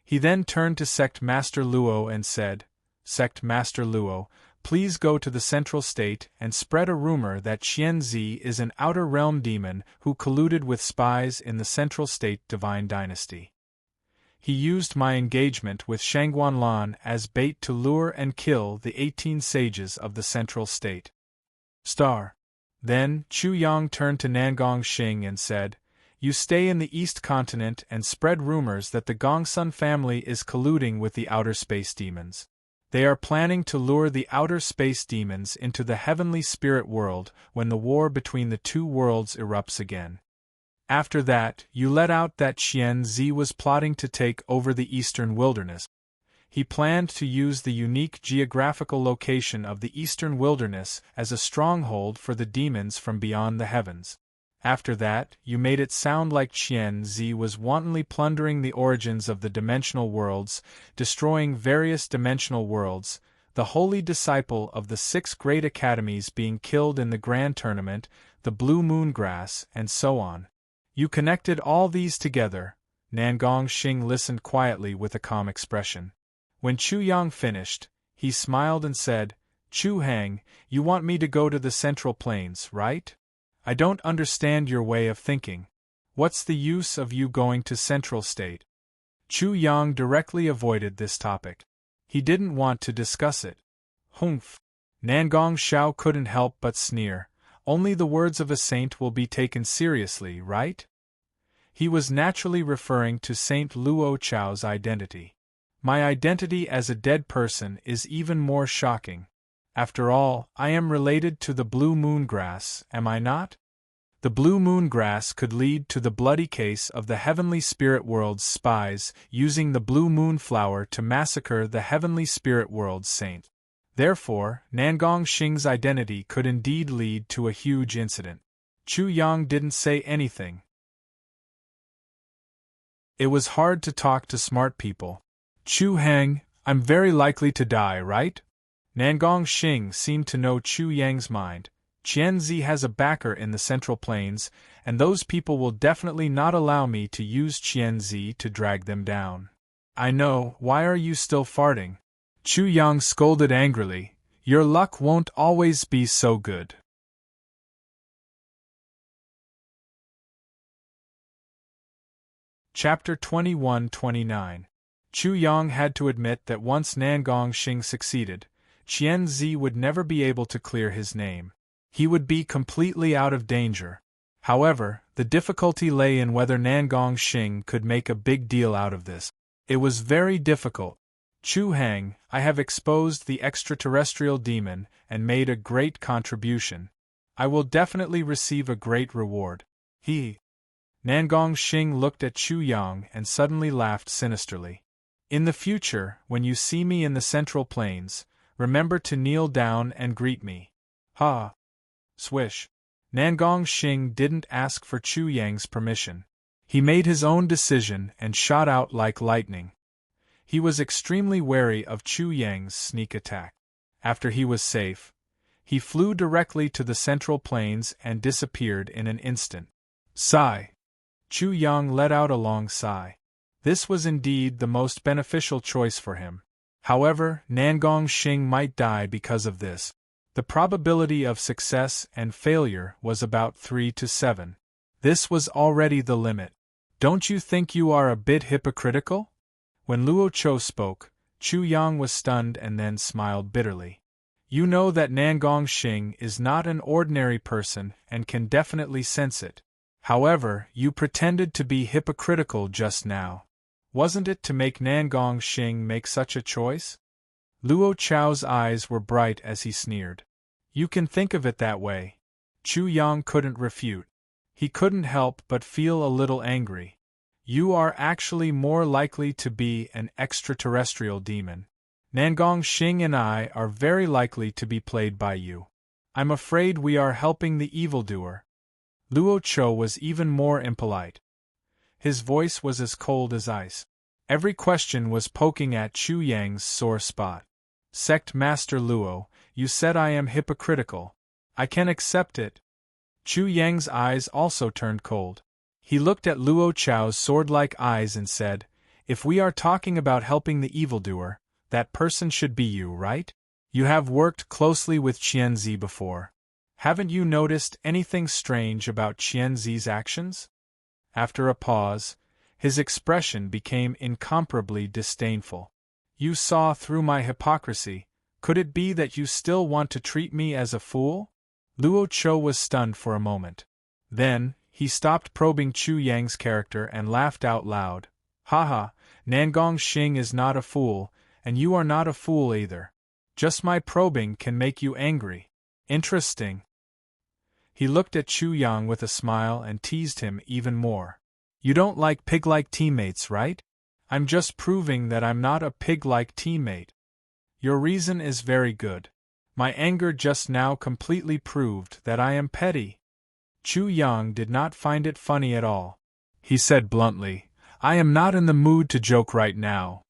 He then turned to Sect Master Luo and said, Sect Master Luo, please go to the central state and spread a rumor that Qianzi is an outer realm demon who colluded with spies in the central state divine dynasty. He used my engagement with Shangguanlan as bait to lure and kill the 18 sages of the central state. Then, Chu Yang turned to Nangong Xing and said, You stay in the East Continent and spread rumors that the Gongsun family is colluding with the outer space demons. They are planning to lure the outer space demons into the heavenly spirit world when the war between the two worlds erupts again. After that, you let out that Qianzi was plotting to take over the eastern wilderness. He planned to use the unique geographical location of the eastern wilderness as a stronghold for the demons from beyond the heavens. After that, you made it sound like Qianzi was wantonly plundering the origins of the dimensional worlds, destroying various dimensional worlds, the holy disciple of the 6 great academies being killed in the grand tournament, the blue moon grass, and so on. You connected all these together. Nangong Xing listened quietly with a calm expression. When Chu Yang finished, he smiled and said, Chu Hang, you want me to go to the Central Plains, right? I don't understand your way of thinking. What's the use of you going to Central State? Chu Yang directly avoided this topic. He didn't want to discuss it. Humph. Nangong Shao couldn't help but sneer. Only the words of a saint will be taken seriously, right? He was naturally referring to Saint Luo Chao's identity. My identity as a dead person is even more shocking. After all, I am related to the blue moon grass, am I not? The blue moon grass could lead to the bloody case of the heavenly spirit world's spies using the blue moon flower to massacre the heavenly spirit world's saint. Therefore, Nangong Xing's identity could indeed lead to a huge incident. Chu Yang didn't say anything. It was hard to talk to smart people. Chu Hang, I'm very likely to die, right? Nangong Xing seemed to know Chu Yang's mind. Qianzi has a backer in the Central Plains, and those people will definitely not allow me to use Qianzi to drag them down. I know, why are you still farting? Chu Yang scolded angrily. Your luck won't always be so good. Chapter 21-29. Chu Yang had to admit that once Nangong Xing succeeded, Qianzi would never be able to clear his name. He would be completely out of danger. However, the difficulty lay in whether Nangong Xing could make a big deal out of this. It was very difficult. Chu Hang, I have exposed the extraterrestrial demon and made a great contribution. I will definitely receive a great reward. Nangong Xing looked at Chu Yang and suddenly laughed sinisterly. In the future, when you see me in the Central Plains, remember to kneel down and greet me. Ha! Swish. Nangong Xing didn't ask for Chu Yang's permission. He made his own decision and shot out like lightning. He was extremely wary of Chu Yang's sneak attack. After he was safe, he flew directly to the central plains and disappeared in an instant. Sigh. Chu Yang let out a long sigh. This was indeed the most beneficial choice for him. However, Nangong Xing might die because of this. The probability of success and failure was about 3 to 7. This was already the limit. Don't you think you are a bit hypocritical? When Luo Cho spoke, Chu Yang was stunned and then smiled bitterly. You know that Nangong Xing is not an ordinary person and can definitely sense it. However, you pretended to be hypocritical just now. Wasn't it to make Nangong Xing make such a choice? Luo Chao's eyes were bright as he sneered. You can think of it that way. Chu Yang couldn't refute. He couldn't help but feel a little angry. You are actually more likely to be an extraterrestrial demon. Nangong Xing and I are very likely to be played by you. I'm afraid we are helping the evildoer. Luo Cho was even more impolite. His voice was as cold as ice. Every question was poking at Chu Yang's sore spot. Sect Master Luo, you said I am hypocritical. I can accept it. Chu Yang's eyes also turned cold. He looked at Luo Chao's sword-like eyes and said, If we are talking about helping the evildoer, that person should be you, right? You have worked closely with Qianzi before. Haven't you noticed anything strange about Qianzi's actions? After a pause, his expression became incomparably disdainful. You saw through my hypocrisy. Could it be that you still want to treat me as a fool? Luo Cho was stunned for a moment. Then, he stopped probing Chu Yang's character and laughed out loud. Haha, Nangong Xing is not a fool, and you are not a fool either. Just my probing can make you angry. Interesting. He looked at Chu Yang with a smile and teased him even more. You don't like pig-like teammates, right? I'm just proving that I'm not a pig-like teammate. Your reason is very good. My anger just now completely proved that I am petty. Chu Yang did not find it funny at all. He said bluntly, I am not in the mood to joke right now.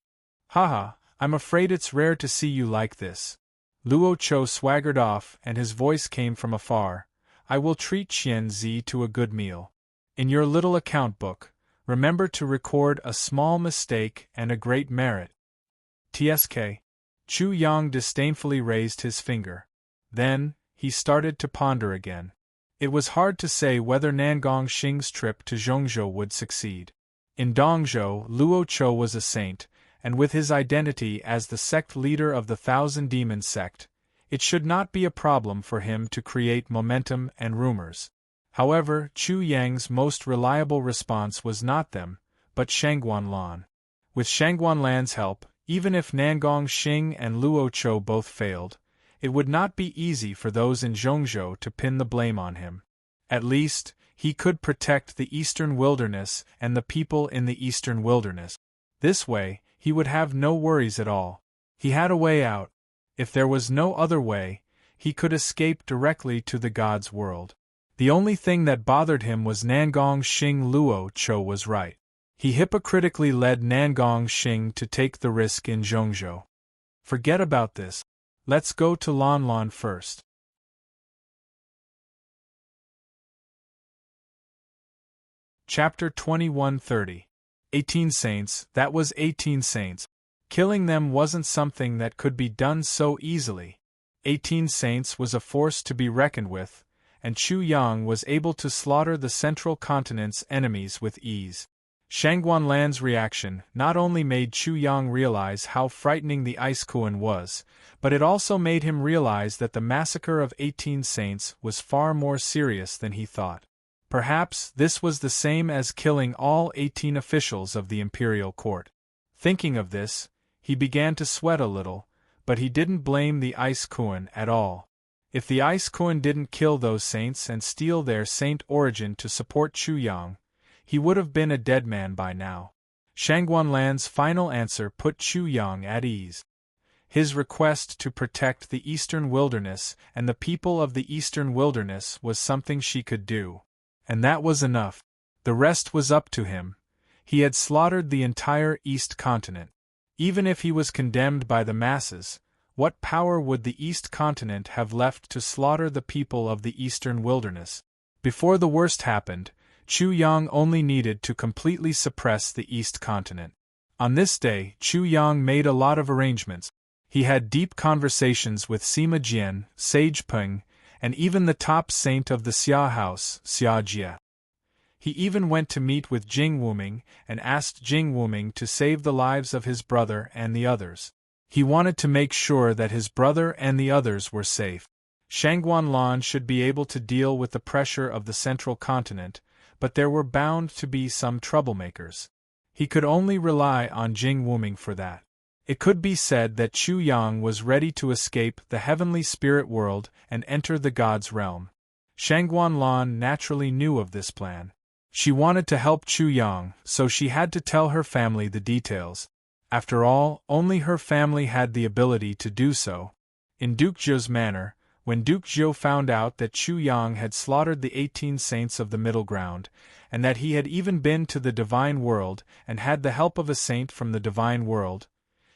Haha, I'm afraid it's rare to see you like this. Luo Cho swaggered off and his voice came from afar. I will treat Qianzi to a good meal. In your little account book, remember to record a small mistake and a great merit. TSK. Chu Yang disdainfully raised his finger. Then, he started to ponder again. It was hard to say whether Nangong Xing's trip to Zhongzhou would succeed. In Dongzhou, Luo Cho was a saint, and with his identity as the sect leader of the Thousand Demon sect, it should not be a problem for him to create momentum and rumors. However, Chu Yang's most reliable response was not them, but Shangguanlan. With Shangguanlan's help, even if Nangong Xing and Luo Cho both failed, it would not be easy for those in Zhongzhou to pin the blame on him. At least, he could protect the Eastern Wilderness and the people in the Eastern Wilderness. This way, he would have no worries at all. He had a way out. If there was no other way, he could escape directly to the God's world. The only thing that bothered him was Nangong Xing. Luo Cho was right. He hypocritically led Nangong Xing to take the risk in Zhongzhou. Forget about this. Let's go to Lanlan first. Chapter 2130. 18 Saints. That was 18 Saints. Killing them wasn't something that could be done so easily. 18 Saints was a force to be reckoned with, and Chu Yang was able to slaughter the central continent's enemies with ease. Shangguanlan's reaction not only made Chu Yang realize how frightening the Ice Kuan was, but it also made him realize that the massacre of 18 Saints was far more serious than he thought. Perhaps this was the same as killing all 18 officials of the imperial court. Thinking of this, he began to sweat a little, but he didn't blame the Ice Kuan at all. If the Ice Kuan didn't kill those saints and steal their saint origin to support Chu Yang, he would have been a dead man by now. Shangguanlan's final answer put Chu Yang at ease. His request to protect the Eastern Wilderness and the people of the Eastern Wilderness was something she could do. And that was enough. The rest was up to him. He had slaughtered the entire East continent. Even if he was condemned by the masses, what power would the East Continent have left to slaughter the people of the Eastern Wilderness? Before the worst happened, Chu Yang only needed to completely suppress the East Continent. On this day, Chu Yang made a lot of arrangements. He had deep conversations with Sima Jian, Sage Peng, and even the top saint of the Xia house, Xia Jie. He even went to meet with Jing Wuming and asked Jing Wuming to save the lives of his brother and the others. He wanted to make sure that his brother and the others were safe. Shangguan Lan should be able to deal with the pressure of the central continent, but there were bound to be some troublemakers. He could only rely on Jing Wuming for that. It could be said that Chu Yang was ready to escape the heavenly spirit world and enter the gods' realm. Shangguan Lan naturally knew of this plan. She wanted to help Chu Yang, so she had to tell her family the details. After all, only her family had the ability to do so. In Duke Zhou's manor, when Duke Zhou found out that Chu Yang had slaughtered the 18 saints of the Middle Ground, and that he had even been to the Divine World and had the help of a saint from the Divine World,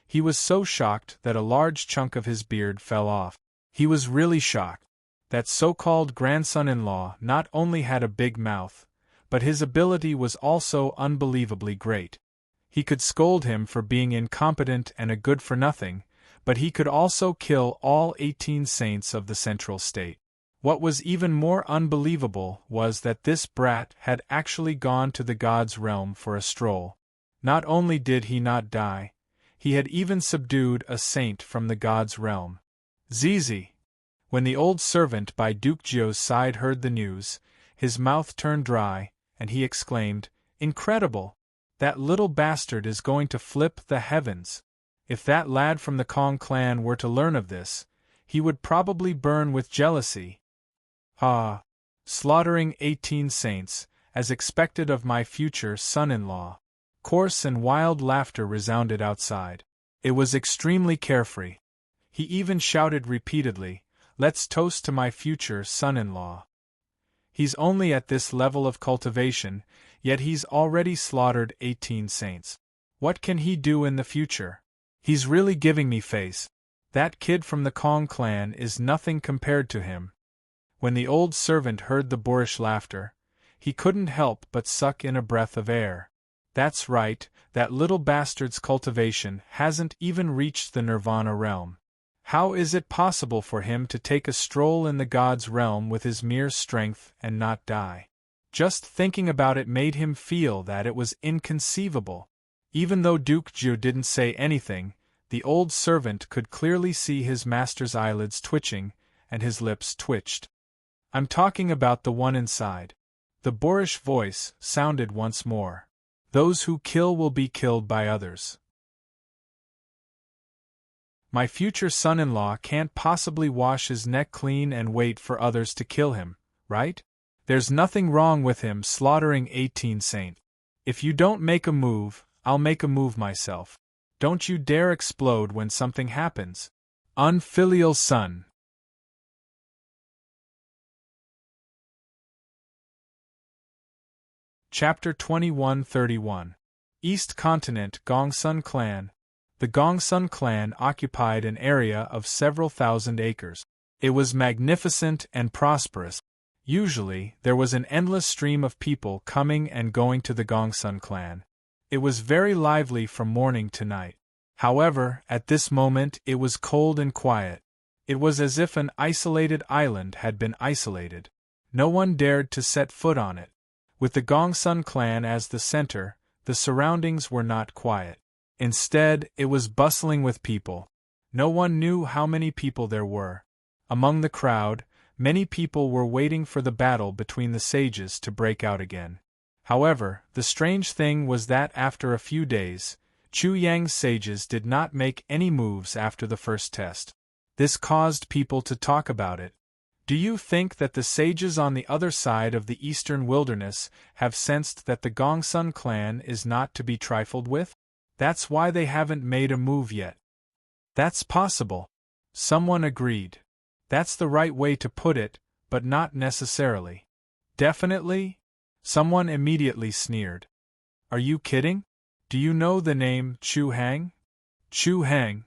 he was so shocked that a large chunk of his beard fell off. He was really shocked. That so-called grandson-in-law not only had a big mouth, but his ability was also unbelievably great. He could scold him for being incompetent and a good-for-nothing, but he could also kill all 18 saints of the Central State. What was even more unbelievable was that this brat had actually gone to the gods' realm for a stroll. Not only did he not die, he had even subdued a saint from the gods' realm. Zizi! When the old servant by Duke Zhou's side heard the news, his mouth turned dry, and he exclaimed, "Incredible! That little bastard is going to flip the heavens. If that lad from the Kong clan were to learn of this, he would probably burn with jealousy. Ah! Slaughtering 18 saints, as expected of my future son-in-law." Coarse and wild laughter resounded outside. It was extremely carefree. He even shouted repeatedly, "Let's toast to my future son-in-law." He's only at this level of cultivation, yet he's already slaughtered 18 saints. What can he do in the future? He's really giving me face. That kid from the Kong clan is nothing compared to him. When the old servant heard the boorish laughter, he couldn't help but suck in a breath of air. That's right, that little bastard's cultivation hasn't even reached the Nirvana realm. How is it possible for him to take a stroll in the gods' realm with his mere strength and not die? Just thinking about it made him feel that it was inconceivable. Even though Duke Zhou didn't say anything, the old servant could clearly see his master's eyelids twitching, and his lips twitched. "I'm talking about the one inside." The boorish voice sounded once more. "Those who kill will be killed by others. My future son-in-law can't possibly wash his neck clean and wait for others to kill him, right? There's nothing wrong with him slaughtering 18 saints. If you don't make a move, I'll make a move myself. Don't you dare explode when something happens. Unfilial son." Chapter 2131. East Continent Gongsun Clan. The Gongsun clan occupied an area of several thousand acres. It was magnificent and prosperous. Usually, there was an endless stream of people coming and going to the Gongsun clan. It was very lively from morning to night. However, at this moment it was cold and quiet. It was as if an isolated island had been isolated. No one dared to set foot on it. With the Gongsun clan as the center, the surroundings were not quiet. Instead, it was bustling with people. No one knew how many people there were. Among the crowd, many people were waiting for the battle between the sages to break out again. However, the strange thing was that after a few days, Chu Yang's sages did not make any moves after the first test. This caused people to talk about it. Do you think that the sages on the other side of the eastern wilderness have sensed that the Gongsun clan is not to be trifled with? That's why they haven't made a move yet. That's possible. Someone agreed. That's the right way to put it, but not necessarily. Definitely? Someone immediately sneered. Are you kidding? Do you know the name Chu Hang? Chu Hang.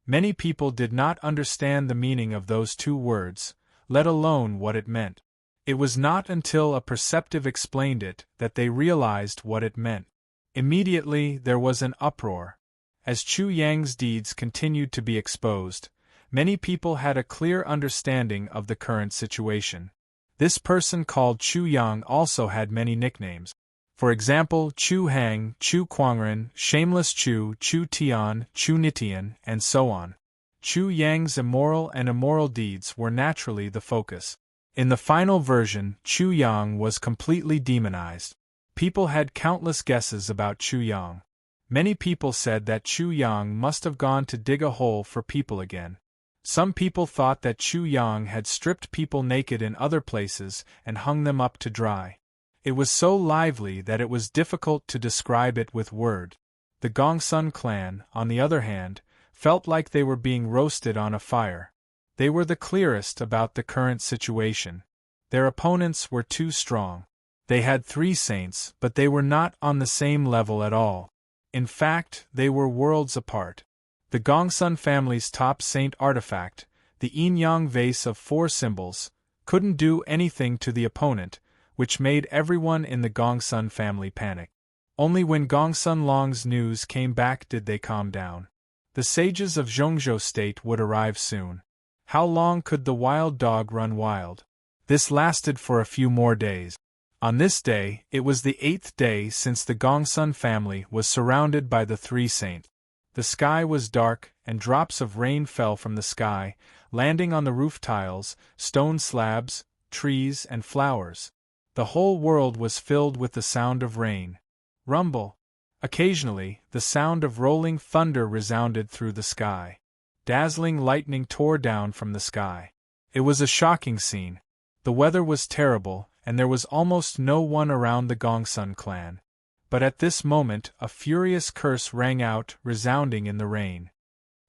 Many people did not understand the meaning of those two words, let alone what it meant. It was not until a perceptive explained it that they realized what it meant. Immediately there was an uproar. As Chu Yang's deeds continued to be exposed, many people had a clear understanding of the current situation. This person called Chu Yang also had many nicknames. For example, Chu Hang, Chu Quangren, Shameless Chu, Chu Tian, Chu Nitian, and so on. Chu Yang's immoral and immoral deeds were naturally the focus. In the final version, Chu Yang was completely demonized. People had countless guesses about Chu Yang. Many people said that Chu Yang must have gone to dig a hole for people again. Some people thought that Chu Yang had stripped people naked in other places and hung them up to dry. It was so lively that it was difficult to describe it with words. The Gongsun clan, on the other hand, felt like they were being roasted on a fire. They were the clearest about the current situation. Their opponents were too strong. They had 3 saints, but they were not on the same level at all. In fact, they were worlds apart. The Gongsun family's top saint artifact, the yin-yang vase of 4 symbols, couldn't do anything to the opponent, which made everyone in the Gongsun family panic. Only when Gongsun Long's news came back did they calm down. The sages of Zhongzhou State would arrive soon. How long could the wild dog run wild? This lasted for a few more days. On this day, it was the 8th day since the Gongsun family was surrounded by the 3 saints. The sky was dark, and drops of rain fell from the sky, landing on the roof tiles, stone slabs, trees, and flowers. The whole world was filled with the sound of rain. Rumble. Occasionally, the sound of rolling thunder resounded through the sky. Dazzling lightning tore down from the sky. It was a shocking scene. The weather was terrible, and there was almost no one around the Gongsun clan. But at this moment a furious curse rang out, resounding in the rain.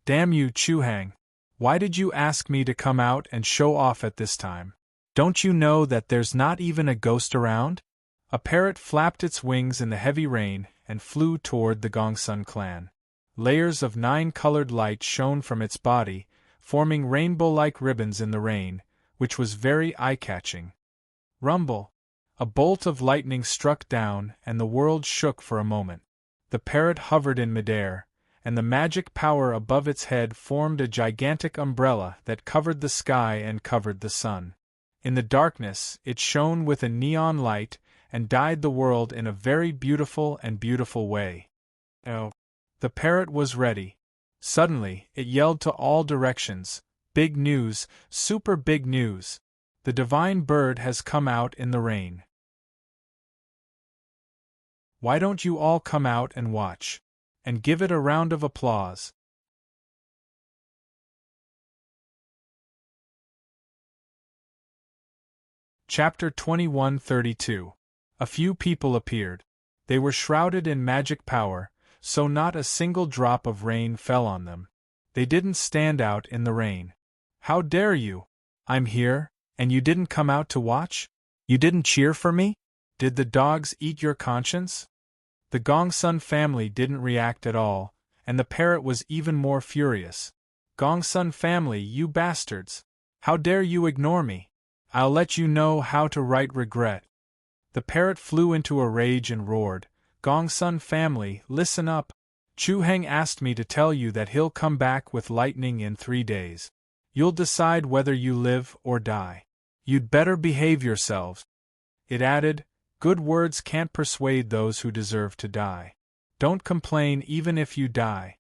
Damn you, Chu Hang! Why did you ask me to come out and show off at this time? Don't you know that there's not even a ghost around? A parrot flapped its wings in the heavy rain and flew toward the Gongsun clan. Layers of 9-colored light shone from its body, forming rainbow-like ribbons in the rain, which was very eye-catching. Rumble! A bolt of lightning struck down, and the world shook for a moment. The parrot hovered in midair, and the magic power above its head formed a gigantic umbrella that covered the sky and covered the sun. In the darkness, it shone with a neon light and dyed the world in a very beautiful way. Oh! The parrot was ready. Suddenly, it yelled to all directions, "Big news, super big news! The divine bird has come out in the rain. Why don't you all come out and watch? And give it a round of applause." Chapter 2132. A few people appeared. They were shrouded in magic power, so not a single drop of rain fell on them. They didn't stand out in the rain. How dare you? I'm here, and you didn't come out to watch? You didn't cheer for me? Did the dogs eat your conscience? The Gongsun family didn't react at all, and the parrot was even more furious. Gongsun family, you bastards! How dare you ignore me? I'll let you know how to write regret. The parrot flew into a rage and roared, "Gongsun family, listen up. Chu Heng asked me to tell you that he'll come back with lightning in 3 days. You'll decide whether you live or die. You'd better behave yourselves." It added, "Good words can't persuade those who deserve to die. Don't complain even if you die."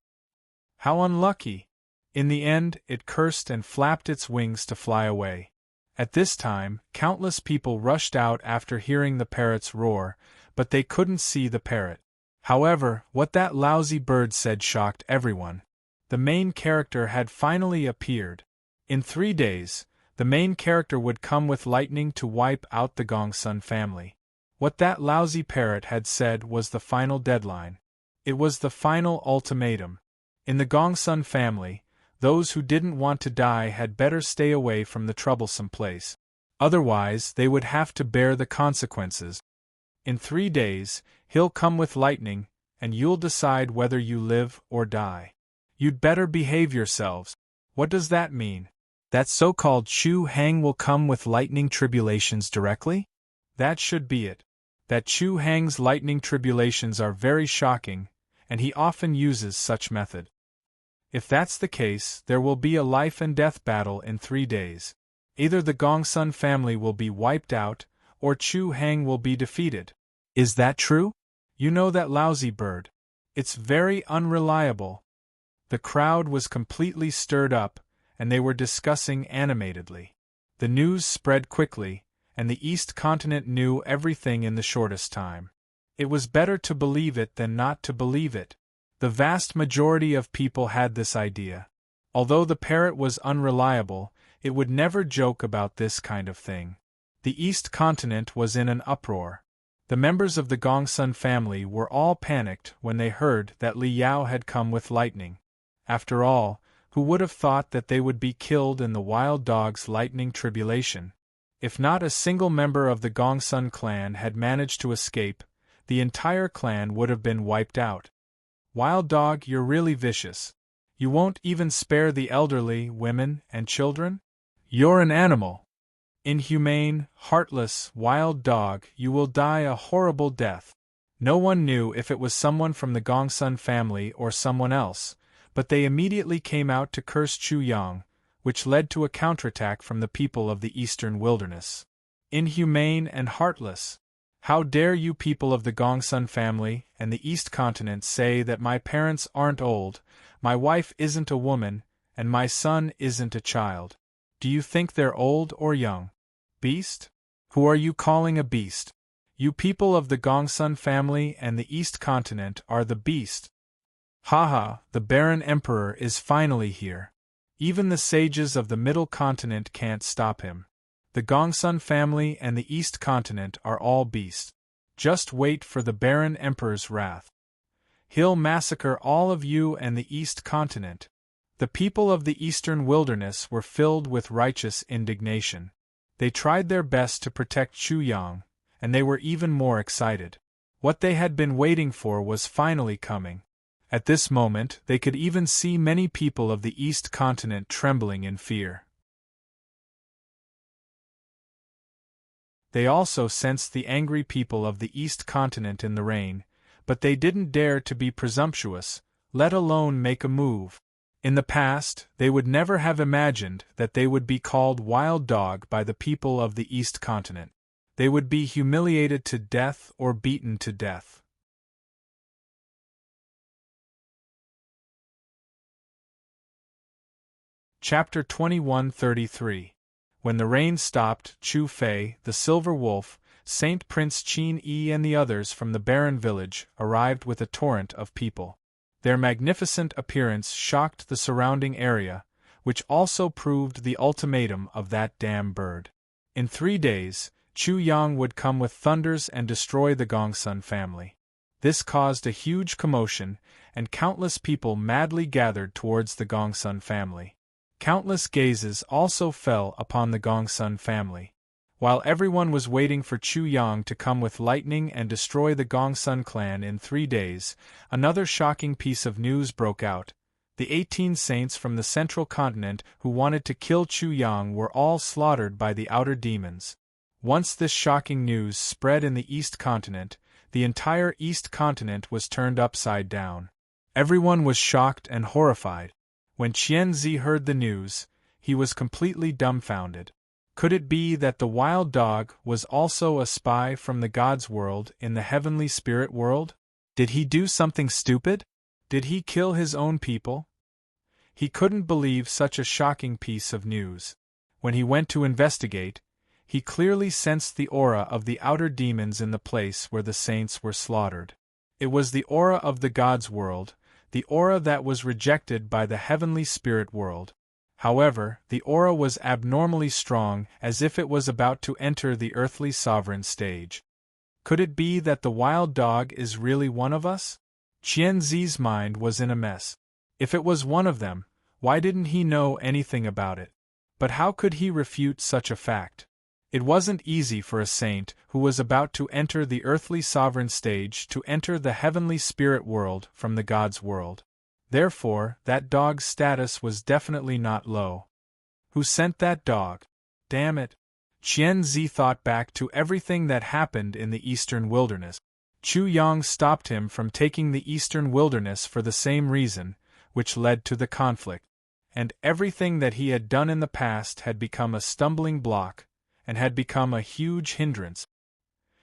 How unlucky! In the end, it cursed and flapped its wings to fly away. At this time, countless people rushed out after hearing the parrot's roar, but they couldn't see the parrot. However, what that lousy bird said shocked everyone. The main character had finally appeared. In 3 days, the main character would come with lightning to wipe out the Gongsun family. What that lousy parrot had said was the final deadline. It was the final ultimatum. In the Gongsun family, those who didn't want to die had better stay away from the troublesome place. Otherwise, they would have to bear the consequences. In 3 days, he'll come with lightning, and you'll decide whether you live or die. You'd better behave yourselves. What does that mean? That so-called Chu Hang will come with lightning tribulations directly? That should be it. That Chu Hang's lightning tribulations are very shocking, and he often uses such method. If that's the case, there will be a life-and-death battle in 3 days. Either the Gongsun family will be wiped out, or Chu Hang will be defeated. Is that true? You know that lousy bird. It's very unreliable. The crowd was completely stirred up, and they were discussing animatedly. The news spread quickly, and the East Continent knew everything in the shortest time. It was better to believe it than not to believe it. The vast majority of people had this idea. Although the parrot was unreliable, it would never joke about this kind of thing. The East Continent was in an uproar. The members of the Gongsun family were all panicked when they heard that Li Yao had come with lightning. After all, who would have thought that they would be killed in the wild dog's lightning tribulation? If not a single member of the Gongsun clan had managed to escape, the entire clan would have been wiped out. Wild dog, you're really vicious. You won't even spare the elderly, women, and children? You're an animal. Inhumane, heartless, wild dog, you will die a horrible death. No one knew if it was someone from the Gongsun family or someone else, but they immediately came out to curse Chu Yang, which led to a counterattack from the people of the eastern wilderness. Inhumane and heartless. How dare you people of the Gongsun family and the East Continent say that my parents aren't old, my wife isn't a woman, and my son isn't a child? Do you think they're old or young? Beast? Who are you calling a beast? You people of the Gongsun family and the East Continent are the beast. Haha, the Barren Emperor is finally here. Even the sages of the Middle Continent can't stop him. The Gongsun family and the East Continent are all beasts. Just wait for the Barren Emperor's wrath. He'll massacre all of you and the East Continent. The people of the Eastern Wilderness were filled with righteous indignation. They tried their best to protect Chu Yang, and they were even more excited. What they had been waiting for was finally coming. At this moment, they could even see many people of the East Continent trembling in fear. They also sensed the angry people of the East Continent in the rain, but they didn't dare to be presumptuous, let alone make a move. In the past, they would never have imagined that they would be called wild dog by the people of the East Continent. They would be humiliated to death or beaten to death. Chapter 21:33. When the rain stopped, Chu Fei, the Silver Wolf, Saint Prince Qin Yi and the others from the barren village arrived with a torrent of people. Their magnificent appearance shocked the surrounding area, which also proved the ultimatum of that damn bird. In 3 days, Chu Yang would come with thunders and destroy the Gongsun family. This caused a huge commotion, and countless people madly gathered towards the Gongsun family. Countless gazes also fell upon the Gongsun family. While everyone was waiting for Chu Yang to come with lightning and destroy the Gongsun clan in 3 days, another shocking piece of news broke out. The 18 saints from the central continent who wanted to kill Chu Yang were all slaughtered by the outer demons. Once this shocking news spread in the East Continent, the entire East Continent was turned upside down. Everyone was shocked and horrified. When Qianzi heard the news, he was completely dumbfounded. Could it be that the wild dog was also a spy from the God's world in the heavenly spirit world? Did he do something stupid? Did he kill his own people? He couldn't believe such a shocking piece of news. When he went to investigate, he clearly sensed the aura of the outer demons in the place where the saints were slaughtered. It was the aura of the God's world, the aura that was rejected by the heavenly spirit world. However, the aura was abnormally strong, as if it was about to enter the earthly sovereign stage. Could it be that the wild dog is really one of us? Qianzi's mind was in a mess. If it was one of them, why didn't he know anything about it? But how could he refute such a fact? It wasn't easy for a saint who was about to enter the earthly sovereign stage to enter the heavenly spirit world from the God's world. Therefore, that dog's status was definitely not low. Who sent that dog? Damn it! Qian Zi thought back to everything that happened in the eastern wilderness. Chu Yang stopped him from taking the eastern wilderness for the same reason, which led to the conflict. And everything that he had done in the past had become a stumbling block, and had become a huge hindrance.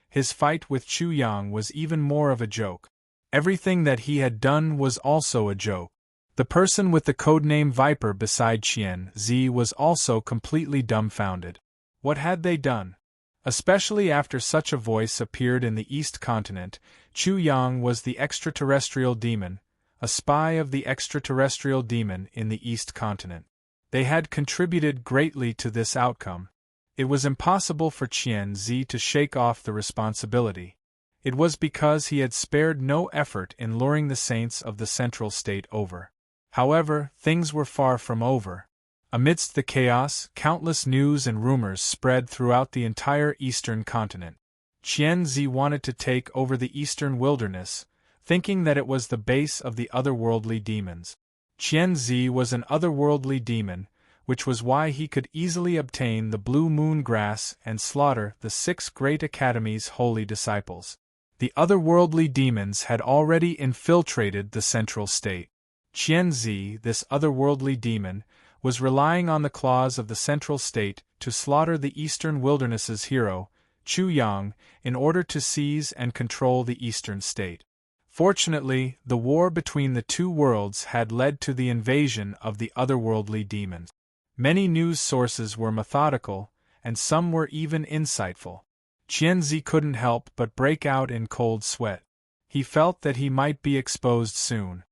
His fight with Chu Yang was even more of a joke. Everything that he had done was also a joke. The person with the codename Viper beside Qian Zi was also completely dumbfounded. What had they done? Especially after such a voice appeared in the East Continent, Chu Yang was the extraterrestrial demon, a spy of the extraterrestrial demon in the East Continent. They had contributed greatly to this outcome. It was impossible for Qian Zi to shake off the responsibility. It was because he had spared no effort in luring the saints of the Central State over. However, things were far from over. Amidst the chaos, countless news and rumors spread throughout the entire Eastern Continent. Qian Zi wanted to take over the Eastern Wilderness, thinking that it was the base of the otherworldly demons. Qian Zi was an otherworldly demon, which was why he could easily obtain the blue moon grass and slaughter the 6 great academies' holy disciples. The otherworldly demons had already infiltrated the Central State. Qian Zi, this otherworldly demon, was relying on the claws of the Central State to slaughter the Eastern Wilderness's hero, Chu Yang, in order to seize and control the Eastern State. Fortunately, the war between the two worlds had led to the invasion of the otherworldly demons. Many news sources were methodical, and some were even insightful. Qian Zi couldn't help but break out in cold sweat. He felt that he might be exposed soon.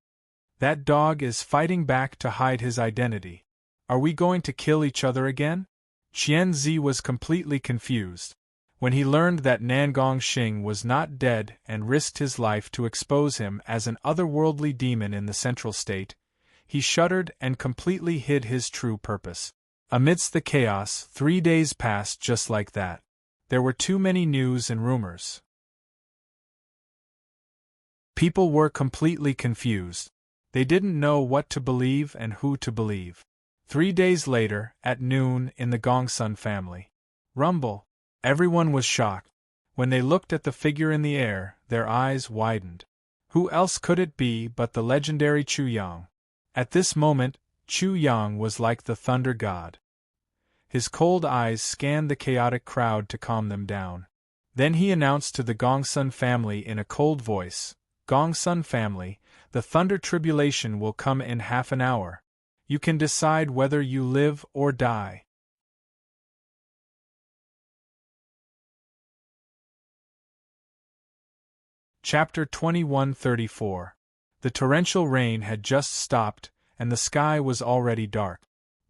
That dog is fighting back to hide his identity. Are we going to kill each other again? Qian Zi was completely confused. When he learned that Nangong Xing was not dead and risked his life to expose him as an otherworldly demon in the Central State, he shuddered and completely hid his true purpose. Amidst the chaos, 3 days passed just like that. There were too many news and rumors. People were completely confused. They didn't know what to believe and who to believe. 3 days later, at noon, in the Gongsun family. Rumble. Everyone was shocked. When they looked at the figure in the air, their eyes widened. Who else could it be but the legendary Chu Yang? At this moment, Chu Yang was like the thunder god. His cold eyes scanned the chaotic crowd to calm them down. Then he announced to the Gongsun family in a cold voice, "Gongsun family, the thunder tribulation will come in half an hour. You can decide whether you live or die." Chapter 2134. The torrential rain had just stopped, and the sky was already dark.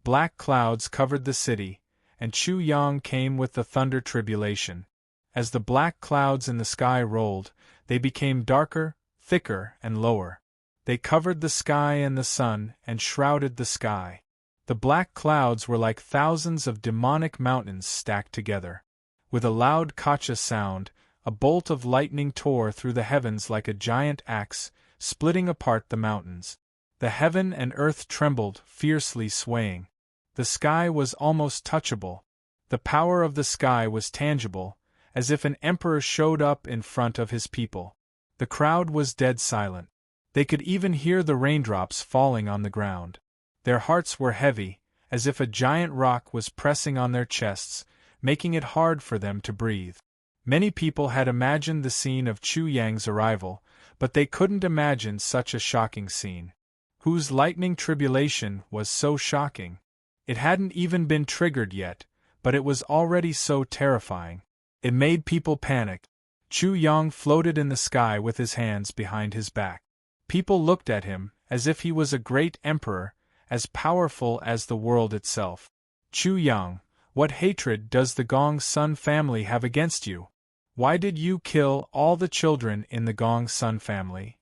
Black clouds covered the city, and Chu Yang came with the thunder tribulation. As the black clouds in the sky rolled, they became darker, thicker, and lower. They covered the sky and the sun, and shrouded the sky. The black clouds were like thousands of demonic mountains stacked together. With a loud kacha sound, a bolt of lightning tore through the heavens like a giant axe, splitting apart the mountains. The heaven and earth trembled, fiercely swaying. The sky was almost touchable. The power of the sky was tangible, as if an emperor showed up in front of his people. The crowd was dead silent. They could even hear the raindrops falling on the ground. Their hearts were heavy, as if a giant rock was pressing on their chests, making it hard for them to breathe. Many people had imagined the scene of Chu Yang's arrival, but they couldn't imagine such a shocking scene. Whose lightning tribulation was so shocking? It hadn't even been triggered yet, but it was already so terrifying. It made people panic. Chu Yang floated in the sky with his hands behind his back. People looked at him, as if he was a great emperor, as powerful as the world itself. Chu Yang, what hatred does the Gongsun family have against you? Why did you kill all the children in the Gongsun family?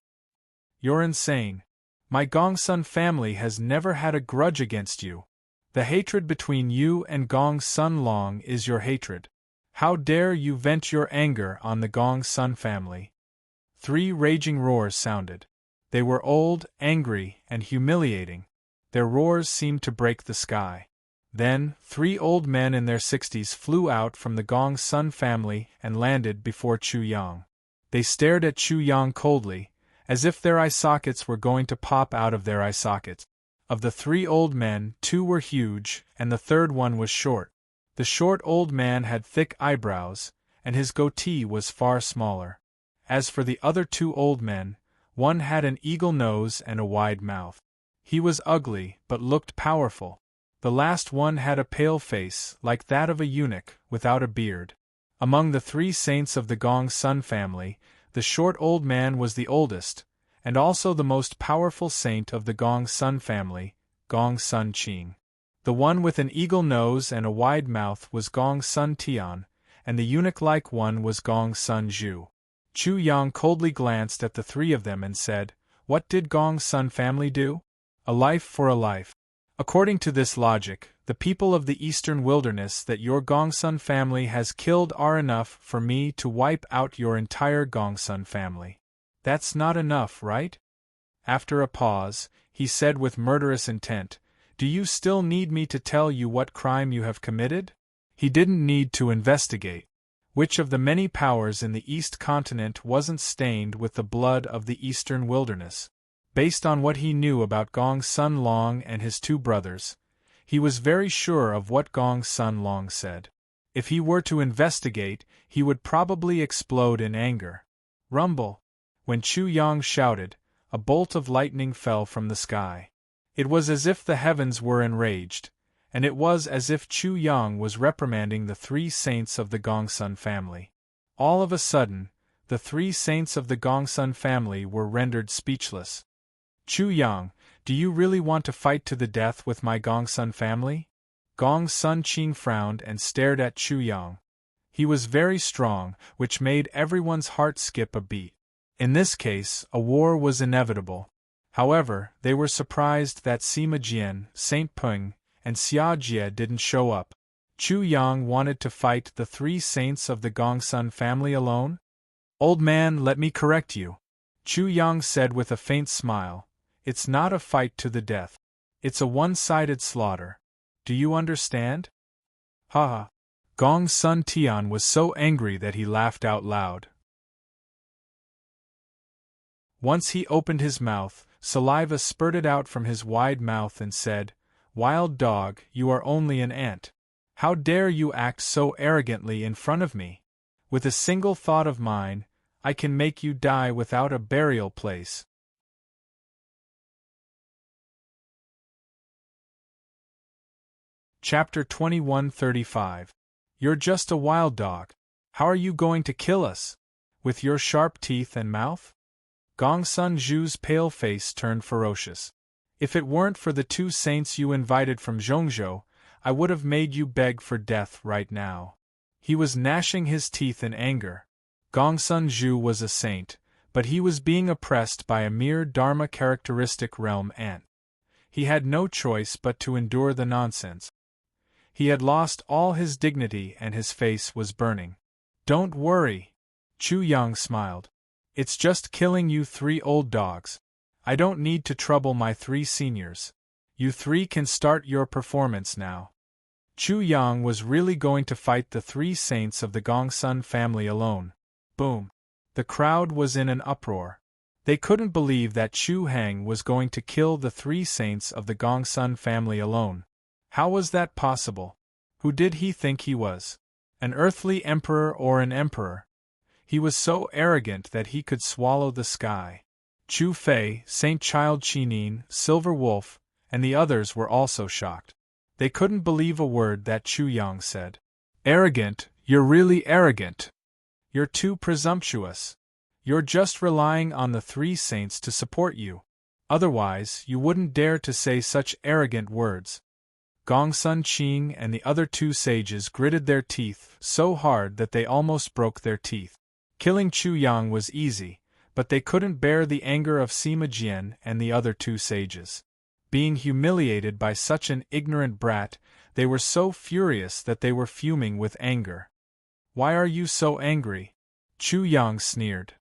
You're insane. My Gongsun family has never had a grudge against you. The hatred between you and Gongsun Long is your hatred. How dare you vent your anger on the Gongsun family? 3 raging roars sounded. They were old, angry, and humiliating. Their roars seemed to break the sky. Then, 3 old men in their 60s flew out from the Gong Sun family and landed before Chu Yang. They stared at Chu Yang coldly, as if their eye sockets were going to pop out of their eye sockets. Of the 3 old men, 2 were huge, and the third one was short. The short old man had thick eyebrows, and his goatee was far smaller. As for the other 2 old men, one had an eagle nose and a wide mouth. He was ugly, but looked powerful. The last one had a pale face, like that of a eunuch, without a beard. Among the 3 saints of the Gong Sun family, the short old man was the oldest, and also the most powerful saint of the Gong Sun family, Gong Sun Qing. The one with an eagle nose and a wide mouth was Gong Sun Tian, and the eunuch-like one was Gong Sun Zhu. Chu Yang coldly glanced at the 3 of them and said, "What did Gong Sun family do? A life for a life. According to this logic, the people of the eastern wilderness that your Gongsun family has killed are enough for me to wipe out your entire Gongsun family. That's not enough, right?" After a pause, he said with murderous intent, "Do you still need me to tell you what crime you have committed?" He didn't need to investigate. Which of the many powers in the East continent wasn't stained with the blood of the eastern wilderness? Based on what he knew about Gong Sun Long and his 2 brothers, he was very sure of what Gong Sun Long said. If he were to investigate, he would probably explode in anger. Rumble! When Chu Yang shouted, a bolt of lightning fell from the sky. It was as if the heavens were enraged, and it was as if Chu Yang was reprimanding the 3 saints of the Gongsun family. All of a sudden, the 3 saints of the Gongsun family were rendered speechless. "Chu Yang, do you really want to fight to the death with my Gongsun family?" Gong Sun Qing frowned and stared at Chu Yang. He was very strong, which made everyone's heart skip a beat. In this case, a war was inevitable. However, they were surprised that Sima Jian, Saint Peng, and Xia Jie didn't show up. Chu Yang wanted to fight the 3 saints of the Gongsun family alone? "Old man, let me correct you," Chu Yang said with a faint smile. "It's not a fight to the death. It's a one-sided slaughter. Do you understand?" Ha ha! Gong Sun Tian was so angry that he laughed out loud. Once he opened his mouth, saliva spurted out from his wide mouth and said, "Wild dog, you are only an ant. How dare you act so arrogantly in front of me? With a single thought of mine, I can make you die without a burial place." Chapter 2135. You're just a wild dog. How are you going to kill us? With your sharp teeth and mouth? Gong Sun Zhu's pale face turned ferocious. "If it weren't for the 2 saints you invited from Zhongzhou, I would have made you beg for death right now." He was gnashing his teeth in anger. Gong Sun Zhu was a saint, but he was being oppressed by a mere Dharma characteristic realm ant. He had no choice but to endure the nonsense. He had lost all his dignity and his face was burning. "Don't worry," Chu Yang smiled. "It's just killing you 3 old dogs. I don't need to trouble my 3 seniors. You 3 can start your performance now." Chu Yang was really going to fight the 3 saints of the Gongsun family alone. Boom! The crowd was in an uproar. They couldn't believe that Chu Hang was going to kill the 3 saints of the Gongsun family alone. How was that possible? Who did he think he was? An earthly emperor or an emperor? He was so arrogant that he could swallow the sky. Chu Fei, Saint Child Chinin, Silver Wolf, and the others were also shocked. They couldn't believe a word that Chu Yang said. "Arrogant, you're really arrogant. You're too presumptuous. You're just relying on the 3 saints to support you. Otherwise, you wouldn't dare to say such arrogant words." Gong Sun Qing and the other 2 sages gritted their teeth so hard that they almost broke their teeth. Killing Chu Yang was easy, but they couldn't bear the anger of Sima Jian and the other 2 sages. Being humiliated by such an ignorant brat, they were so furious that they were fuming with anger. "Why are you so angry?" Chu Yang sneered.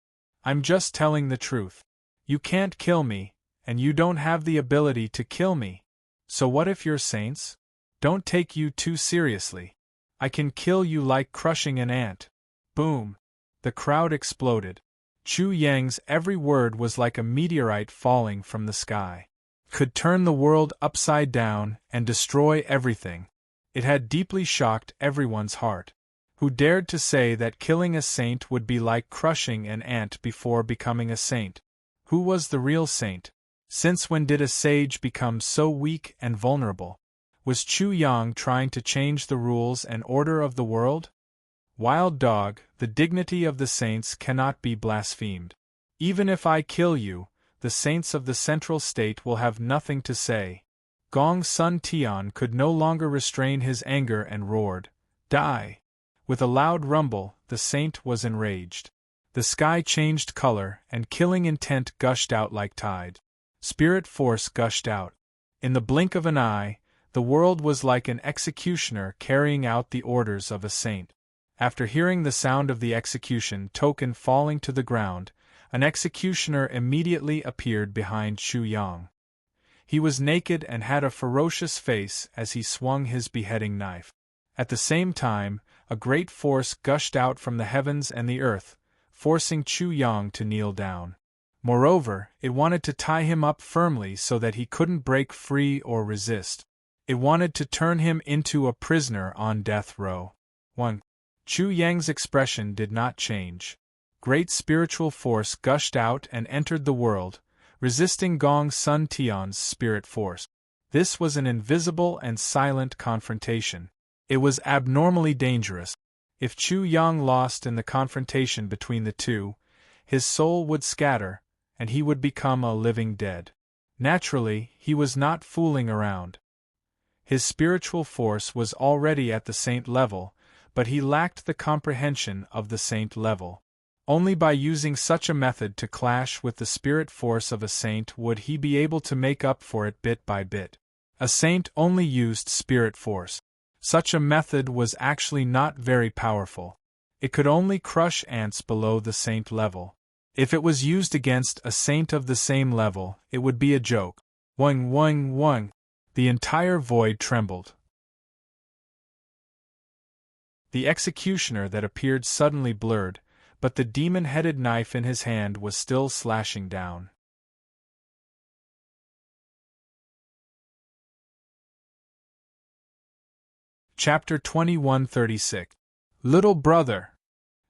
"I'm just telling the truth. You can't kill me, and you don't have the ability to kill me. So what if you're saints? Don't take you too seriously. I can kill you like crushing an ant. Boom! The crowd exploded. Chu Yang's every word was like a meteorite falling from the sky. Could turn the world upside down and destroy everything. It had deeply shocked everyone's heart. Who dared to say that killing a saint would be like crushing an ant before becoming a saint? Who was the real saint? Since when did a sage become so weak and vulnerable? Was Chu Yang trying to change the rules and order of the world? Wild dog, the dignity of the saints cannot be blasphemed. Even if I kill you, the saints of the central state will have nothing to say. Gong Sun Tian could no longer restrain his anger and roared, "Die!" With a loud rumble, the saint was enraged. The sky changed color, and killing intent gushed out like tide. Spirit force gushed out. In the blink of an eye, the world was like an executioner carrying out the orders of a saint. After hearing the sound of the execution token falling to the ground, an executioner immediately appeared behind Chu Yang. He was naked and had a ferocious face as he swung his beheading knife. At the same time, a great force gushed out from the heavens and the earth, forcing Chu Yang to kneel down. Moreover, it wanted to tie him up firmly so that he couldn't break free or resist. It wanted to turn him into a prisoner on death row. 1. Chu Yang's expression did not change. Great spiritual force gushed out and entered the world, resisting Gong Sun Tian's spirit force. This was an invisible and silent confrontation. It was abnormally dangerous. If Chu Yang lost in the confrontation between the two, his soul would scatter, and he would become a living dead. Naturally, he was not fooling around. His spiritual force was already at the saint level, but he lacked the comprehension of the saint level. Only by using such a method to clash with the spirit force of a saint would he be able to make up for it bit by bit. A saint only used spirit force. Such a method was actually not very powerful. It could only crush ants below the saint level. If it was used against a saint of the same level, it would be a joke. Wung wung wung. The entire void trembled. The executioner that appeared suddenly blurred, but the demon-headed knife in his hand was still slashing down. Chapter 2136. Little Brother.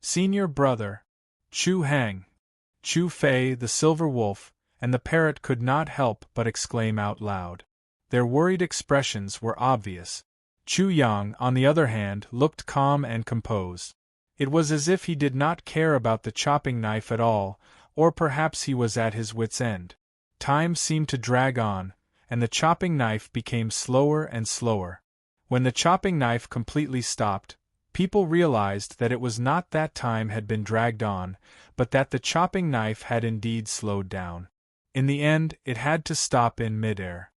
Senior Brother. Chu Hang. Chu Fei the Silver Wolf, and the parrot could not help but exclaim out loud. Their worried expressions were obvious. Chu Yang, on the other hand, looked calm and composed. It was as if he did not care about the chopping knife at all, or perhaps he was at his wits' end. Time seemed to drag on, and the chopping knife became slower and slower. When the chopping knife completely stopped, people realized that it was not that time had been dragged on, but that the chopping knife had indeed slowed down. In the end, it had to stop in midair.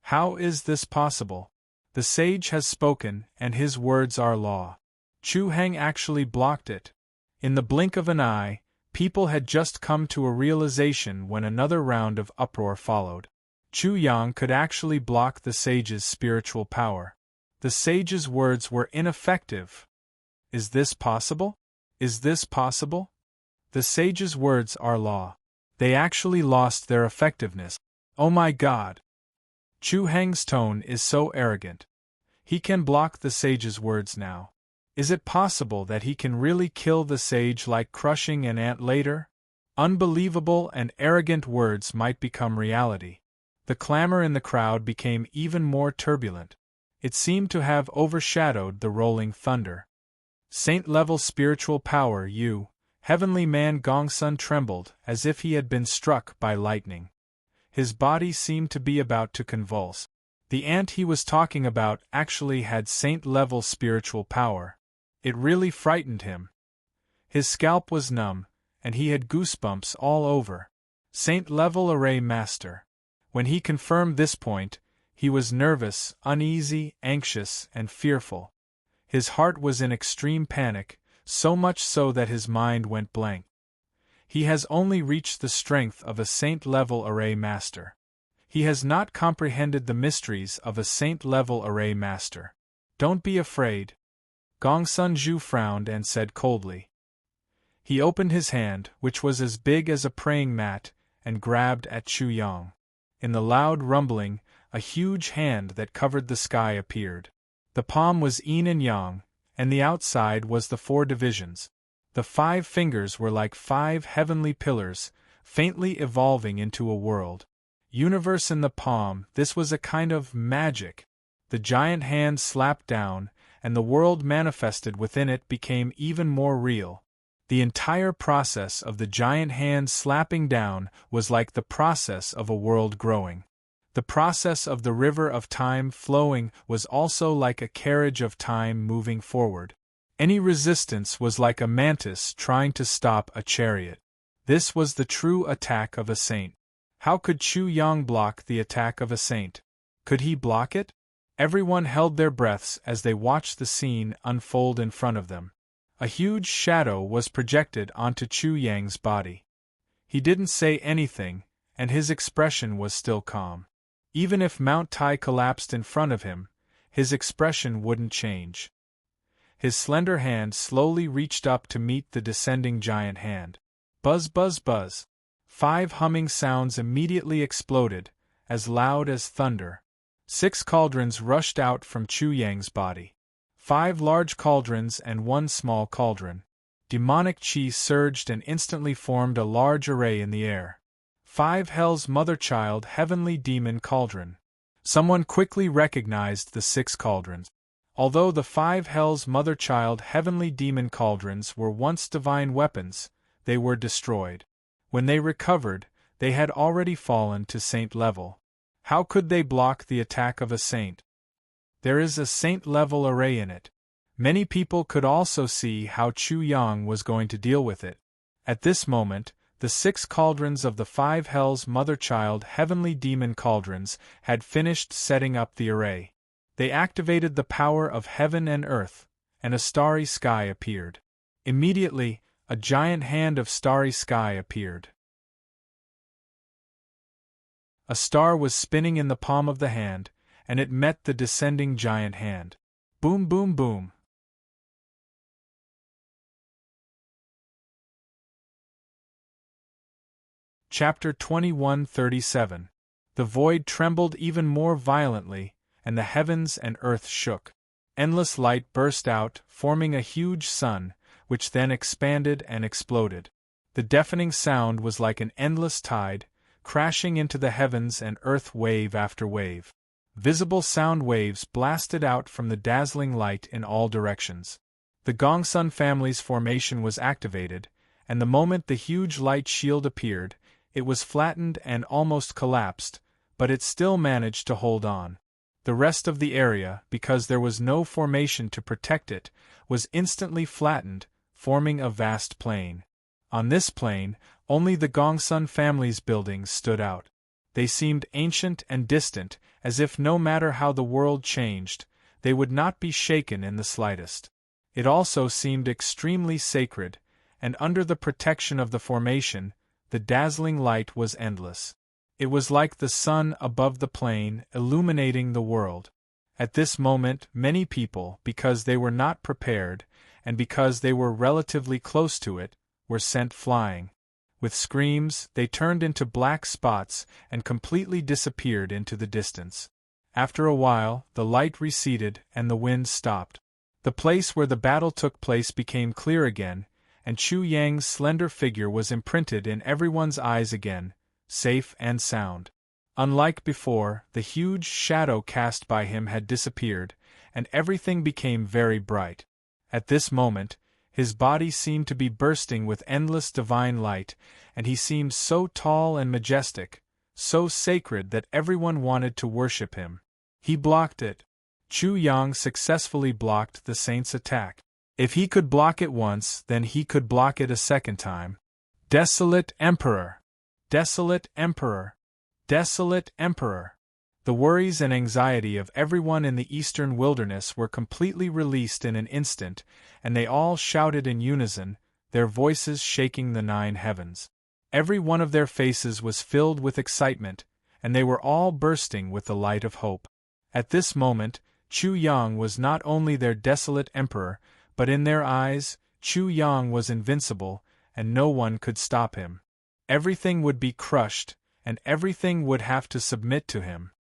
How is this possible? The sage has spoken, and his words are law. Chu Hang actually blocked it. In the blink of an eye, people had just come to a realization when another round of uproar followed. Chu Yang could actually block the sage's spiritual power. The sage's words were ineffective. Is this possible? Is this possible? The sage's words are law. They actually lost their effectiveness. Oh my God! Chu Hang's tone is so arrogant. He can block the sage's words now. Is it possible that he can really kill the sage like crushing an ant later? Unbelievable and arrogant words might become reality. The clamor in the crowd became even more turbulent. It seemed to have overshadowed the rolling thunder. Saint-level spiritual power, you, heavenly man. Gongsun trembled as if he had been struck by lightning. His body seemed to be about to convulse. The ant he was talking about actually had saint-level spiritual power. It really frightened him. His scalp was numb, and he had goosebumps all over. Saint-level array master. When he confirmed this point, he was nervous, uneasy, anxious, and fearful. His heart was in extreme panic, so much so that his mind went blank. He has only reached the strength of a saint-level array master. He has not comprehended the mysteries of a saint-level array master. Don't be afraid. Gongsun Zhu frowned and said coldly. He opened his hand, which was as big as a praying mat, and grabbed at Chu Yang. In the loud rumbling, a huge hand that covered the sky appeared. The palm was yin and yang, and the outside was the 4 divisions. The 5 fingers were like 5 heavenly pillars, faintly evolving into a world. Universe in the palm, this was a kind of magic. The giant hand slapped down, and the world manifested within it became even more real. The entire process of the giant hand slapping down was like the process of a world growing. The process of the river of time flowing was also like a carriage of time moving forward. Any resistance was like a mantis trying to stop a chariot. This was the true attack of a saint. How could Chu Yang block the attack of a saint? Could he block it? Everyone held their breaths as they watched the scene unfold in front of them. A huge shadow was projected onto Chu Yang's body. He didn't say anything, and his expression was still calm. Even if Mount Tai collapsed in front of him, his expression wouldn't change. His slender hand slowly reached up to meet the descending giant hand. Buzz, buzz, buzz. 5 humming sounds immediately exploded, as loud as thunder. 6 cauldrons rushed out from Chu Yang's body. 5 large cauldrons and 1 small cauldron. Demonic chi surged and instantly formed a large array in the air. 5 Hell's mother-child heavenly demon cauldron. Someone quickly recognized the 6 cauldrons. Although the 5 Hell's mother-child heavenly demon cauldrons were once divine weapons, they were destroyed. When they recovered, they had already fallen to saint level. How could they block the attack of a saint? There is a saint-level array in it. Many people could also see how Chu Yang was going to deal with it. At this moment, the 6 cauldrons of the 5 Hell's mother-child heavenly demon cauldrons had finished setting up the array. They activated the power of heaven and earth, and a starry sky appeared. Immediately, a giant hand of starry sky appeared. A star was spinning in the palm of the hand, and it met the descending giant hand. Boom, boom, boom. Chapter 21:37. The void trembled even more violently, and the heavens and earth shook. Endless light burst out, forming a huge sun, which then expanded and exploded. The deafening sound was like an endless tide, crashing into the heavens and earth wave after wave. Visible sound waves blasted out from the dazzling light in all directions. The Gongsun family's formation was activated, and the moment the huge light shield appeared, it was flattened and almost collapsed, but it still managed to hold on. The rest of the area, because there was no formation to protect it, was instantly flattened, forming a vast plain. On this plain, only the Gongsun family's buildings stood out. They seemed ancient and distant, as if no matter how the world changed, they would not be shaken in the slightest. It also seemed extremely sacred, and under the protection of the formation, the dazzling light was endless. It was like the sun above the plain, illuminating the world. At this moment, many people, because they were not prepared, and because they were relatively close to it, were sent flying. With screams, they turned into black spots and completely disappeared into the distance. After a while, the light receded and the wind stopped. The place where the battle took place became clear again, and Chu Yang's slender figure was imprinted in everyone's eyes again, safe and sound. Unlike before, the huge shadow cast by him had disappeared, and everything became very bright. At this moment, his body seemed to be bursting with endless divine light, and he seemed so tall and majestic, so sacred that everyone wanted to worship him. He blocked it. Chu Yang successfully blocked the saint's attack. If he could block it once, then he could block it a second time. Desolate Emperor! Desolate Emperor! Desolate Emperor! The worries and anxiety of everyone in the eastern wilderness were completely released in an instant, and they all shouted in unison, their voices shaking the 9 heavens. Every one of their faces was filled with excitement, and they were all bursting with the light of hope. At this moment, Chu Yang was not only their desolate emperor, but in their eyes, Chu Yang was invincible, and no one could stop him. Everything would be crushed, and everything would have to submit to him.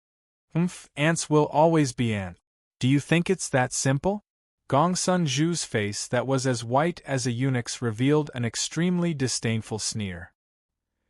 Ants will always be ants. Do you think it's that simple? Gongsun Zhu's face that was as white as a eunuch's revealed an extremely disdainful sneer.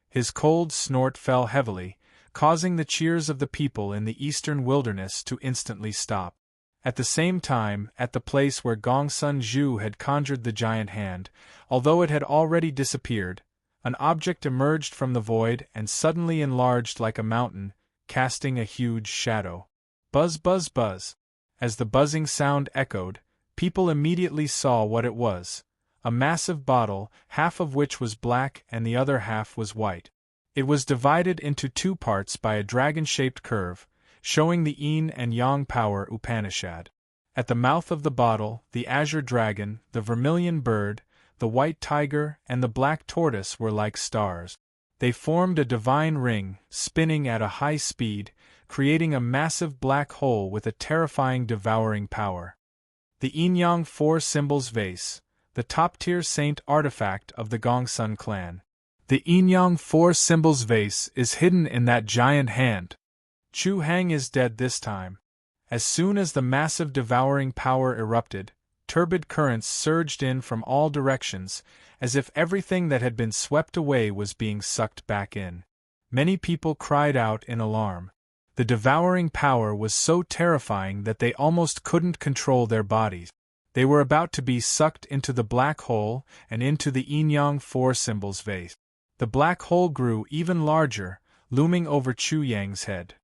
His cold snort fell heavily, causing the cheers of the people in the eastern wilderness to instantly stop. At the same time, at the place where Gongsun Zhu had conjured the giant hand, although it had already disappeared, an object emerged from the void and suddenly enlarged like a mountain, casting a huge shadow. Buzz, buzz, buzz. As the buzzing sound echoed, people immediately saw what it was: a massive bottle, half of which was black and the other half was white. It was divided into 2 parts by a dragon-shaped curve, showing the Yin and Yang power Upanishad. At the mouth of the bottle, the azure dragon, the vermilion bird, the white tiger, and the black tortoise were like stars. They formed a divine ring, spinning at a high speed, creating a massive black hole with a terrifying devouring power. The Yin-Yang 4 Symbols Vase, the top-tier saint artifact of the Gongsun clan. The Yin-Yang 4 Symbols Vase is hidden in that giant hand. Chu Hang is dead this time. As soon as the massive devouring power erupted, turbid currents surged in from all directions, as if everything that had been swept away was being sucked back in. Many people cried out in alarm. The devouring power was so terrifying that they almost couldn't control their bodies. They were about to be sucked into the black hole and into the Yin-Yang 4 Symbols Vase. The black hole grew even larger, looming over Chu Yang's head.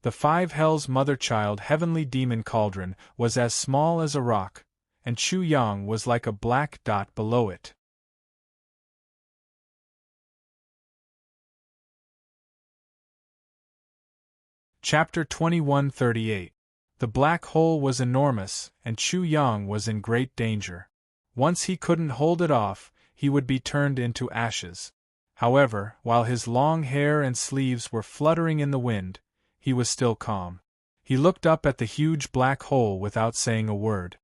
The 5 Hells mother-child heavenly demon cauldron was as small as a rock, and Chu Yang was like a black dot below it. Chapter 2138. The black hole was enormous, and Chu Yang was in great danger. Once he couldn't hold it off, he would be turned into ashes. However, while his long hair and sleeves were fluttering in the wind, he was still calm. He looked up at the huge black hole without saying a word.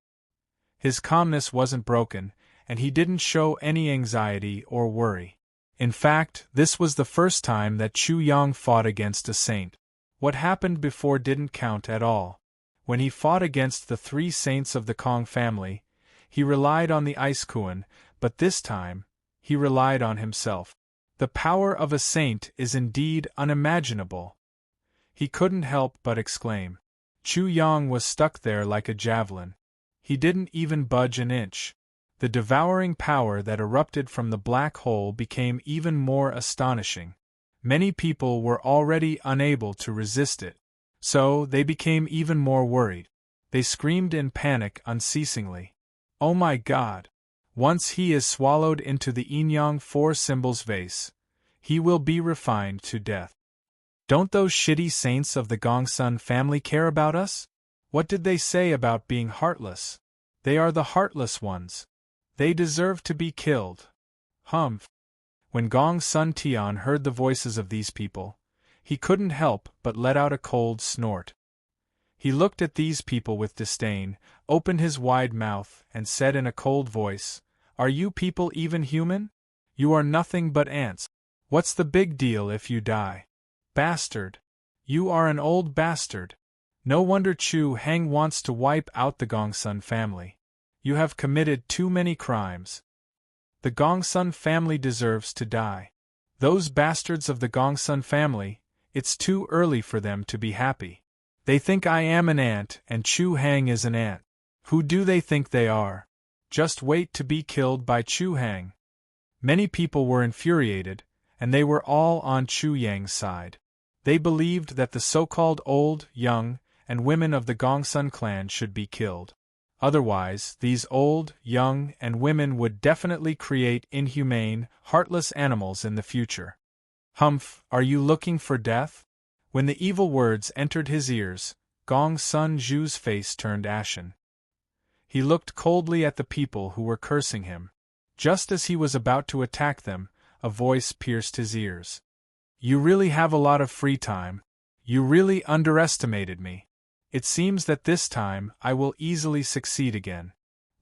His calmness wasn't broken, and he didn't show any anxiety or worry. In fact, this was the first time that Chu Yang fought against a saint. What happened before didn't count at all. When he fought against the 3 saints of the Kong family, he relied on the Ice Kuan, but this time, he relied on himself. The power of a saint is indeed unimaginable. He couldn't help but exclaim. Chu Yang was stuck there like a javelin. He didn't even budge an inch. The devouring power that erupted from the black hole became even more astonishing. Many people were already unable to resist it, so they became even more worried. They screamed in panic unceasingly. Oh my God! Once he is swallowed into the Yin-Yang 4 Symbols Vase, he will be refined to death. Don't those shitty saints of the Gongsun family care about us? What did they say about being heartless? They are the heartless ones. They deserve to be killed. Humph. When Gongsun Tian heard the voices of these people, he couldn't help but let out a cold snort. He looked at these people with disdain, opened his wide mouth, and said in a cold voice, "Are you people even human? You are nothing but ants. What's the big deal if you die? Bastard! You are an old bastard. No wonder Chu Hang wants to wipe out the Gongsun family. You have committed too many crimes. The Gongsun family deserves to die. Those bastards of the Gongsun family, it's too early for them to be happy. They think I am an ant and Chu Hang is an ant. Who do they think they are? Just wait to be killed by Chu Hang." Many people were infuriated, and they were all on Chu Yang's side. They believed that the so-called old, young, and women of the Gongsun clan should be killed. Otherwise, these old, young, and women would definitely create inhumane, heartless animals in the future. Humph, are you looking for death? When the evil words entered his ears, Gongsun Zhu's face turned ashen. He looked coldly at the people who were cursing him. Just as he was about to attack them, a voice pierced his ears. You really have a lot of free time. You really underestimated me. It seems that this time I will easily succeed again.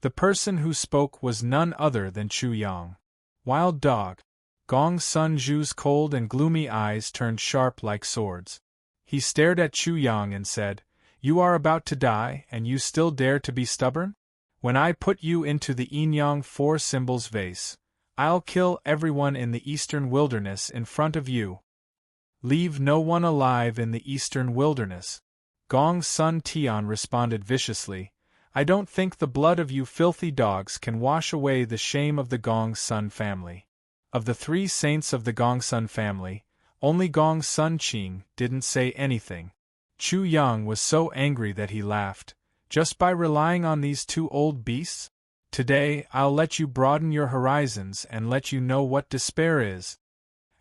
The person who spoke was none other than Chu Yang. Wild dog. Gong Sun Zhu's cold and gloomy eyes turned sharp like swords. He stared at Chu Yang and said, You are about to die, and you still dare to be stubborn? When I put you into the Yin-Yang Four Symbols vase, I'll kill everyone in the eastern wilderness in front of you. Leave no one alive in the eastern wilderness. Gong Sun Tian responded viciously, I don't think the blood of you filthy dogs can wash away the shame of the Gong Sun family. Of the 3 saints of the Gong Sun family, only Gong Sun Qing didn't say anything. Chu Yang was so angry that he laughed. Just by relying on these 2 old beasts? Today I'll let you broaden your horizons and let you know what despair is.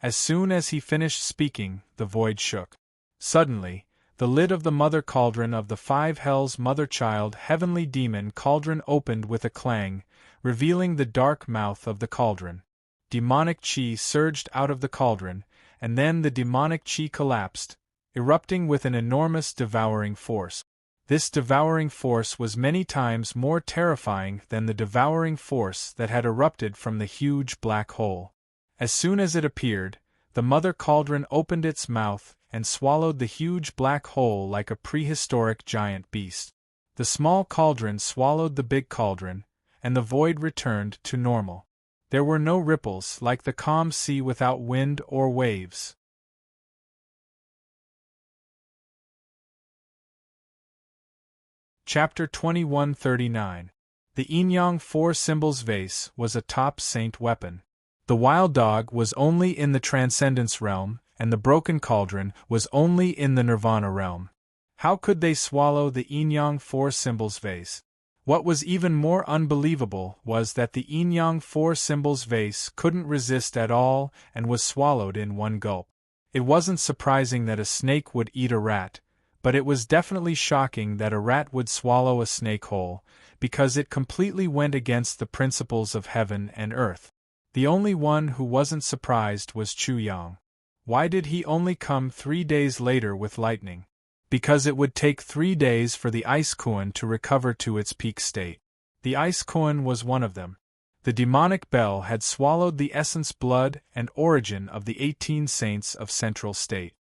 As soon as he finished speaking, the void shook. Suddenly, the lid of the mother cauldron of the 5 hells mother-child heavenly demon cauldron opened with a clang, revealing the dark mouth of the cauldron. Demonic chi surged out of the cauldron, and then the demonic chi collapsed, erupting with an enormous devouring force. This devouring force was many times more terrifying than the devouring force that had erupted from the huge black hole. As soon as it appeared, the mother cauldron opened its mouth and swallowed the huge black hole like a prehistoric giant beast. The small cauldron swallowed the big cauldron, and the void returned to normal. There were no ripples like the calm sea without wind or waves. Chapter 2139. The Yin-Yang Four Symbols vase was a top saint weapon. The wild dog was only in the transcendence realm, and the broken cauldron was only in the nirvana realm. How could they swallow the Yin-Yang Four Symbols vase? What was even more unbelievable was that the Yin-Yang Four Symbols vase couldn't resist at all and was swallowed in one gulp. It wasn't surprising that a snake would eat a rat, but it was definitely shocking that a rat would swallow a snake whole, because it completely went against the principles of heaven and earth. The only one who wasn't surprised was Chu Yang. Why did he only come 3 days later with lightning? Because it would take 3 days for the ice koan to recover to its peak state. The ice koan was one of them. The demonic bell had swallowed the essence, blood, and origin of the 18 saints of Central State.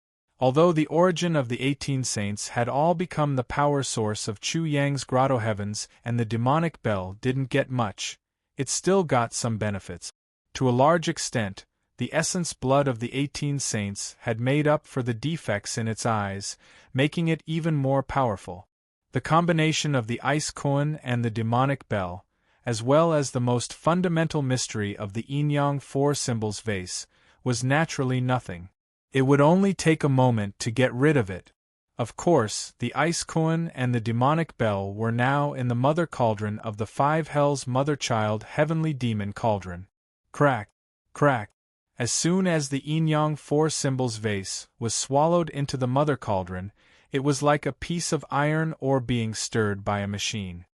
Although the origin of the 18 saints had all become the power source of Chu Yang's grotto heavens and the demonic bell didn't get much, it still got some benefits. To a large extent, the essence blood of the 18 saints had made up for the defects in its eyes, making it even more powerful. The combination of the ice koan and the demonic bell, as well as the most fundamental mystery of the Yin-Yang Four Symbols vase, was naturally nothing. It would only take a moment to get rid of it. Of course, the ice koan and the demonic bell were now in the mother cauldron of the 5 hells mother-child heavenly demon cauldron. Crack, crack. As soon as the Yin-Yang Four Symbols vase was swallowed into the mother cauldron, it was like a piece of iron ore being stirred by a machine.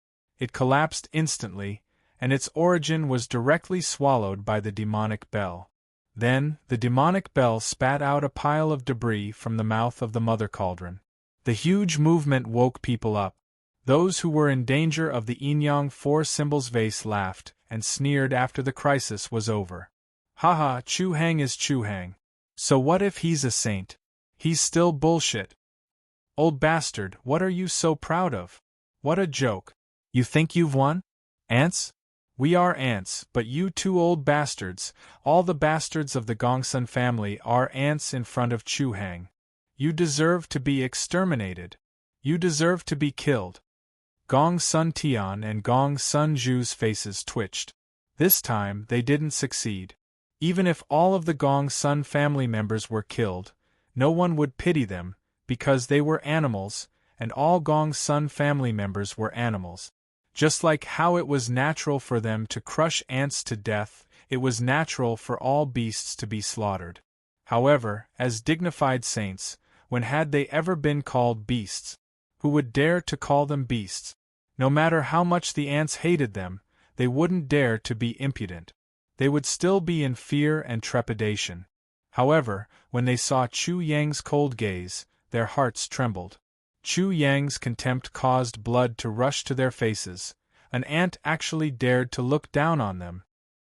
It collapsed instantly, and its origin was directly swallowed by the demonic bell. Then, the demonic bell spat out a pile of debris from the mouth of the mother cauldron. The huge movement woke people up. Those who were in danger of the Yin-Yang Four Symbols vase laughed and sneered after the crisis was over. Haha, Chu Hang is Chu Hang. So what if he's a saint? He's still bullshit. Old bastard, what are you so proud of? What a joke. You think you've won? Ants? We are ants, but you 2 old bastards, all the bastards of the Gongsun family are ants in front of Chu Hang. You deserve to be exterminated. You deserve to be killed. Gong Sun Tian and Gong Sun Zhu's faces twitched. This time they didn't succeed. Even if all of the Gong Sun family members were killed, no one would pity them, because they were animals, and all Gong Sun family members were animals. Just like how it was natural for them to crush ants to death, it was natural for all beasts to be slaughtered. However, as dignified saints, when had they ever been called beasts? Who would dare to call them beasts? No matter how much the ants hated them, they wouldn't dare to be impudent. They would still be in fear and trepidation. However, when they saw Chu Yang's cold gaze, their hearts trembled. Chu Yang's contempt caused blood to rush to their faces. An ant actually dared to look down on them.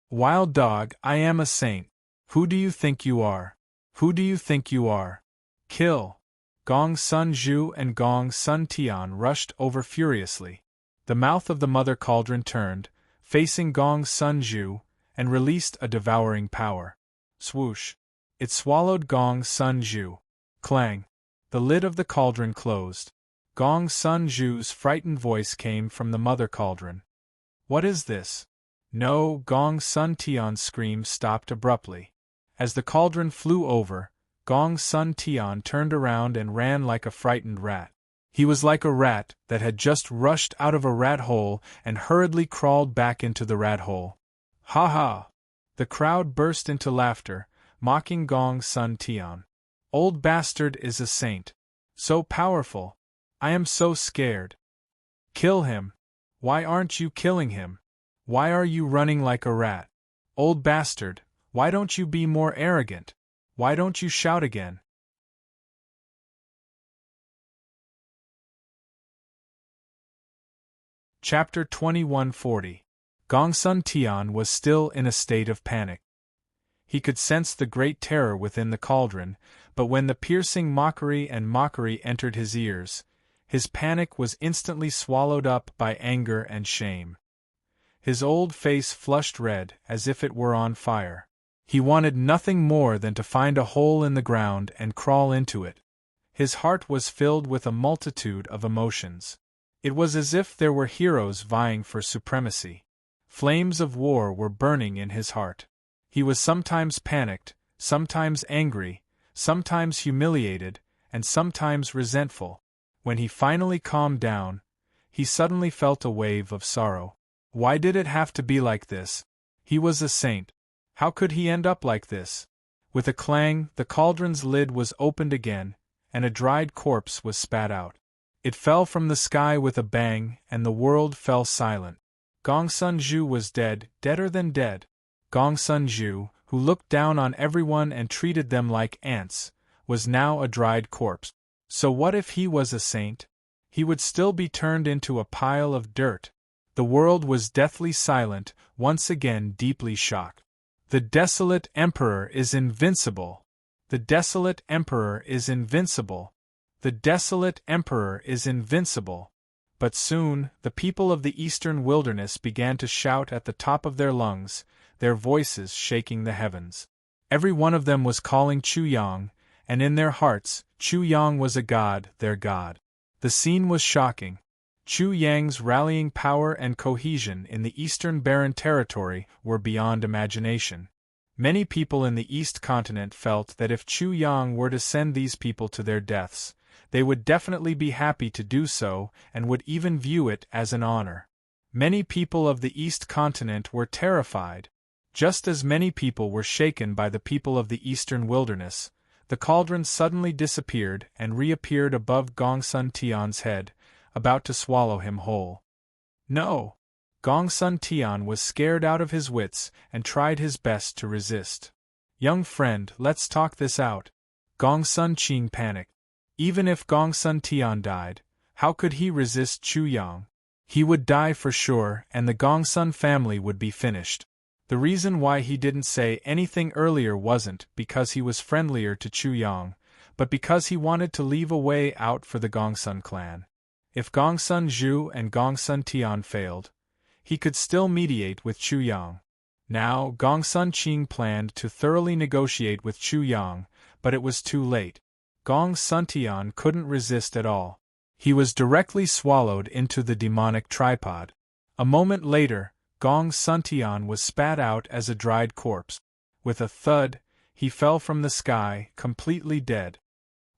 Wild dog, I am a saint. Who do you think you are? Who do you think you are? Kill! Gong Sun Zhu and Gong Sun Tian rushed over furiously. The mouth of the mother cauldron turned, facing Gong Sun Zhu, and released a devouring power. Swoosh! It swallowed Gong Sun Zhu. Clang! The lid of the cauldron closed. Gong Sun Zhu's frightened voice came from the mother cauldron. What is this? No! Gong Sun Tian's scream stopped abruptly. As the cauldron flew over, Gong Sun Tian turned around and ran like a frightened rat. He was like a rat that had just rushed out of a rat hole and hurriedly crawled back into the rat hole. Ha ha! The crowd burst into laughter, mocking Gong Sun Tian. Old bastard is a saint. So powerful. I am so scared. Kill him. Why aren't you killing him? Why are you running like a rat? Old bastard, why don't you be more arrogant? Why don't you shout again? Chapter 2140. Gong Sun Tian was still in a state of panic. He could sense the great terror within the cauldron, but when the piercing mockery entered his ears, his panic was instantly swallowed up by anger and shame. His old face flushed red as if it were on fire. He wanted nothing more than to find a hole in the ground and crawl into it. His heart was filled with a multitude of emotions. It was as if there were heroes vying for supremacy. Flames of war were burning in his heart. He was sometimes panicked, sometimes angry, sometimes humiliated, and sometimes resentful. When he finally calmed down, he suddenly felt a wave of sorrow. Why did it have to be like this? He was a saint. How could he end up like this? With a clang, the cauldron's lid was opened again, and a dried corpse was spat out. It fell from the sky with a bang, and the world fell silent. Gong Sun Zhu was dead, deader than dead. Gong Sun Zhu, who looked down on everyone and treated them like ants, was now a dried corpse. So what if he was a saint? He would still be turned into a pile of dirt. The world was deathly silent, once again deeply shocked. The desolate emperor is invincible. The desolate emperor is invincible. The desolate emperor is invincible. But soon, the people of the eastern wilderness began to shout at the top of their lungs, their voices shaking the heavens. Every one of them was calling Chu Yang, and in their hearts, Chu Yang was a god, their god. The scene was shocking. Chu Yang's rallying power and cohesion in the eastern barren territory were beyond imagination. Many people in the East continent felt that if Chu Yang were to send these people to their deaths, they would definitely be happy to do so and would even view it as an honor. Many people of the East continent were terrified. Just as many people were shaken by the people of the eastern wilderness, the cauldron suddenly disappeared and reappeared above Gong Sun Tian's head, about to swallow him whole. No! Gong Sun Tian was scared out of his wits and tried his best to resist. Young friend, let's talk this out. Gong Sun Qing panicked. Even if Gong Sun Tian died, how could he resist Chu Yang? He would die for sure, and the Gong Sun family would be finished. The reason why he didn't say anything earlier wasn't because he was friendlier to Chu Yang, but because he wanted to leave a way out for the Gong Sun clan. If Gong Sun Zhu and Gong Sun Tian failed, he could still mediate with Chu Yang. Now, Gong Sun Qing planned to thoroughly negotiate with Chu Yang, but it was too late. Gong Sun Tian couldn't resist at all. He was directly swallowed into the demonic tripod. A moment later, Gong Sun Tian was spat out as a dried corpse. With a thud, he fell from the sky, completely dead.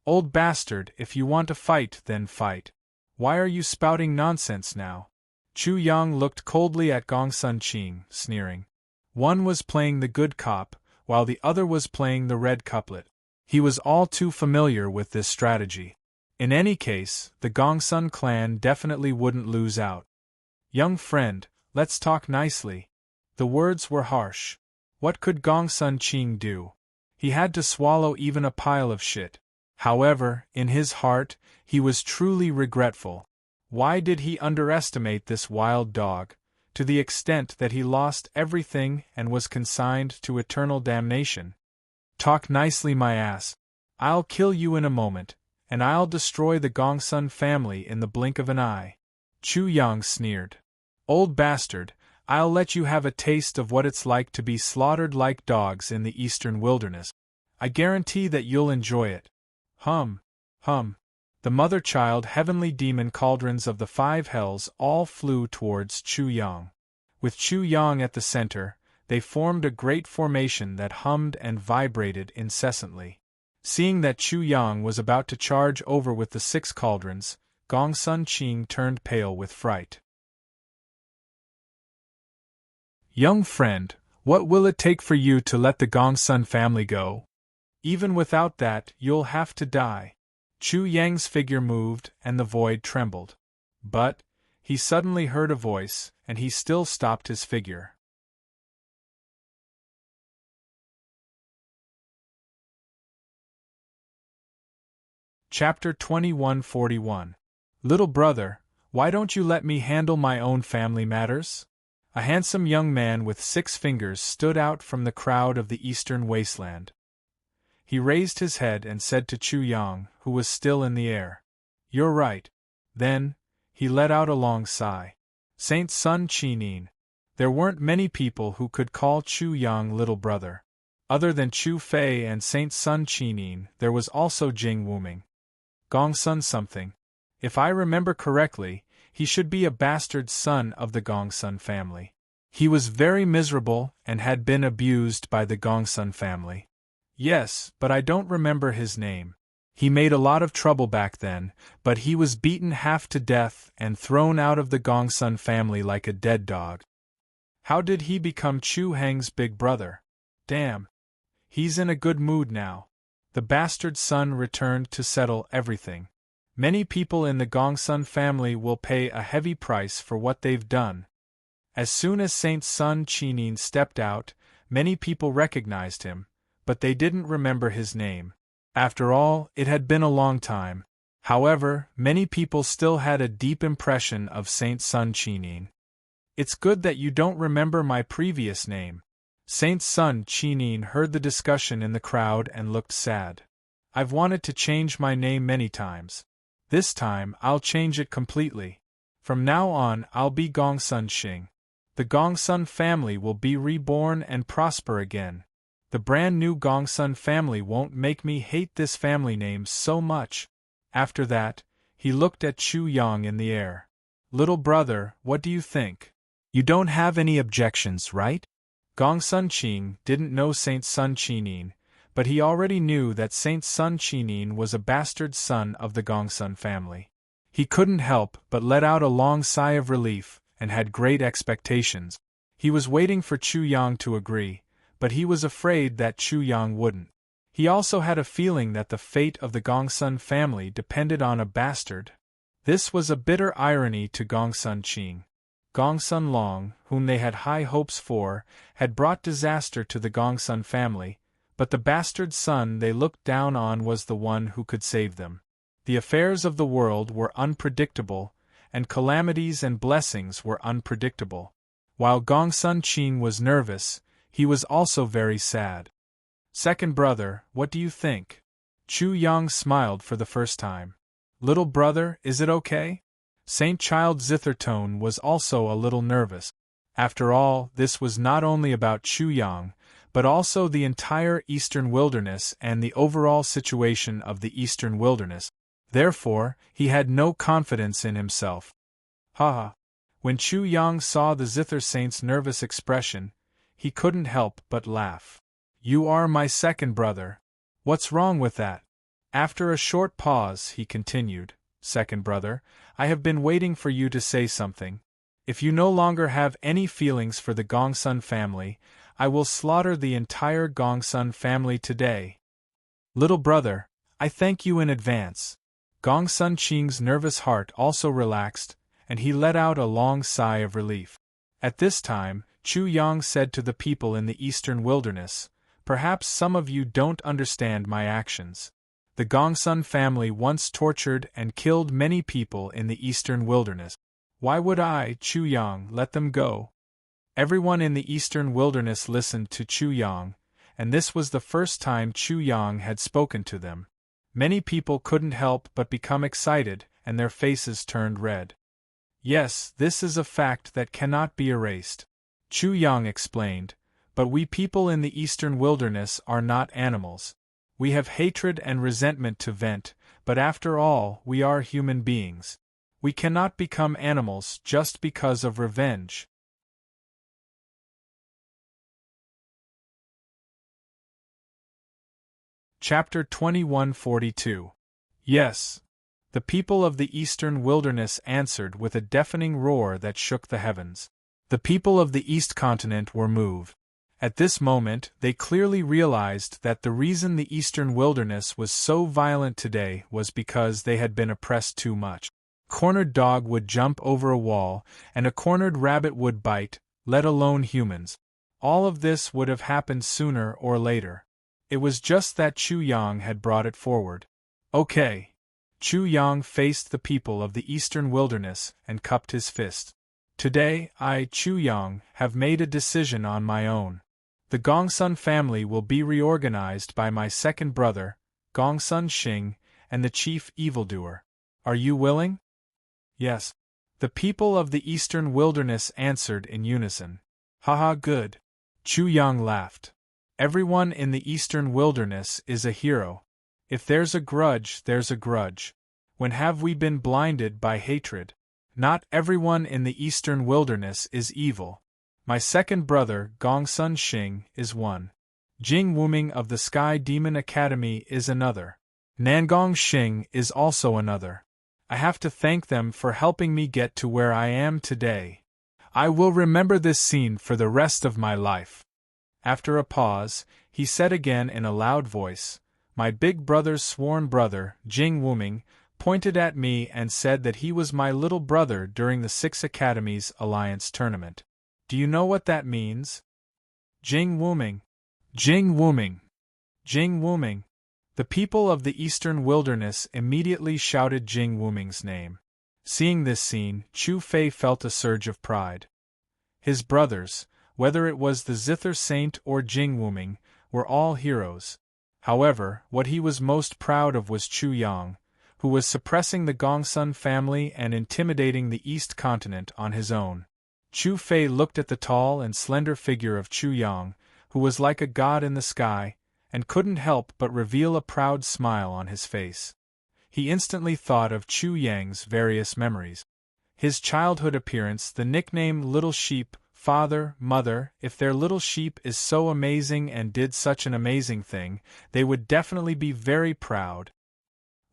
Old bastard, if you want to fight, then fight. Why are you spouting nonsense now? Chu Yang looked coldly at Gong Sun Qing, sneering. One was playing the good cop, while the other was playing the red couplet. He was all too familiar with this strategy. In any case, the Gong Sun clan definitely wouldn't lose out. Young friend, let's talk nicely. The words were harsh. What could Gongsun Qing do? He had to swallow even a pile of shit. However, in his heart, he was truly regretful. Why did he underestimate this wild dog, to the extent that he lost everything and was consigned to eternal damnation? Talk nicely, my ass. I'll kill you in a moment, and I'll destroy the Gongsun family in the blink of an eye. Chu Yang sneered. Old bastard, I'll let you have a taste of what it's like to be slaughtered like dogs in the eastern wilderness. I guarantee that you'll enjoy it. Hum. The mother-child heavenly demon cauldrons of the five hells all flew towards Chu Yang. With Chu Yang at the center, they formed a great formation that hummed and vibrated incessantly. Seeing that Chu Yang was about to charge over with the 6 cauldrons, Gongsun Qing turned pale with fright. Young friend, what will it take for you to let the Gongsun family go? Even without that, you'll have to die. Chu Yang's figure moved, and the void trembled. But he suddenly heard a voice, and he still stopped his figure. Chapter 2141. Little brother, why don't you let me handle my own family matters? A handsome young man with 6 fingers stood out from the crowd of the eastern wasteland. He raised his head and said to Chu Yang, who was still in the air, "You're right." Then, he let out a long sigh. Saint Sun Qinin. There weren't many people who could call Chu Yang little brother. Other than Chu Fei and Saint Sun Qinin, there was also Jing Wuming. Gongsun something. If I remember correctly, he should be a bastard son of the Gongsun family. He was very miserable and had been abused by the Gongsun family. Yes, but I don't remember his name. He made a lot of trouble back then, but he was beaten half to death and thrown out of the Gongsun family like a dead dog. How did he become Chu Heng's big brother? Damn. He's in a good mood now. The bastard son returned to settle everything. Many people in the Gongsun family will pay a heavy price for what they've done. As soon as Saint Sun Qinin stepped out, many people recognized him, but they didn't remember his name. After all, it had been a long time. However, many people still had a deep impression of Saint Sun Qinin. It's good that you don't remember my previous name. Saint Sun Qinin heard the discussion in the crowd and looked sad. I've wanted to change my name many times. This time, I'll change it completely. From now on, I'll be Gongsun Qing. The Gongsun family will be reborn and prosper again. The brand new Gongsun family won't make me hate this family name so much. After that, he looked at Chu Yang in the air. Little brother, what do you think? You don't have any objections, right? Gongsun Qing didn't know Saint Sun Qinin, but he already knew that Saint Sun Qinin was a bastard son of the Gongsun family. He couldn't help but let out a long sigh of relief, and had great expectations. He was waiting for Chu Yang to agree, but he was afraid that Chu Yang wouldn't. He also had a feeling that the fate of the Gongsun family depended on a bastard. This was a bitter irony to Gongsun Qing. Gongsun Long, whom they had high hopes for, had brought disaster to the Gongsun family, but the bastard son they looked down on was the one who could save them. The affairs of the world were unpredictable, and calamities and blessings were unpredictable. While Gongsun Qing was nervous, he was also very sad. Second brother, what do you think? Chu Yang smiled for the first time. Little brother, is it okay? Saint Child Zithertone was also a little nervous. After all, this was not only about Chu Yang, but also the entire Eastern Wilderness and the overall situation of the Eastern Wilderness. Therefore, he had no confidence in himself. Ha! When Chu Yang saw the Zither Saint's nervous expression, he couldn't help but laugh. You are my second brother. What's wrong with that? After a short pause, he continued, Second brother, I have been waiting for you to say something. If you no longer have any feelings for the Gongsun family, I will slaughter the entire Gongsun family today. Little brother, I thank you in advance. Gongsun Qing's nervous heart also relaxed, and he let out a long sigh of relief. At this time, Chu Yang said to the people in the eastern wilderness, "Perhaps some of you don't understand my actions. The Gongsun family once tortured and killed many people in the eastern wilderness. Why would I, Chu Yang, let them go?" Everyone in the eastern wilderness listened to Chu Yang, and this was the first time Chu Yang had spoken to them. Many people couldn't help but become excited, and their faces turned red. "Yes, this is a fact that cannot be erased," Chu Yang explained, "but we people in the eastern wilderness are not animals. We have hatred and resentment to vent, but after all, we are human beings. We cannot become animals just because of revenge." Chapter 2142. Yes. The people of the eastern wilderness answered with a deafening roar that shook the heavens. The people of the East continent were moved. At this moment, they clearly realized that the reason the eastern wilderness was so violent today was because they had been oppressed too much. A cornered dog would jump over a wall, and a cornered rabbit would bite, let alone humans. All of this would have happened sooner or later. It was just that Chu Yang had brought it forward. Okay. Chu Yang faced the people of the eastern wilderness and cupped his fist. Today, I, Chu Yang, have made a decision on my own. The Gongsun family will be reorganized by my second brother, Gongsun Xing, and the chief evildoer. Are you willing? Yes. The people of the eastern wilderness answered in unison. Haha, good. Chu Yang laughed. Everyone in the eastern wilderness is a hero. If there's a grudge, there's a grudge. When have we been blinded by hatred? Not everyone in the eastern wilderness is evil. My second brother, Gongsun Xing, is one. Jing Wuming of the Sky Demon Academy is another. Nangong Xing is also another. I have to thank them for helping me get to where I am today. I will remember this scene for the rest of my life. After a pause, he said again in a loud voice, "My big brother's sworn brother, Jing Wuming, pointed at me and said that he was my little brother during the Six Academies Alliance tournament. Do you know what that means?" Jing Wuming. Jing Wuming. Jing Wuming. The people of the eastern wilderness immediately shouted Jing Wuming's name. Seeing this scene, Chu Fei felt a surge of pride. His brothers, whether it was the Zither Saint or Jing Wuming, were all heroes. However, what he was most proud of was Chu Yang, who was suppressing the Gongsun family and intimidating the East continent on his own. Chu Fei looked at the tall and slender figure of Chu Yang, who was like a god in the sky, and couldn't help but reveal a proud smile on his face. He instantly thought of Chu Yang's various memories. His childhood appearance, the nickname Little Sheep, father, mother. If their little sheep is so amazing and did such an amazing thing, they would definitely be very proud.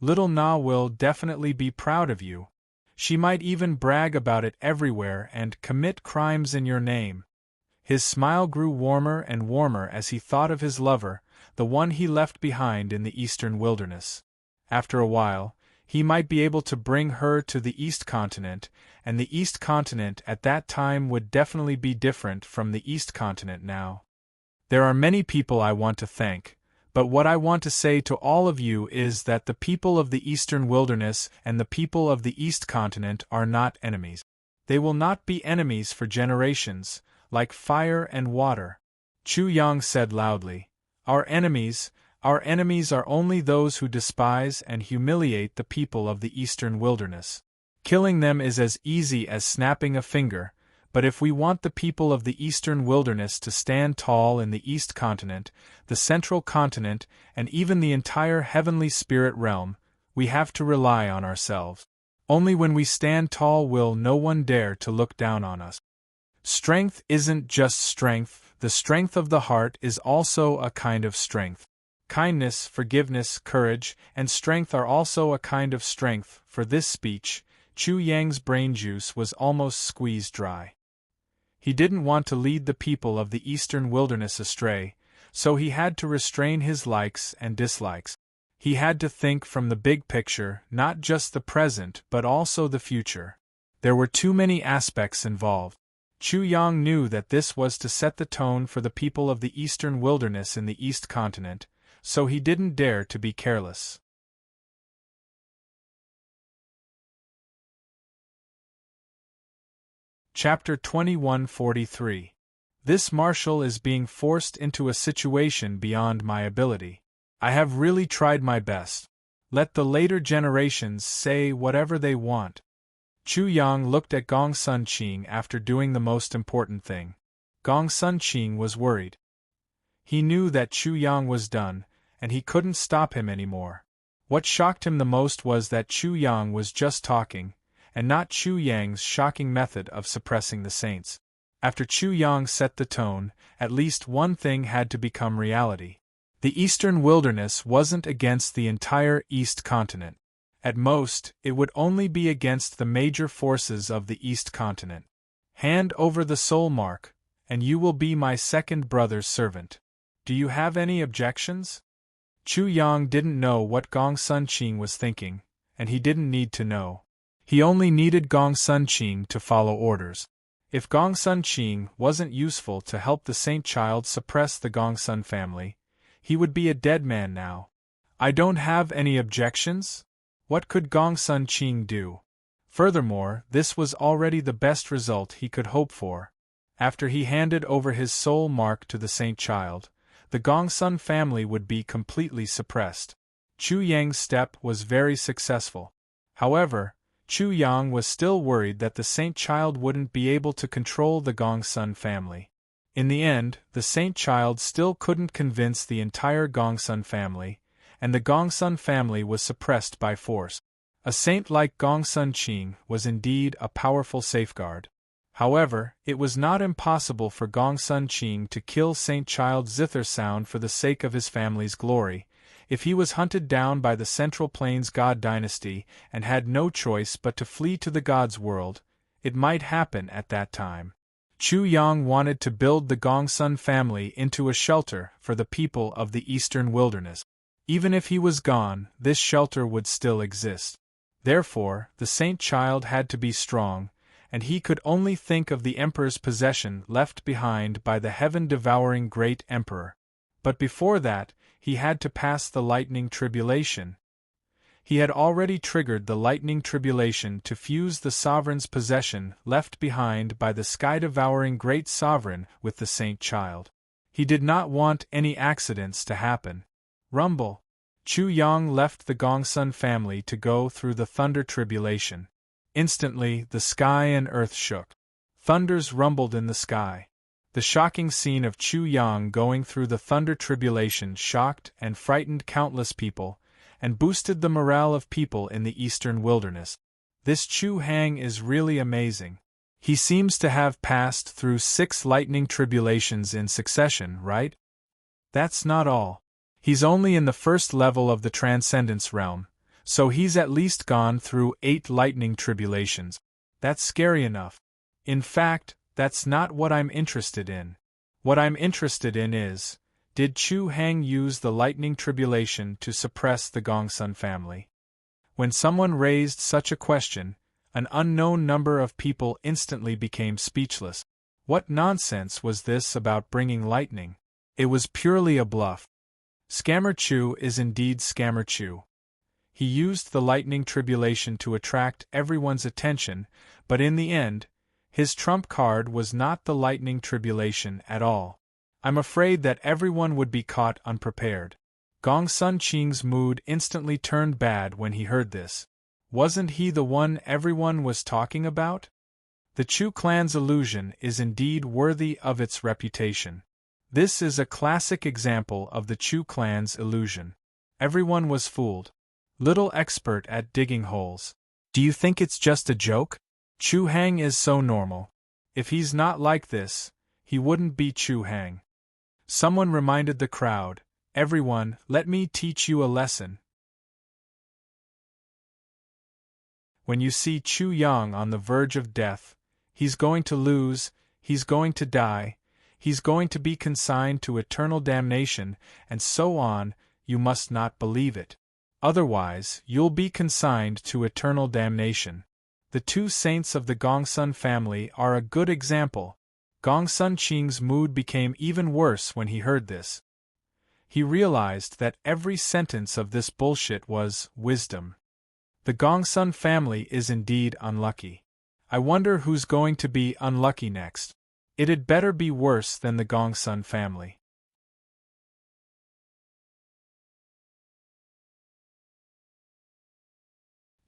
Little Na will definitely be proud of you. She might even brag about it everywhere and commit crimes in your name. His smile grew warmer and warmer as he thought of his lover, the one he left behind in the eastern wilderness. After a while, he might be able to bring her to the East continent, and the East continent at that time would definitely be different from the East continent now. There are many people I want to thank, but what I want to say to all of you is that the people of the Eastern Wilderness and the people of the East continent are not enemies. They will not be enemies for generations, like fire and water. Chu Yang said loudly, Our enemies are only those who despise and humiliate the people of the Eastern Wilderness. Killing them is as easy as snapping a finger, but if we want the people of the Eastern Wilderness to stand tall in the East Continent, the Central Continent, and even the entire Heavenly Spirit Realm, we have to rely on ourselves. Only when we stand tall will no one dare to look down on us. Strength isn't just strength, the strength of the heart is also a kind of strength. Kindness, forgiveness, courage, and strength are also a kind of strength. For this speech, Chu Yang's brain juice was almost squeezed dry. He didn't want to lead the people of the Eastern Wilderness astray, so he had to restrain his likes and dislikes. He had to think from the big picture, not just the present but also the future. There were too many aspects involved. Chu Yang knew that this was to set the tone for the people of the eastern wilderness in the East Continent, so he didn't dare to be careless. Chapter 2143. This marshal is being forced into a situation beyond my ability. I have really tried my best. Let the later generations say whatever they want. Chu Yang looked at Gong Sun Qing after doing the most important thing. Gong Sun Qing was worried. He knew that Chu Yang was done, and he couldn't stop him anymore. What shocked him the most was that Chu Yang was just talking, and not Chu Yang's shocking method of suppressing the saints. After Chu Yang set the tone, at least one thing had to become reality. The eastern wilderness wasn't against the entire East Continent. At most, it would only be against the major forces of the East Continent. Hand over the soul mark, and you will be my second brother's servant. Do you have any objections? Chu Yang didn't know what Gong Sun Qing was thinking, and he didn't need to know. He only needed Gong Sun Qing to follow orders. If Gong Sun Qing wasn't useful to help the saint child suppress the Gong Sun family, he would be a dead man now. I don't have any objections? What could Gong Sun Qing do? Furthermore, this was already the best result he could hope for. After he handed over his soul mark to the saint child, the Gong Sun family would be completely suppressed. Chu Yang's step was very successful. However, Chu Yang was still worried that the saint child wouldn't be able to control the Gong Sun family. In the end, the saint child still couldn't convince the entire Gong Sun family, and the Gong Sun family was suppressed by force. A saint like Gong Sun Qing was indeed a powerful safeguard. However, it was not impossible for Gong Sun Qing to kill Saint Child Zither Sound for the sake of his family's glory, if he was hunted down by the Central Plains God dynasty and had no choice but to flee to the God's world. It might happen at that time. Chu Yang wanted to build the Gong Sun family into a shelter for the people of the eastern wilderness. Even if he was gone, this shelter would still exist. Therefore, the saint child had to be strong, and he could only think of the emperor's possession left behind by the heaven-devouring great emperor. But before that, he had to pass the lightning tribulation. He had already triggered the lightning tribulation to fuse the sovereign's possession left behind by the sky-devouring great sovereign with the saint child. He did not want any accidents to happen. Rumble. Chu Yang left the Gong Sun family to go through the thunder tribulation. Instantly, the sky and earth shook. Thunders rumbled in the sky. The shocking scene of Chu Yang going through the thunder tribulation shocked and frightened countless people, and boosted the morale of people in the eastern wilderness. This Chu Hang is really amazing. He seems to have passed through 6 lightning tribulations in succession, right? That's not all. He's only in the first level of the Transcendence realm, so he's at least gone through 8 lightning tribulations. That's scary enough. In fact, that's not what I'm interested in. What I'm interested in is, did Chu Hang use the lightning tribulation to suppress the Gong Sun family? When someone raised such a question, an unknown number of people instantly became speechless. What nonsense was this about bringing lightning? It was purely a bluff. Scammer Chu is indeed Scammer Chu. He used the lightning tribulation to attract everyone's attention, but in the end, his trump card was not the lightning tribulation at all. I'm afraid that everyone would be caught unprepared. Gong Sun Qing's mood instantly turned bad when he heard this. Wasn't he the one everyone was talking about? The Chu clan's illusion is indeed worthy of its reputation. This is a classic example of the Chu clan's illusion. Everyone was fooled. Little expert at digging holes. Do you think it's just a joke? Chu Hang is so normal. If he's not like this, he wouldn't be Chu Hang. Someone reminded the crowd, "Everyone, let me teach you a lesson. When you see Chu Yang on the verge of death, he's going to lose, he's going to die, he's going to be consigned to eternal damnation, and so on, you must not believe it. Otherwise, you'll be consigned to eternal damnation. The two saints of the Gongsun family are a good example. Gongsun Qing's mood became even worse when he heard this. He realized that every sentence of this bullshit was wisdom. The Gongsun family is indeed unlucky. I wonder who's going to be unlucky next. It'd better be worse than the Gongsun family.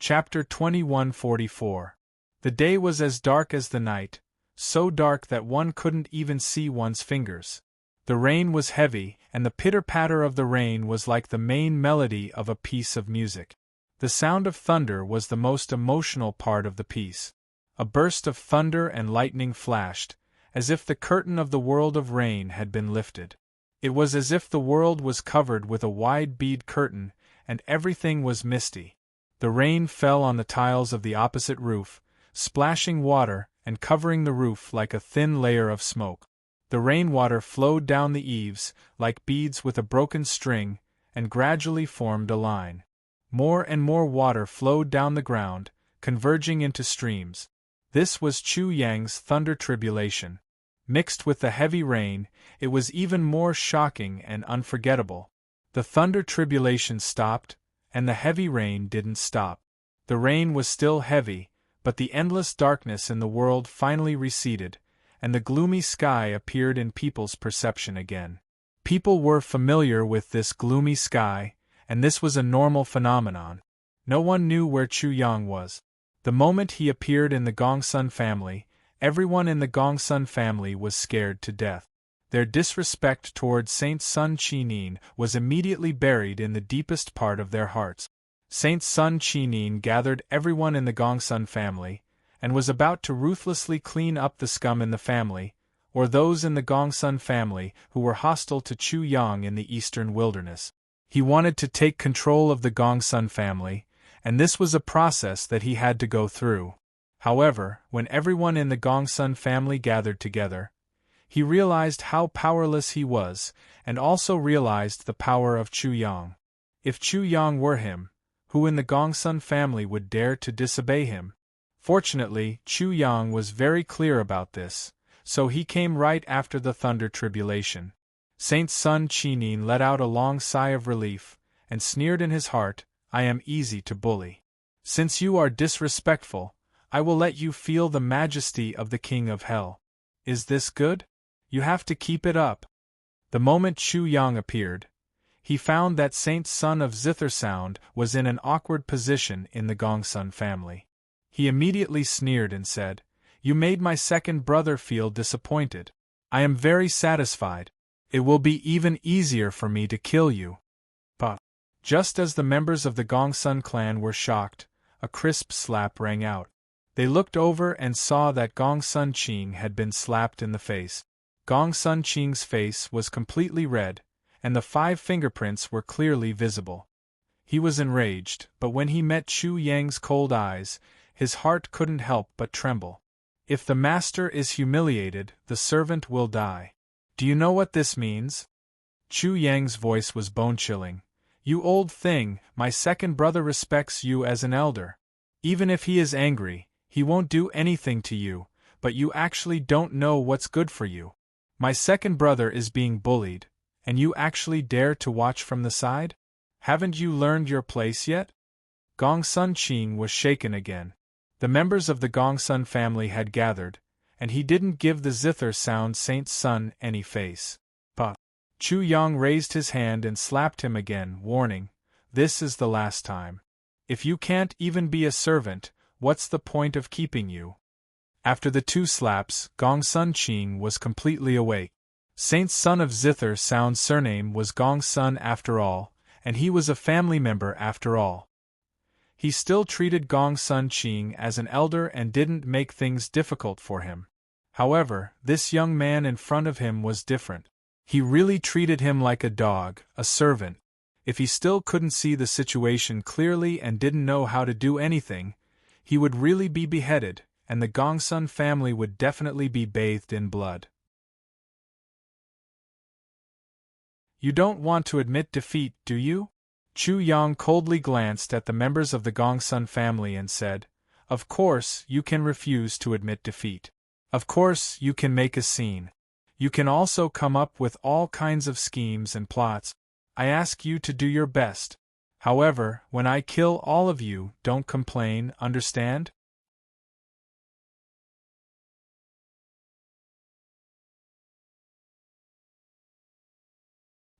Chapter 2144. The day was as dark as the night, so dark that one couldn't even see one's fingers. The rain was heavy, and the pitter-patter of the rain was like the main melody of a piece of music. The sound of thunder was the most emotional part of the piece. A burst of thunder and lightning flashed, as if the curtain of the world of rain had been lifted. It was as if the world was covered with a wide bead curtain, and everything was misty. The rain fell on the tiles of the opposite roof, splashing water and covering the roof like a thin layer of smoke. The rainwater flowed down the eaves, like beads with a broken string, and gradually formed a line. More and more water flowed down the ground, converging into streams. This was Chu Yang's thunder tribulation. Mixed with the heavy rain, it was even more shocking and unforgettable. The thunder tribulation stopped, and the heavy rain didn't stop. The rain was still heavy, but the endless darkness in the world finally receded, and the gloomy sky appeared in people's perception again. People were familiar with this gloomy sky, and this was a normal phenomenon. No one knew where Chu Yang was. The moment he appeared in the Gongsun family, everyone in the Gongsun family was scared to death. Their disrespect toward Saint Sun Qinin was immediately buried in the deepest part of their hearts. Saint Sun Qinin gathered everyone in the Gongsun family, and was about to ruthlessly clean up the scum in the family, or those in the Gongsun family who were hostile to Chu Yang in the eastern wilderness. He wanted to take control of the Gongsun family, and this was a process that he had to go through. However, when everyone in the Gongsun family gathered together, he realized how powerless he was, and also realized the power of Chu Yang. If Chu Yang were him, who in the Gongsun family would dare to disobey him? Fortunately, Chu Yang was very clear about this, so he came right after the thunder tribulation. Saint Sun Qinin let out a long sigh of relief, and sneered in his heart, "I am easy to bully. Since you are disrespectful, I will let you feel the majesty of the King of Hell. Is this good? You have to keep it up." The moment Chu Yang appeared, he found that Saint Sun of Zithersound was in an awkward position in the Gongsun family. He immediately sneered and said, "You made my second brother feel disappointed. I am very satisfied. It will be even easier for me to kill you." But just as the members of the Gongsun clan were shocked, a crisp slap rang out. They looked over and saw that Gongsun Qing had been slapped in the face. Gongsun Qing's face was completely red, and the 5 fingerprints were clearly visible. He was enraged, but when he met Chu Yang's cold eyes, his heart couldn't help but tremble. If the master is humiliated, the servant will die. Do you know what this means? Chu Yang's voice was bone-chilling. "You old thing, my second brother respects you as an elder. Even if he is angry, he won't do anything to you, but you actually don't know what's good for you. My second brother is being bullied, and you actually dare to watch from the side? Haven't you learned your place yet?" Gongsun Qing was shaken again. The members of the Gongsun family had gathered, and he didn't give the Zither Sound Saint Sun any face. But Chu Yang raised his hand and slapped him again, warning, "This is the last time. If you can't even be a servant, what's the point of keeping you?" After the 2 slaps, Gongsun Qing was completely awake. Saint Sun of Zither Sound's surname was Gongsun after all, and he was a family member after all. He still treated Gongsun Qing as an elder and didn't make things difficult for him. However, this young man in front of him was different. He really treated him like a dog, a servant. If he still couldn't see the situation clearly and didn't know how to do anything, he would really be beheaded, and the Gongsun family would definitely be bathed in blood. "You don't want to admit defeat, do you?" Chu Yang coldly glanced at the members of the Gongsun family and said, Of course, you can refuse to admit defeat. Of course, you can make a scene. You can also come up with all kinds of schemes and plots. I ask you to do your best. However, when I kill all of you, don't complain, understand?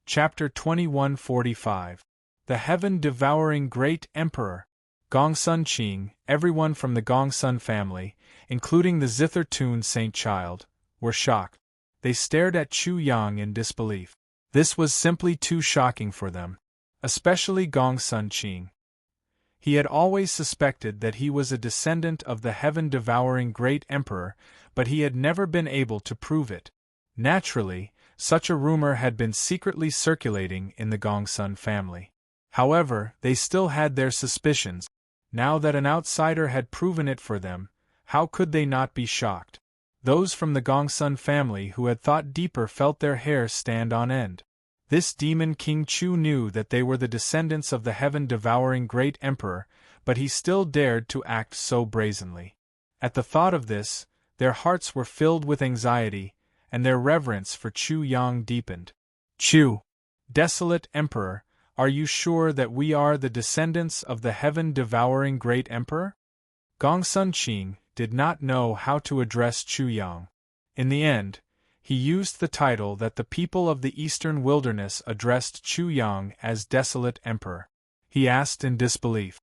Chapter 2145. The Heaven-Devouring Great Emperor. Gongsun Qing, everyone from the Gongsun family, including the Zither-Tun Saint-Child, were shocked. They stared at Chu Yang in disbelief. This was simply too shocking for them. Especially Gongsun Qing. He had always suspected that he was a descendant of the heaven-devouring Great Emperor, but he had never been able to prove it. Naturally, such a rumor had been secretly circulating in the Gongsun family. However, they still had their suspicions. Now that an outsider had proven it for them, how could they not be shocked? Those from the Gongsun family who had thought deeper felt their hair stand on end. This demon King Chu knew that they were the descendants of the heaven-devouring Great Emperor, but he still dared to act so brazenly. At the thought of this, their hearts were filled with anxiety, and their reverence for Chu Yang deepened. Chu, desolate Emperor, are you sure that we are the descendants of the heaven-devouring Great Emperor? Gongsun Qing did not know how to address Chu Yang. In the end, he used the title that the people of the Eastern Wilderness addressed Chu Yang as Desolate Emperor. He asked in disbelief.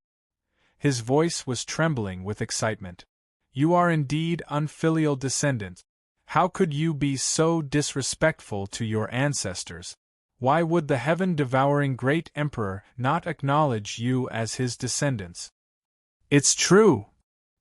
His voice was trembling with excitement. You are indeed unfilial descendants. How could you be so disrespectful to your ancestors? Why would the heaven-devouring Great Emperor not acknowledge you as his descendants? It's true!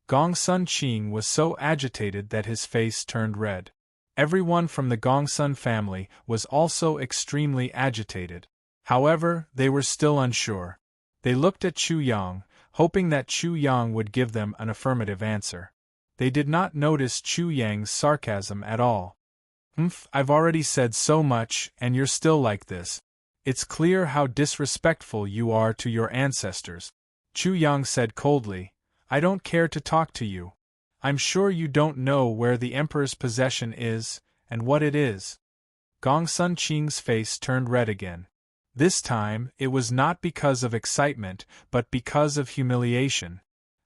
Gongsun Qing was so agitated that his face turned red. Everyone from the Gongsun family was also extremely agitated. However, they were still unsure. They looked at Chu Yang, hoping that Chu Yang would give them an affirmative answer. They did not notice Chu Yang's sarcasm at all. I've already said so much, and you're still like this. It's clear how disrespectful you are to your ancestors. Chu Yang said coldly, I don't care to talk to you. I'm sure you don't know where the Emperor's possession is, and what it is. Gongsun Qing's face turned red again. This time, it was not because of excitement, but because of humiliation.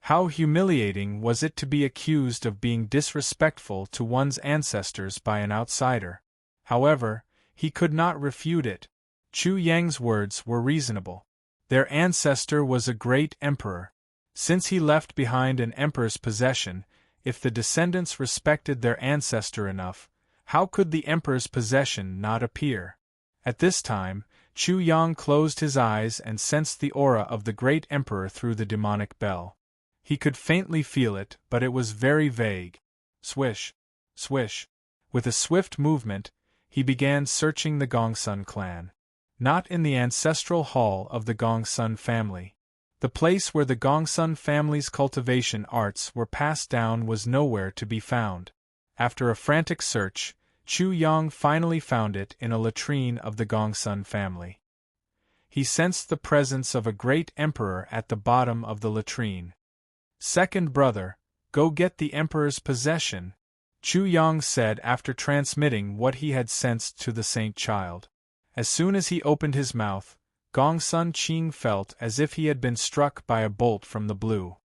How humiliating was it to be accused of being disrespectful to one's ancestors by an outsider. However, he could not refute it. Chu Yang's words were reasonable. Their ancestor was a great emperor. Since he left behind an emperor's possession, if the descendants respected their ancestor enough, how could the emperor's possession not appear? At this time, Chu Yang closed his eyes and sensed the aura of the great emperor through the demonic bell. He could faintly feel it, but it was very vague. Swish, swish. With a swift movement, he began searching the Gongsun clan. Not in the ancestral hall of the Gongsun family. The place where the Gongsun family's cultivation arts were passed down was nowhere to be found. After a frantic search, Chu Yang finally found it in a latrine of the Gongsun family. He sensed the presence of a great emperor at the bottom of the latrine. Second brother, go get the emperor's possession, Chu Yang said after transmitting what he had sensed to the Saint Child. As soon as he opened his mouth, Gongsun Qing felt as if he had been struck by a bolt from the blue.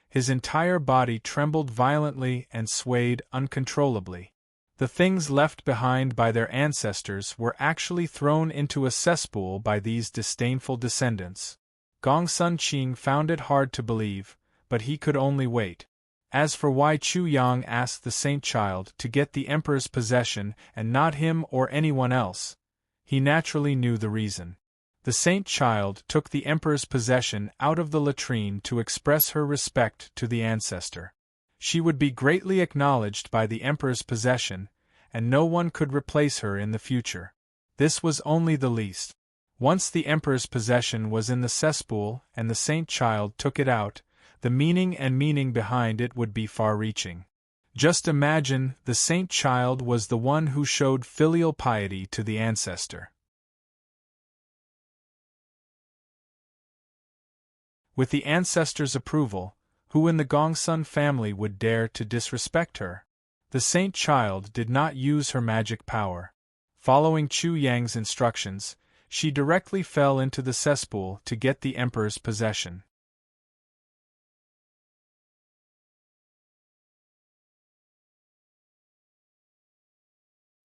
His entire body trembled violently and swayed uncontrollably. The things left behind by their ancestors were actually thrown into a cesspool by these disdainful descendants. Gongsun Qing found it hard to believe, but he could only wait. As for why Chu Yang asked the Saint Child to get the Emperor's possession and not him or anyone else, he naturally knew the reason. The Saint Child took the Emperor's possession out of the latrine to express her respect to the ancestor. She would be greatly acknowledged by the Emperor's possession, and no one could replace her in the future. This was only the least. Once the Emperor's possession was in the cesspool and the Saint Child took it out, the meaning behind it would be far-reaching. Just imagine the Saint Child was the one who showed filial piety to the ancestor. With the ancestor's approval, Who in the Gongsun family would dare to disrespect her? The saint child did not use her magic power. Following Chu Yang's instructions, she directly fell into the cesspool to get the emperor's possession.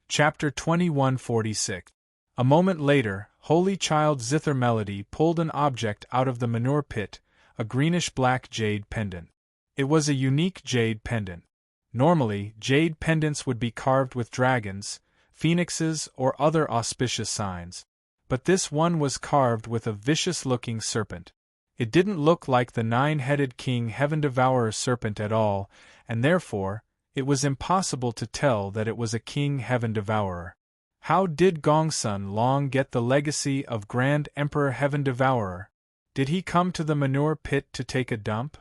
Chapter 2146. A moment later, Holy Child Zither Melody pulled an object out of the manure pit, a greenish-black jade pendant. It was a unique jade pendant. Normally, jade pendants would be carved with dragons, phoenixes, or other auspicious signs. But this one was carved with a vicious-looking serpent. It didn't look like the nine-headed King Heaven Devourer serpent at all, and therefore, it was impossible to tell that it was a King Heaven Devourer. How did Gongsun Long get the legacy of Grand Emperor Heaven Devourer? Did he come to the manure pit to take a dump?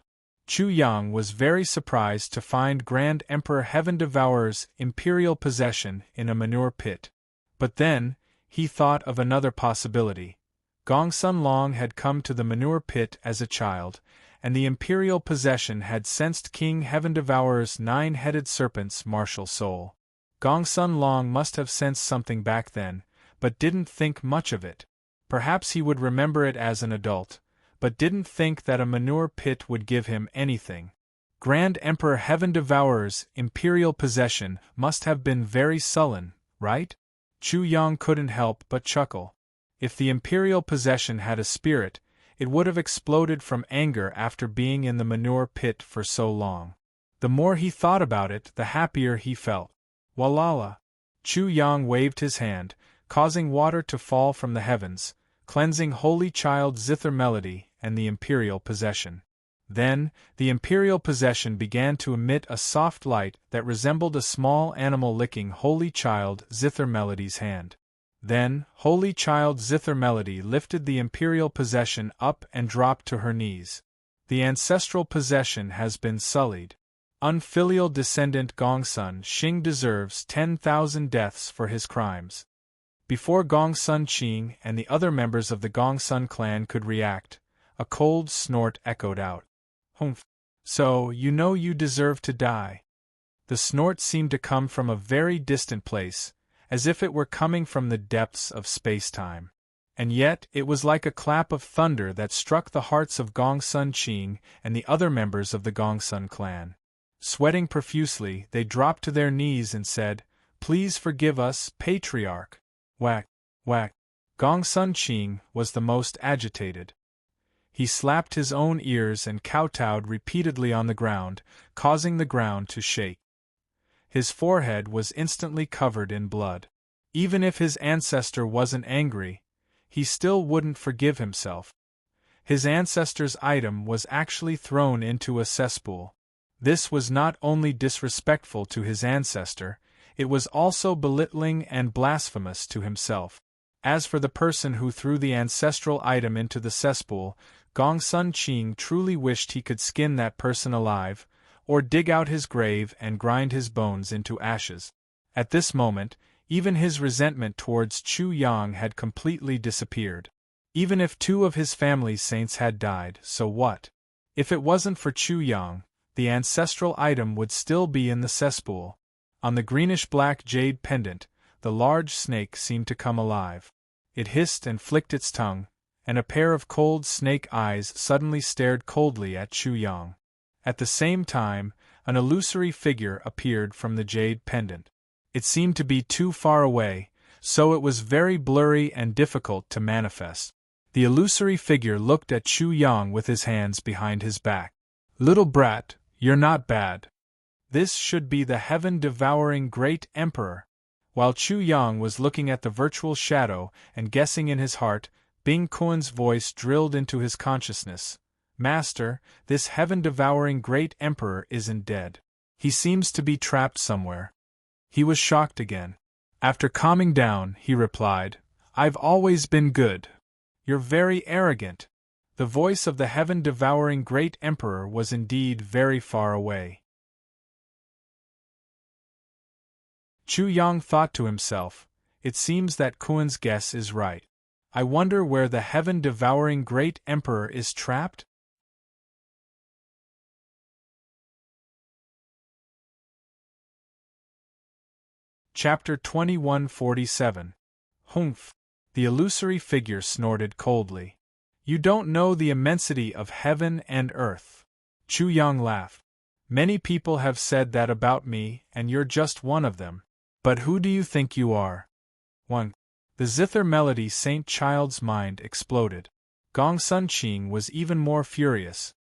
Chu Yang was very surprised to find Grand Emperor Heaven Devourer's imperial possession in a manure pit. But then, he thought of another possibility. Gongsun Long had come to the manure pit as a child, and the imperial possession had sensed King Heaven Devourer's nine-headed serpent's martial soul. Gongsun Long must have sensed something back then, but didn't think much of it. Perhaps he would remember it as an adult, but didn't think that a manure pit would give him anything. Grand Emperor Heaven Devourer's imperial possession must have been very sullen, right? Chu Yang couldn't help but chuckle. If the imperial possession had a spirit, it would have exploded from anger after being in the manure pit for so long. The more he thought about it, the happier he felt. Walala! Chu Yang waved his hand, causing water to fall from the heavens, cleansing Holy Child Zither Melody and the imperial possession. Then, the imperial possession began to emit a soft light that resembled a small animal licking Holy Child Zither Melody's hand. Then, Holy Child Zither Melody lifted the imperial possession up and dropped to her knees. The ancestral possession has been sullied. Unfilial descendant Gongsun Xing deserves 10,000 deaths for his crimes. Before Gongsun Qing and the other members of the Gongsun clan could react, a cold snort echoed out. Humph. So, you know you deserve to die. The snort seemed to come from a very distant place, as if it were coming from the depths of space-time. And yet, it was like a clap of thunder that struck the hearts of Gongsun Qing and the other members of the Gongsun clan. Sweating profusely, they dropped to their knees and said, "Please forgive us, Patriarch." Whack, whack. Gongsun Qing was the most agitated. He slapped his own ears and kowtowed repeatedly on the ground, causing the ground to shake. His forehead was instantly covered in blood. Even if his ancestor wasn't angry, he still wouldn't forgive himself. His ancestor's item was actually thrown into a cesspool. This was not only disrespectful to his ancestor, it was also belittling and blasphemous to himself. As for the person who threw the ancestral item into the cesspool, Gongsun Qing truly wished he could skin that person alive, or dig out his grave and grind his bones into ashes. At this moment, even his resentment towards Chu Yang had completely disappeared. Even if two of his family's saints had died, so what? If it wasn't for Chu Yang, the ancestral item would still be in the cesspool. On the greenish-black jade pendant, the large snake seemed to come alive. It hissed and flicked its tongue, and a pair of cold snake eyes suddenly stared coldly at Chu Yang. At the same time, an illusory figure appeared from the jade pendant. It seemed to be too far away, so it was very blurry and difficult to manifest. The illusory figure looked at Chu Yang with his hands behind his back. "Little brat, you're not bad. This should be the heaven-devouring great emperor." While Chu Yang was looking at the virtual shadow and guessing in his heart, Bing Kuan's voice drilled into his consciousness. "Master, this heaven-devouring great emperor isn't dead. He seems to be trapped somewhere." He was shocked again. After calming down, he replied, "I've always been good. You're very arrogant." The voice of the heaven-devouring great emperor was indeed very far away. Chu Yang thought to himself, "It seems that Kuan's guess is right. I wonder where the heaven-devouring great emperor is trapped?" Chapter 2147. Humph! The illusory figure snorted coldly. You don't know the immensity of heaven and earth. Chu Yang laughed. Many people have said that about me, and you're just one of them. But who do you think you are? 1. The zither melody Saint Child's mind exploded. Gong Sun Qing was even more furious.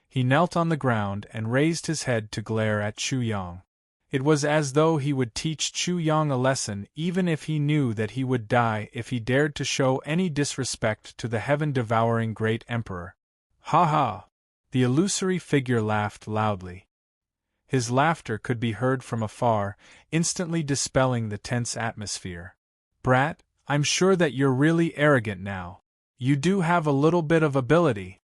He knelt on the ground and raised his head to glare at Chu Yang. It was as though he would teach Chu Yang a lesson even if he knew that he would die if he dared to show any disrespect to the heaven-devouring great emperor. Ha ha! The illusory figure laughed loudly. His laughter could be heard from afar, instantly dispelling the tense atmosphere. Brat, I'm sure that you're really arrogant now. You do have a little bit of ability.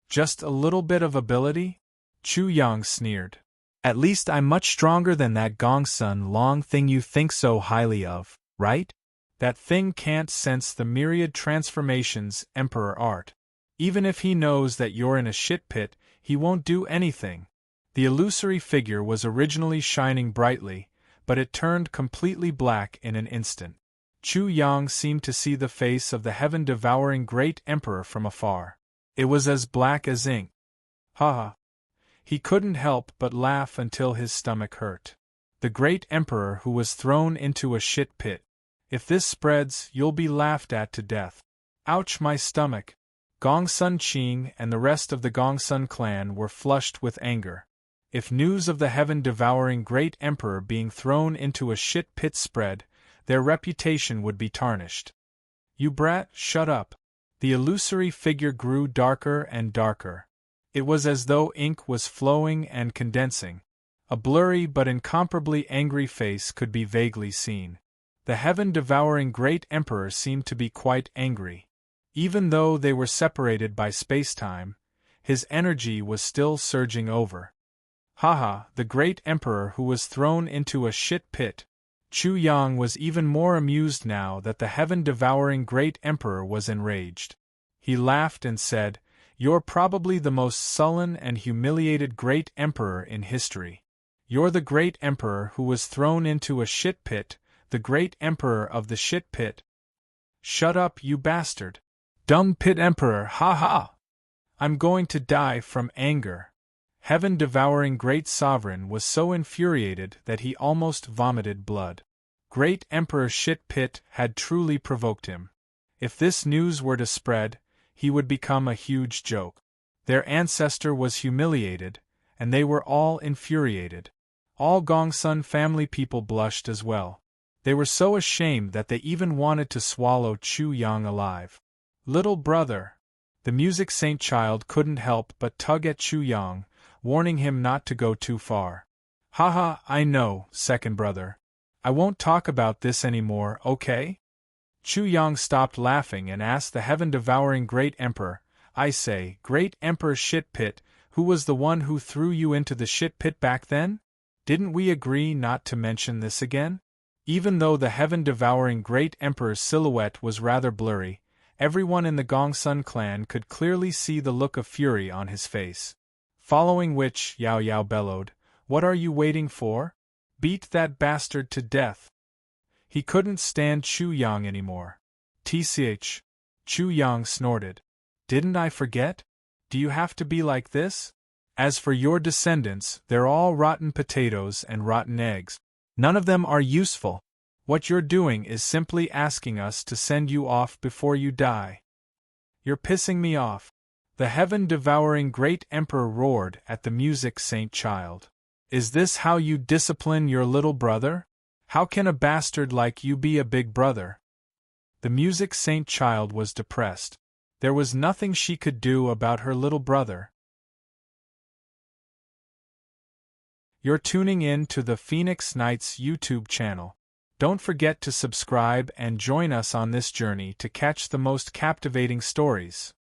Just a little bit of ability? Chu Yang sneered. At least I'm much stronger than that Gong Sun Long thing you think so highly of, right? That thing can't sense the myriad transformations Emperor Art. Even if he knows that you're in a shit pit, he won't do anything. The illusory figure was originally shining brightly, but it turned completely black in an instant. Chu Yang seemed to see the face of the heaven-devouring great emperor from afar. It was as black as ink. Ha ha! He couldn't help but laugh until his stomach hurt. The great emperor who was thrown into a shit pit. If this spreads, you'll be laughed at to death. Ouch, my stomach! Gong Sun Qing and the rest of the Gong Sun clan were flushed with anger. If news of the heaven-devouring great emperor being thrown into a shit pit spread, their reputation would be tarnished. You brat, shut up! The illusory figure grew darker and darker. It was as though ink was flowing and condensing. A blurry but incomparably angry face could be vaguely seen. The heaven-devouring great emperor seemed to be quite angry. Even though they were separated by space-time, his energy was still surging over. Haha, the great emperor who was thrown into a shit pit. Chu Yang was even more amused now that the heaven-devouring great emperor was enraged. He laughed and said, "You're probably the most sullen and humiliated great emperor in history. You're the great emperor who was thrown into a shit pit, the great emperor of the shit pit." Shut up, you bastard! Dumb pit emperor, ha ha! I'm going to die from anger. Heaven-devouring great sovereign was so infuriated that he almost vomited blood. Great Emperor Shit Pit had truly provoked him. If this news were to spread, he would become a huge joke. Their ancestor was humiliated, and they were all infuriated. All Gong Sun family people blushed as well. They were so ashamed that they even wanted to swallow Chu Yang alive. Little brother! The music saint child couldn't help but tug at Chu Yang, warning him not to go too far. Haha, I know, second brother. I won't talk about this anymore, okay? Chu Yang stopped laughing and asked the heaven-devouring great emperor, I say, great emperor Shit Pit, who was the one who threw you into the shit pit back then? Didn't we agree not to mention this again? Even though the heaven-devouring great emperor's silhouette was rather blurry, everyone in the Gong Sun clan could clearly see the look of fury on his face. Following which, Yao Yao bellowed, "What are you waiting for? Beat that bastard to death!" He couldn't stand Chu Yang anymore. "Tch!" Chu Yang snorted. "Didn't I forget? Do you have to be like this? As for your descendants, they're all rotten potatoes and rotten eggs. None of them are useful. What you're doing is simply asking us to send you off before you die. You're pissing me off." The heaven-devouring great emperor roared at the music saint child. "Is this how you discipline your little brother? How can a bastard like you be a big brother?" The music saint child was depressed. There was nothing she could do about her little brother. You're tuning in to the Phoenix Knights YouTube channel. Don't forget to subscribe and join us on this journey to catch the most captivating stories.